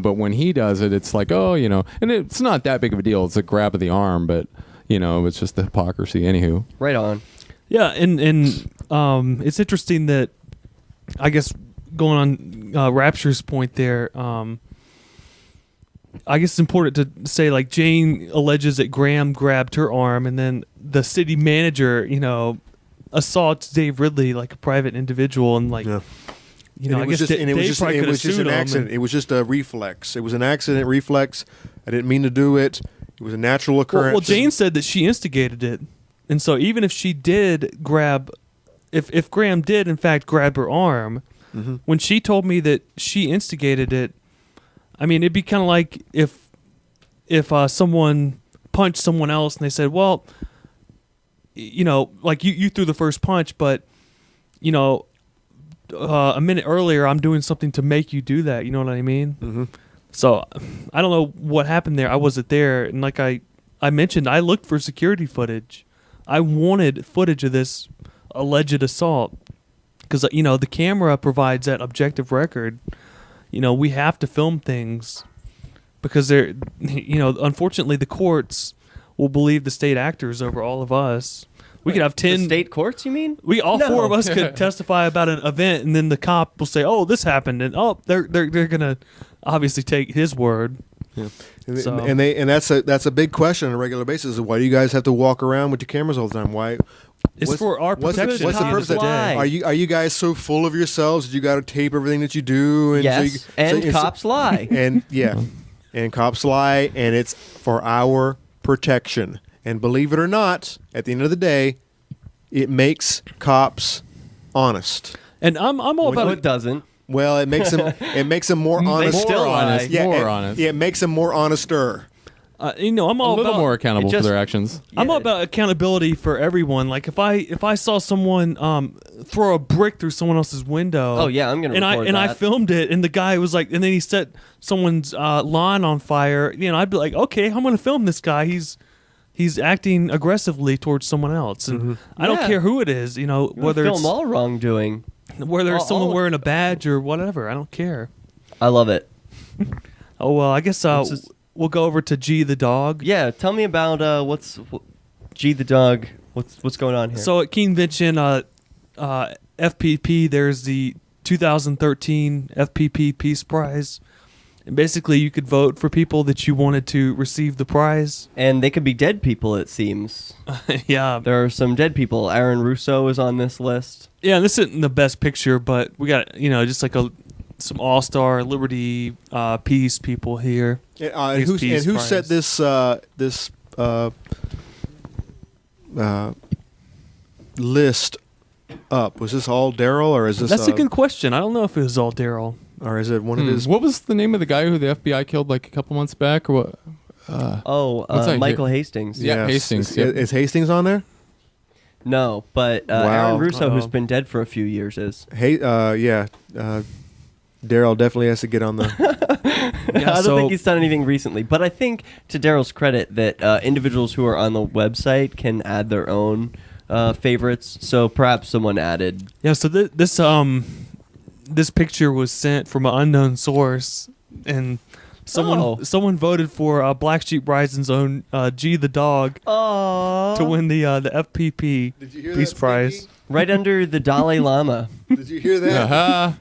but when he does it, it's like, and it's not that big of a deal. It's a grab of the arm, but it's just the hypocrisy. Anywho, Right on. Yeah, and it's interesting that, I guess, going on Rapture's point there, I guess it's important to say, like, Jane alleges that Graham grabbed her arm, and then the city manager, assaults Dave Ridley like a private individual, and like, Yeah. I guess Dave probably could have sued an him, accident. It was just a reflex. It was an accident reflex. I didn't mean to do it. It was a natural occurrence. Well, Jane said that she instigated it, and so even if she did grab, if Graham did in fact grab her arm, when she told me that she instigated it, I mean, it'd be kind of like if someone punched someone else and they said, well, like you threw the first punch, but a minute earlier I'm doing something to make you do that. You know what I mean? Mm-hmm. So I don't know what happened there. I wasn't there, and like I mentioned, I looked for security footage. I wanted footage of this alleged assault because the camera provides that objective record. We have to film things because they're unfortunately the courts will believe the state actors over all of us. We could have 10 The state courts, you mean? We all No. four of us could testify about an event, and then the cop will say, "Oh, this happened," and they're gonna obviously take his word. And, So- and that's a big question on a regular basis. Is why do you guys have to walk around with your cameras all the time? Why? It's for our what's protection. What's the Cops purpose of lie. that? Are you guys so full of yourselves that you got to tape everything that you do? And Yes, and cops lie. And yeah, and cops lie, and it's for our protection. And believe it or not, at the end of the day, it makes cops honest. And I'm all No, about it doesn't. Well, it makes them more honest. still more lie. honest, Yeah, more it, honest. Yeah, it makes them more honester. I'm A all little about more accountable it just- for their actions. I'm all Yeah. about accountability for everyone. Like if I saw someone throw a brick through someone else's window. Oh, yeah, I'm gonna and record I that. filmed it, and the guy was like, and then he set someone's lawn on fire. I'd be like, okay, I'm gonna film this guy. He's acting aggressively towards someone else, and I don't Yeah. care who it is. Whether film it's all wrongdoing. whether it's all- someone all- wearing a badge or whatever. I don't care. I love it. Oh well, I guess It's just- we'll go over to G the dog. Yeah, tell me about G the dog. What's going on here? So at Keenvention, FPP, there's the 2013 FPP Peace Prize. And basically, you could vote for people that you wanted to receive the prize. and they could be dead people, it seems. Yeah. There are some dead people. Aaron Russo is on this list. Yeah, this isn't the best picture, but we got, just like some all-star Liberty Peace people here. And who Peace set Prize. this list up? Was this all Daryl, or is this? That's a good question. I don't know if it was all Daryl. Or is it one of his? What was the name of the guy who the FBI killed like a couple months back, or what? What's that Michael here? Hastings. Yeah. Yes. Hastings, Is, yep. is Hastings on there? No, but Wow. Aaron Russo, who's Uh-oh. been dead for a few years, is. Yeah. Daryl definitely has to get on the. Yeah, I don't so- think he's done anything recently, but I think, to Daryl's credit, that individuals who are on the website can add their own favorites. So perhaps someone added. Yeah, so this picture was sent from an unknown source, and someone voted for Black Sheep Rising's own G the dog Oh, to win the FPP Did you hear Peace that, Prize. Sneaky? right under the Dalai Lama. Did you hear that? Uh-huh.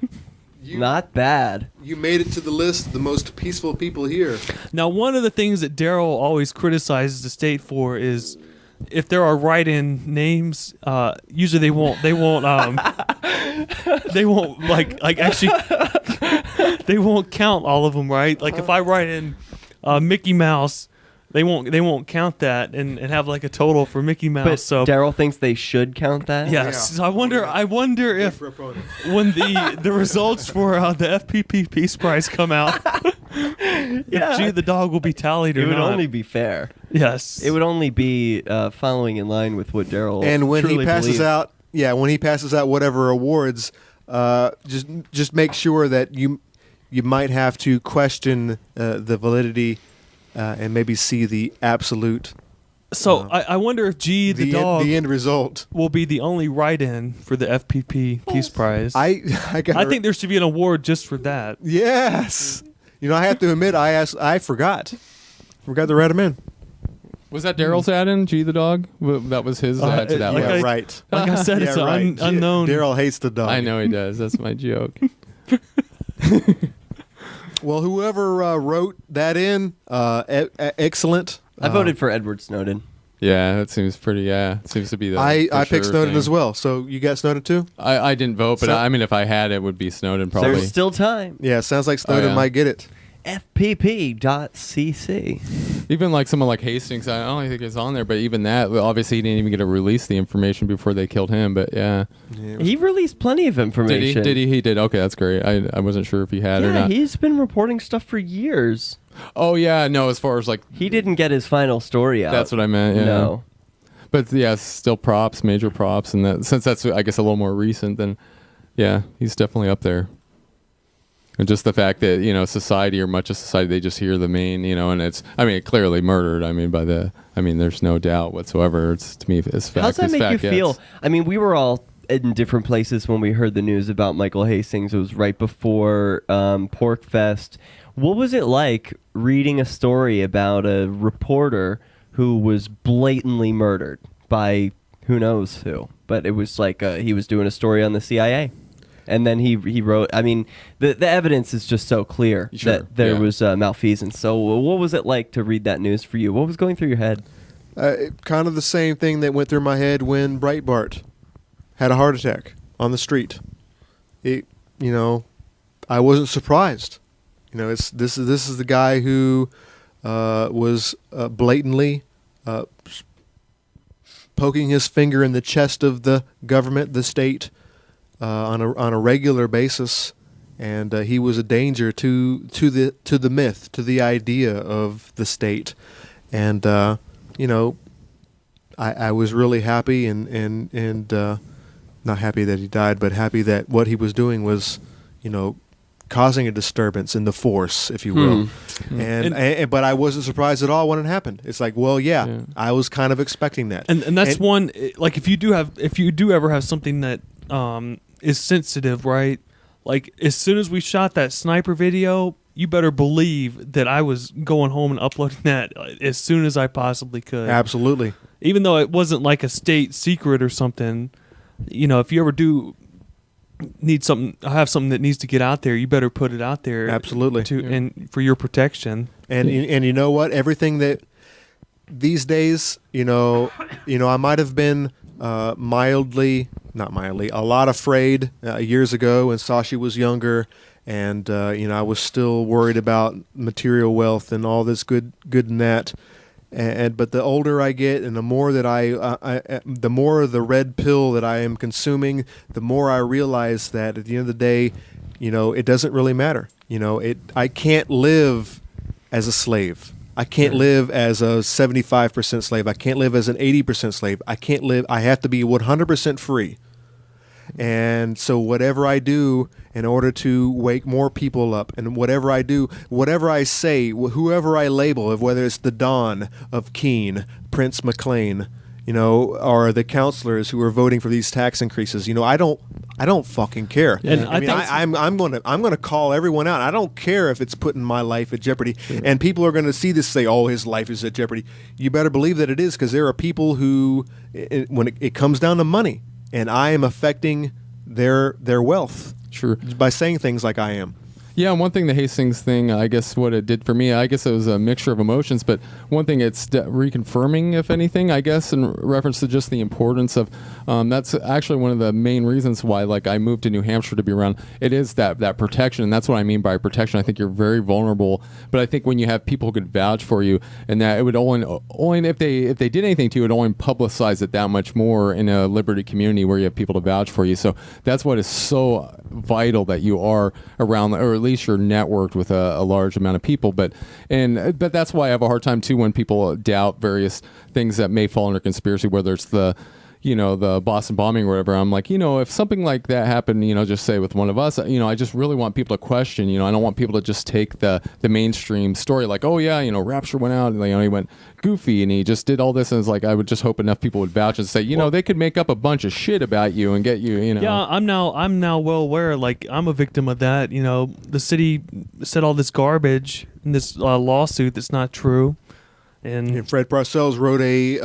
Not bad. You made it to the list of the most peaceful people here. Now, one of the things that Daryl always criticizes the state for is if there are write-in names, usually they won't like actually they won't count all of them, right? Like if I write in Mickey Mouse, they won't count that and have like a total for Mickey Mouse. But So Daryl thinks they should count that. yes, Yeah. so I wonder if For opponent. when the results for the FPP Peace Prize come out, if G the dog will be tallied or It would not. only be fair. Yes. It would only be following in line with what Daryl And when he truly passes believes. out, when he passes out whatever awards, just make sure that you might have to question the validity and maybe see the absolute. So I wonder if G the dog the end result will be the only write-in for the FPP Peace Prize. I think there should be an award just for that. Yes, I have to admit I forgot to write him in. Was that Daryl's add-in, G the dog? That was his add to that like list. Right. Like I said, it's unknown. Daryl hates the dog. I know he does. That's my joke. Well, whoever wrote that in, excellent. I voted for Edward Snowden. Yeah, that seems pretty. Yeah, seems to be the. I for picked sure Snowden thing. as well. So you got Snowden too? I didn't vote, but So- I mean, if I had, it would be Snowden probably. There's still time. Yeah, sounds like Snowden yeah. might get it. FPP.cc. Even like someone like Hastings, I don't think it's on there, but even that, obviously he didn't even get to release the information before they killed him. But yeah, He released plenty of information. did he? He did. Okay, that's great. I wasn't sure if he had or Yeah, not. he's been reporting stuff for years. Oh yeah, no. As far as like, He didn't get his final story out. that's what I meant. Yeah. No. But yeah, still props, major props, and that since that's I guess a little more recent, then yeah, he's definitely up there. And just the fact that society or much of society, they just hear the main, and it's clearly murdered. There's no doubt whatsoever. It's to me, it's fact. How's that it's make fact, you yeah, feel? it's- We were all in different places when we heard the news about Michael Hastings. It was right before Pork Fest. What was it like reading a story about a reporter who was blatantly murdered by who knows who? But it was like he was doing a story on the CIA. And then he wrote, the evidence is just so clear Sure, that there yeah. was malfeasance. So what was it like to read that news for you? What was going through your head? Kind of the same thing that went through my head when Breitbart had a heart attack on the street. I wasn't surprised. This is the guy who was blatantly poking his finger in the chest of the government, the state, on a regular basis, and he was a danger to the myth, to the idea of the state, and I was really happy and not happy that he died, but happy that what he was doing was, causing a disturbance in the force, if you will. But I wasn't surprised at all when it happened. It's like, well, yeah. I was kind of expecting that. And that's one, like if you do ever have something that is sensitive, right? Like as soon as we shot that sniper video, you better believe that I was going home and uploading that as soon as I possibly could. Absolutely. Even though it wasn't like a state secret or something, if you ever do need have something that needs to get out there, you better put it out there. Absolutely. And for your protection. And you know what? Everything that these days, I might have been not mildly, a lot afraid years ago when Sashi was younger, and I was still worried about material wealth and all this good and that. But the older I get, and the more that the more of the red pill that I am consuming, the more I realize that at the end of the day, it doesn't really matter. I can't live as a slave. I can't live as a 75% slave. I can't live as an 80% slave. I have to be 100% free. And so whatever I do in order to wake more people up, and whatever I do, whatever I say, whoever I label, whether it's the Don of Keene, Prince McLean, or the counselors who are voting for these tax increases, I don't fucking care. And I'm going to call everyone out. I don't care if it's putting my life at jeopardy. Sure. And people are going to see this and say, "Oh, his life is at jeopardy." You better believe that it is, because there are people who, when it comes down to money, and I am affecting their wealth. Sure. By saying things like I am. Yeah, and one thing, the Hastings thing, I guess what it did for me, I guess it was a mixture of emotions, but one thing it's reconfirming, if anything, I guess, in reference to just the importance of, that's actually one of the main reasons why, I moved to New Hampshire to be around. It is that protection, and that's what I mean by protection. I think you're very vulnerable, but I think when you have people who could vouch for you, and that it would only if they did anything to you, it would only publicize it that much more in a liberty community where you have people to vouch for you. So that's what is so vital, that you are around, or at least you're networked with a large amount of people. But that's why I have a hard time too when people doubt various things that may fall under conspiracy, whether it's the the Boston bombing or whatever, I'm like, if something like that happened, just say with one of us, I just really want people to question, I don't want people to just take the mainstream story like, oh yeah, Rapture went out and he went goofy and he just did all this, and it's like, I would just hope enough people would vouch and say, they could make up a bunch of shit about you and get you, Yeah, I'm now well aware, like, I'm a victim of that. The city said all this garbage in this lawsuit that's not true. And Fred Parcells wrote a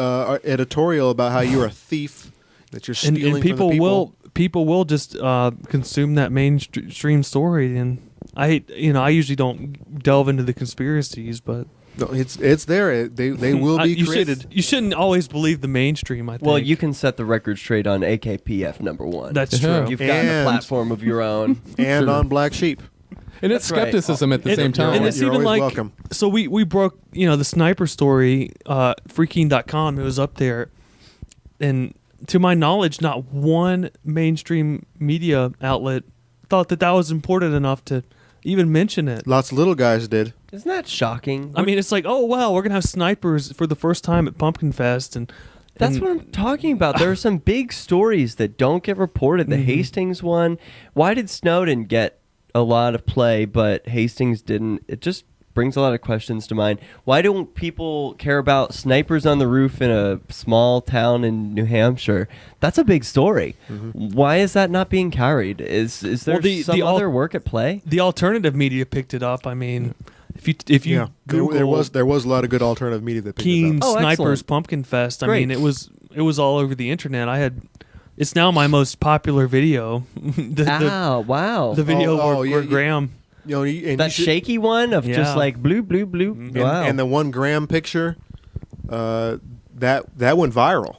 editorial about how you're a thief, that you're stealing and people from the people will just consume that mainstream story, and I usually don't delve into the conspiracies, but No, it's there. They will be created. You shouldn't always believe the mainstream, I think. Well, you can set the record straight on AKPF #1. That's true. You've gotten a platform of your own. And on Black Sheep. And it's skepticism at the same time. And it's You're even always like, welcome. so we broke, the sniper story, freaking.com, it was up there. And to my knowledge, not one mainstream media outlet thought that was important enough to even mention it. Lots of little guys did. Isn't that shocking? I mean, it's like, oh, wow, we're going to have snipers for the first time at Pumpkin Fest. That's what I'm talking about. There are some big stories that don't get reported. The Hastings one. Why did Snowden get a lot of play, but Hastings didn't? It just brings a lot of questions to mind. Why don't people care about snipers on the roof in a small town in New Hampshire? That's a big story. Why is that not being carried? Is there some other work at play? The alternative media picked it up. I mean, if you Google, there was a lot of good alternative media that picked Keen it up. Snipers excellent. Pumpkin Fest. I Great. mean, it was all over the internet. It's now my most popular video. Wow. The video Oh, where yeah, Graham. And That shaky one of just Yeah. like blue, blue, blue. Wow. and the one Graham picture, that went viral.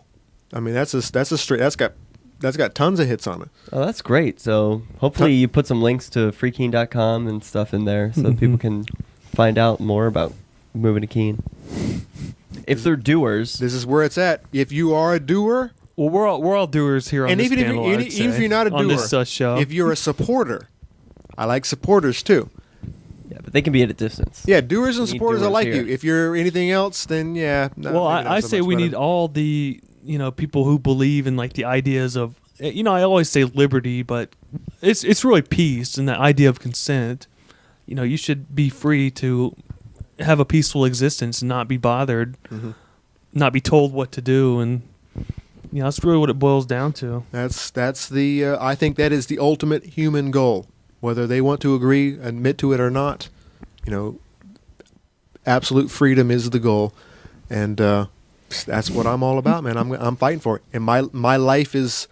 I mean, that's got tons of hits on it. Oh, that's great. So hopefully you put some links to freekeen.com and stuff in there so people can find out more about moving to Keene. If they're doers. This is where it's at. If you are a doer, Well, we're all doers here on and this even panel. if I'd even if say, you're not a doer, on this show, if you're a supporter, I like supporters too. Yeah, but they can be at a distance. Yeah, doers and We need supporters, I doers like here. you. If you're anything else, then yeah. no, well, maybe not I so say much, we but, need all the people who believe in like the ideas of I always say liberty, but it's really peace and the idea of consent. You should be free to have a peaceful existence and not be bothered, not be told what to do, and that's really what it boils down to. That's the I think that is the ultimate human goal. Whether they want to agree, admit to it or not, absolute freedom is the goal, and that's what I'm all about, man. I'm fighting for it, and my life is,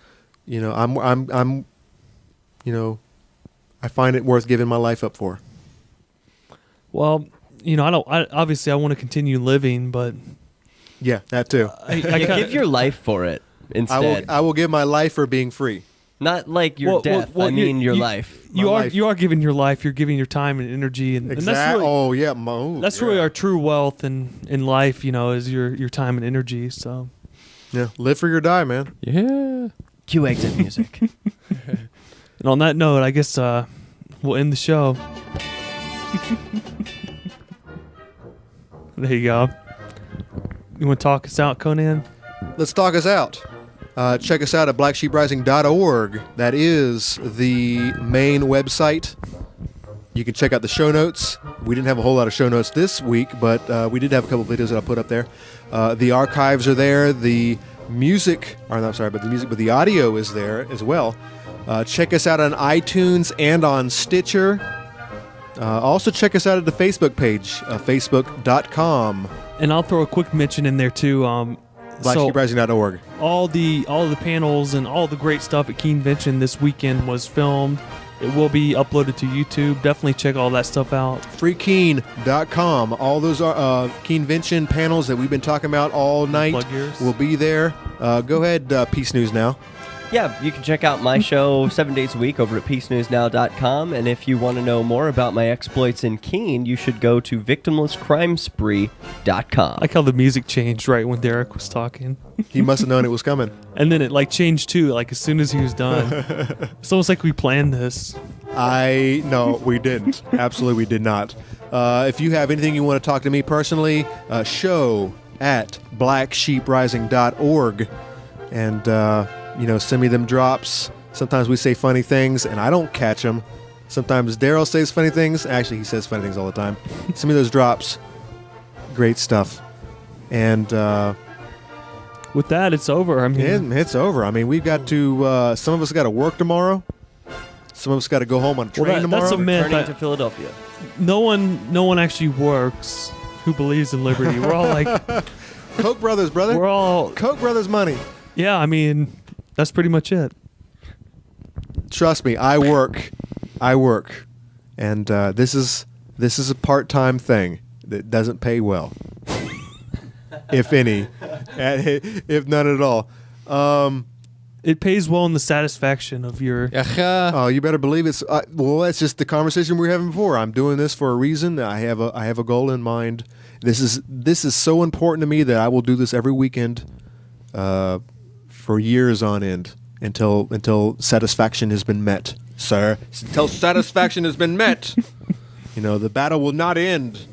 I'm I find it worth giving my life up for. Well, obviously I want to continue living, but Yeah, that too. I Give your life for it instead. I will give my life for being free. Not like your death. I mean your life. You are giving your life. You're giving your time and energy, and that's really, That's really our true wealth in life. Is your time and energy. So yeah, live free or die, man. Yeah. Cue exit music. and on that note, I guess we'll end the show. There you go. You want to talk us out, Conan? Let's talk us out. Check us out at blacksheeprising.org. That is the main website. You can check out the show notes. We didn't have a whole lot of show notes this week, but we did have a couple videos that I put up there. The archives are there. The music, but the audio is there as well. Check us out on iTunes and on Stitcher. Also check us out at the Facebook page, facebook.com. And I'll throw a quick mention in there too. blacksheeprising.org. All the panels and all the great stuff at Keenvention this weekend was filmed. It will be uploaded to YouTube. Definitely check all that stuff out. freekeen.com. All those Keenvention panels that we've been talking about all night Plug yours. will be there. Go ahead, Peace News Now. Yeah, you can check out my show 7 days a week over at peacenewsnow.com. And if you want to know more about my exploits in Keene, you should go to victimlesscrimespree.com. I like how the music changed right when Derek was talking. He must have known it was coming. And then it changed too, as soon as he was done. It's almost like we planned this. No, we didn't. Absolutely, we did not. If you have anything you want to talk to me personally, show at blacksheeprising.org. and send me them drops. Sometimes we say funny things, and I don't catch them. Sometimes Daryl says funny things. Actually, he says funny things all the time. Send me those drops. Great stuff. And with that, it's over. I mean, it's over. I mean, we've got to. Some of us got to work tomorrow. Some of us got to go home on a train tomorrow. That's a myth. Returning to Philadelphia. No one actually works who believes in liberty. We're all like Koch brothers, brother. We're all Koch brothers money. Yeah, I mean, that's pretty much it. Trust me, I work, and this is a part-time thing that doesn't pay well, if any, if none at all. It pays well in the satisfaction of your. Oh, you better believe it's. Well, that's just the conversation we were having before. I'm doing this for a reason. I have a goal in mind. This is so important to me that I will do this every weekend, for years on end until satisfaction has been met, sir. Until satisfaction has been met. The battle will not end.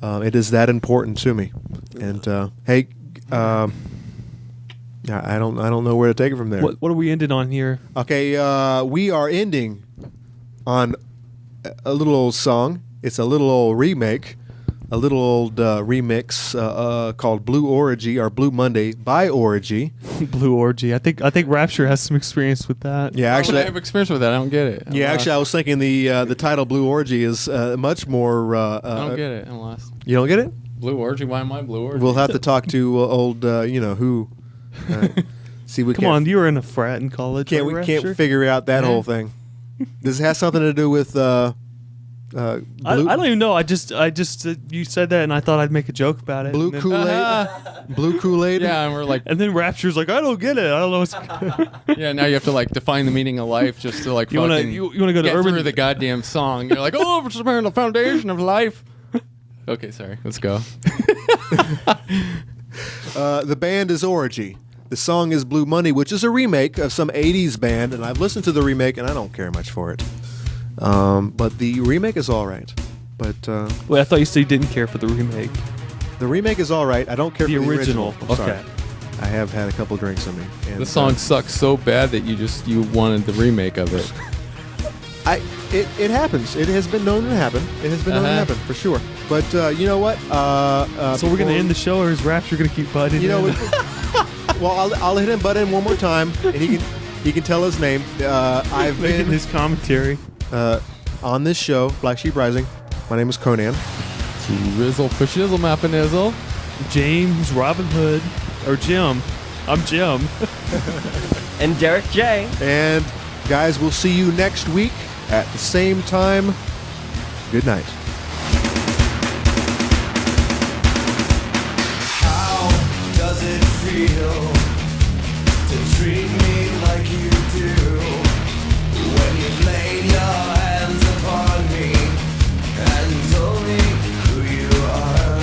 It is that important to me. And hey. I don't know where to take it from there. What are we ending on here? Okay, we are ending on a little old song. It's a little old remake, a little old remix called Blue Orgy or Blue Monday by Orgy. Blue Orgy. I think Rapture has some experience with that. Yeah, actually, I have experience with that. I don't get it. Actually, I was thinking the title Blue Orgy is much more. I don't get it. I'm lost. You don't get it? Blue Orgy. Why am I Blue Orgy? We'll have to talk to old who. See, we come on. You were in a frat in college. We can't figure out that whole thing. Does it have something to do with? I don't even know. I just you said that, and I thought I'd make a joke about it. Blue Kool-Aid. Blue Kool-Aid. Yeah, and we're like, and then Rapture's like, I don't get it. I don't know what's. Yeah, now you have to like define the meaning of life just to like you want to go to get Urban through the goddamn song. You're like, oh, it's the foundation of life. Okay, sorry. Let's go. The band is Orgy. The song is Blue Monday, which is a remake of some 80s band, and I've listened to the remake, and I don't care much for it. But the remake is all right. But wait, I thought you said you didn't care for the remake. The remake is all right. I don't care for the original. I'm okay. Sorry. I have had a couple drinks in me. And, the song sucks so bad that you wanted the remake of it. It happens. It has been known to happen. It has been known to happen for sure. But you know what? So we're gonna end the show, or is Rapture gonna keep butting? Well, I'll hit him butt in one more time, and he can tell his name. I've making been his commentary on this show, Black Sheep Rising. My name is Conan. Rizzle for shizzle mappinizzle. James Robin Hood, or Jim. I'm Jim. And Derek J. And guys, we'll see you next week at the same time. Good night. How does it feel to treat me like you do when you've laid your hands upon me and told me who you are?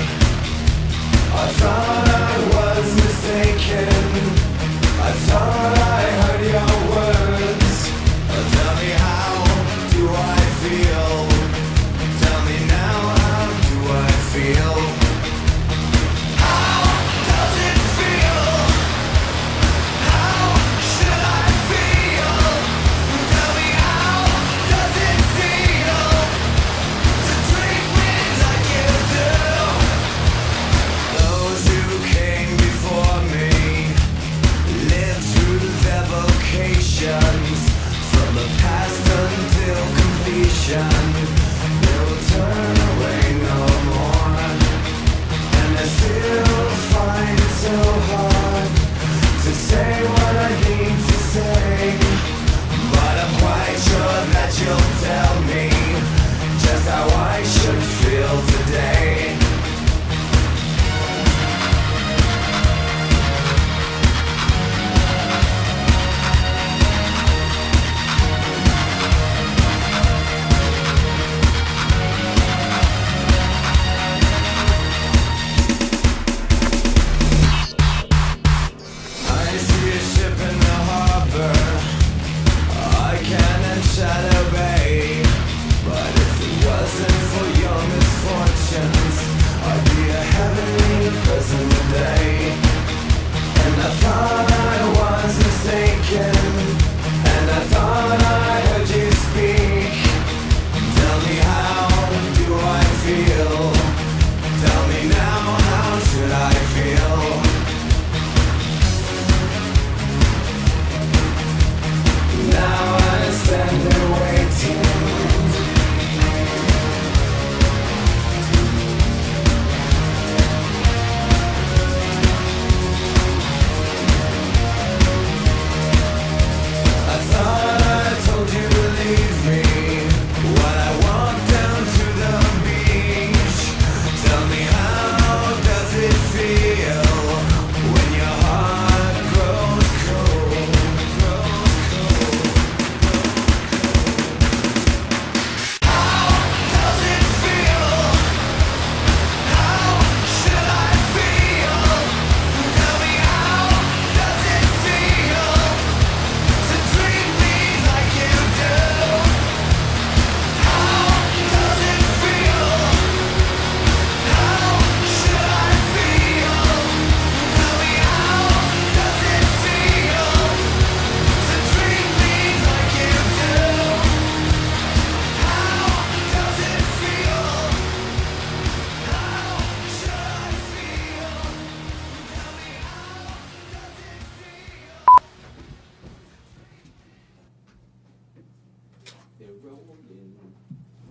I thought I was mistaken. I thought I heard your words. Tell me, how do I feel? Tell me now, how do I feel? How does it feel? How should I feel? Tell me, how does it feel to treat me like you do? Those who came before me lived through their vocations, from the past until completion. They will turn away no more, and I still find it so hard to say what I need to say. But I'm quite sure that you'll tell me just how I should feel today.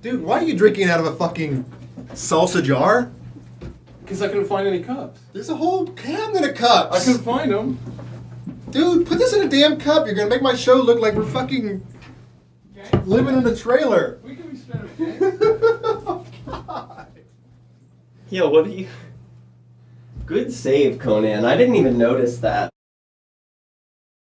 Dude, why are you drinking out of a fucking salsa jar? Because I couldn't find any cups. There's a whole cabinet of cups. I couldn't find them. Dude, put this in a damn cup. You're gonna make my show look like we're fucking living in a trailer. We can be straight up. Oh, God. Yo, what do you... Good save, Conan. I didn't even notice that.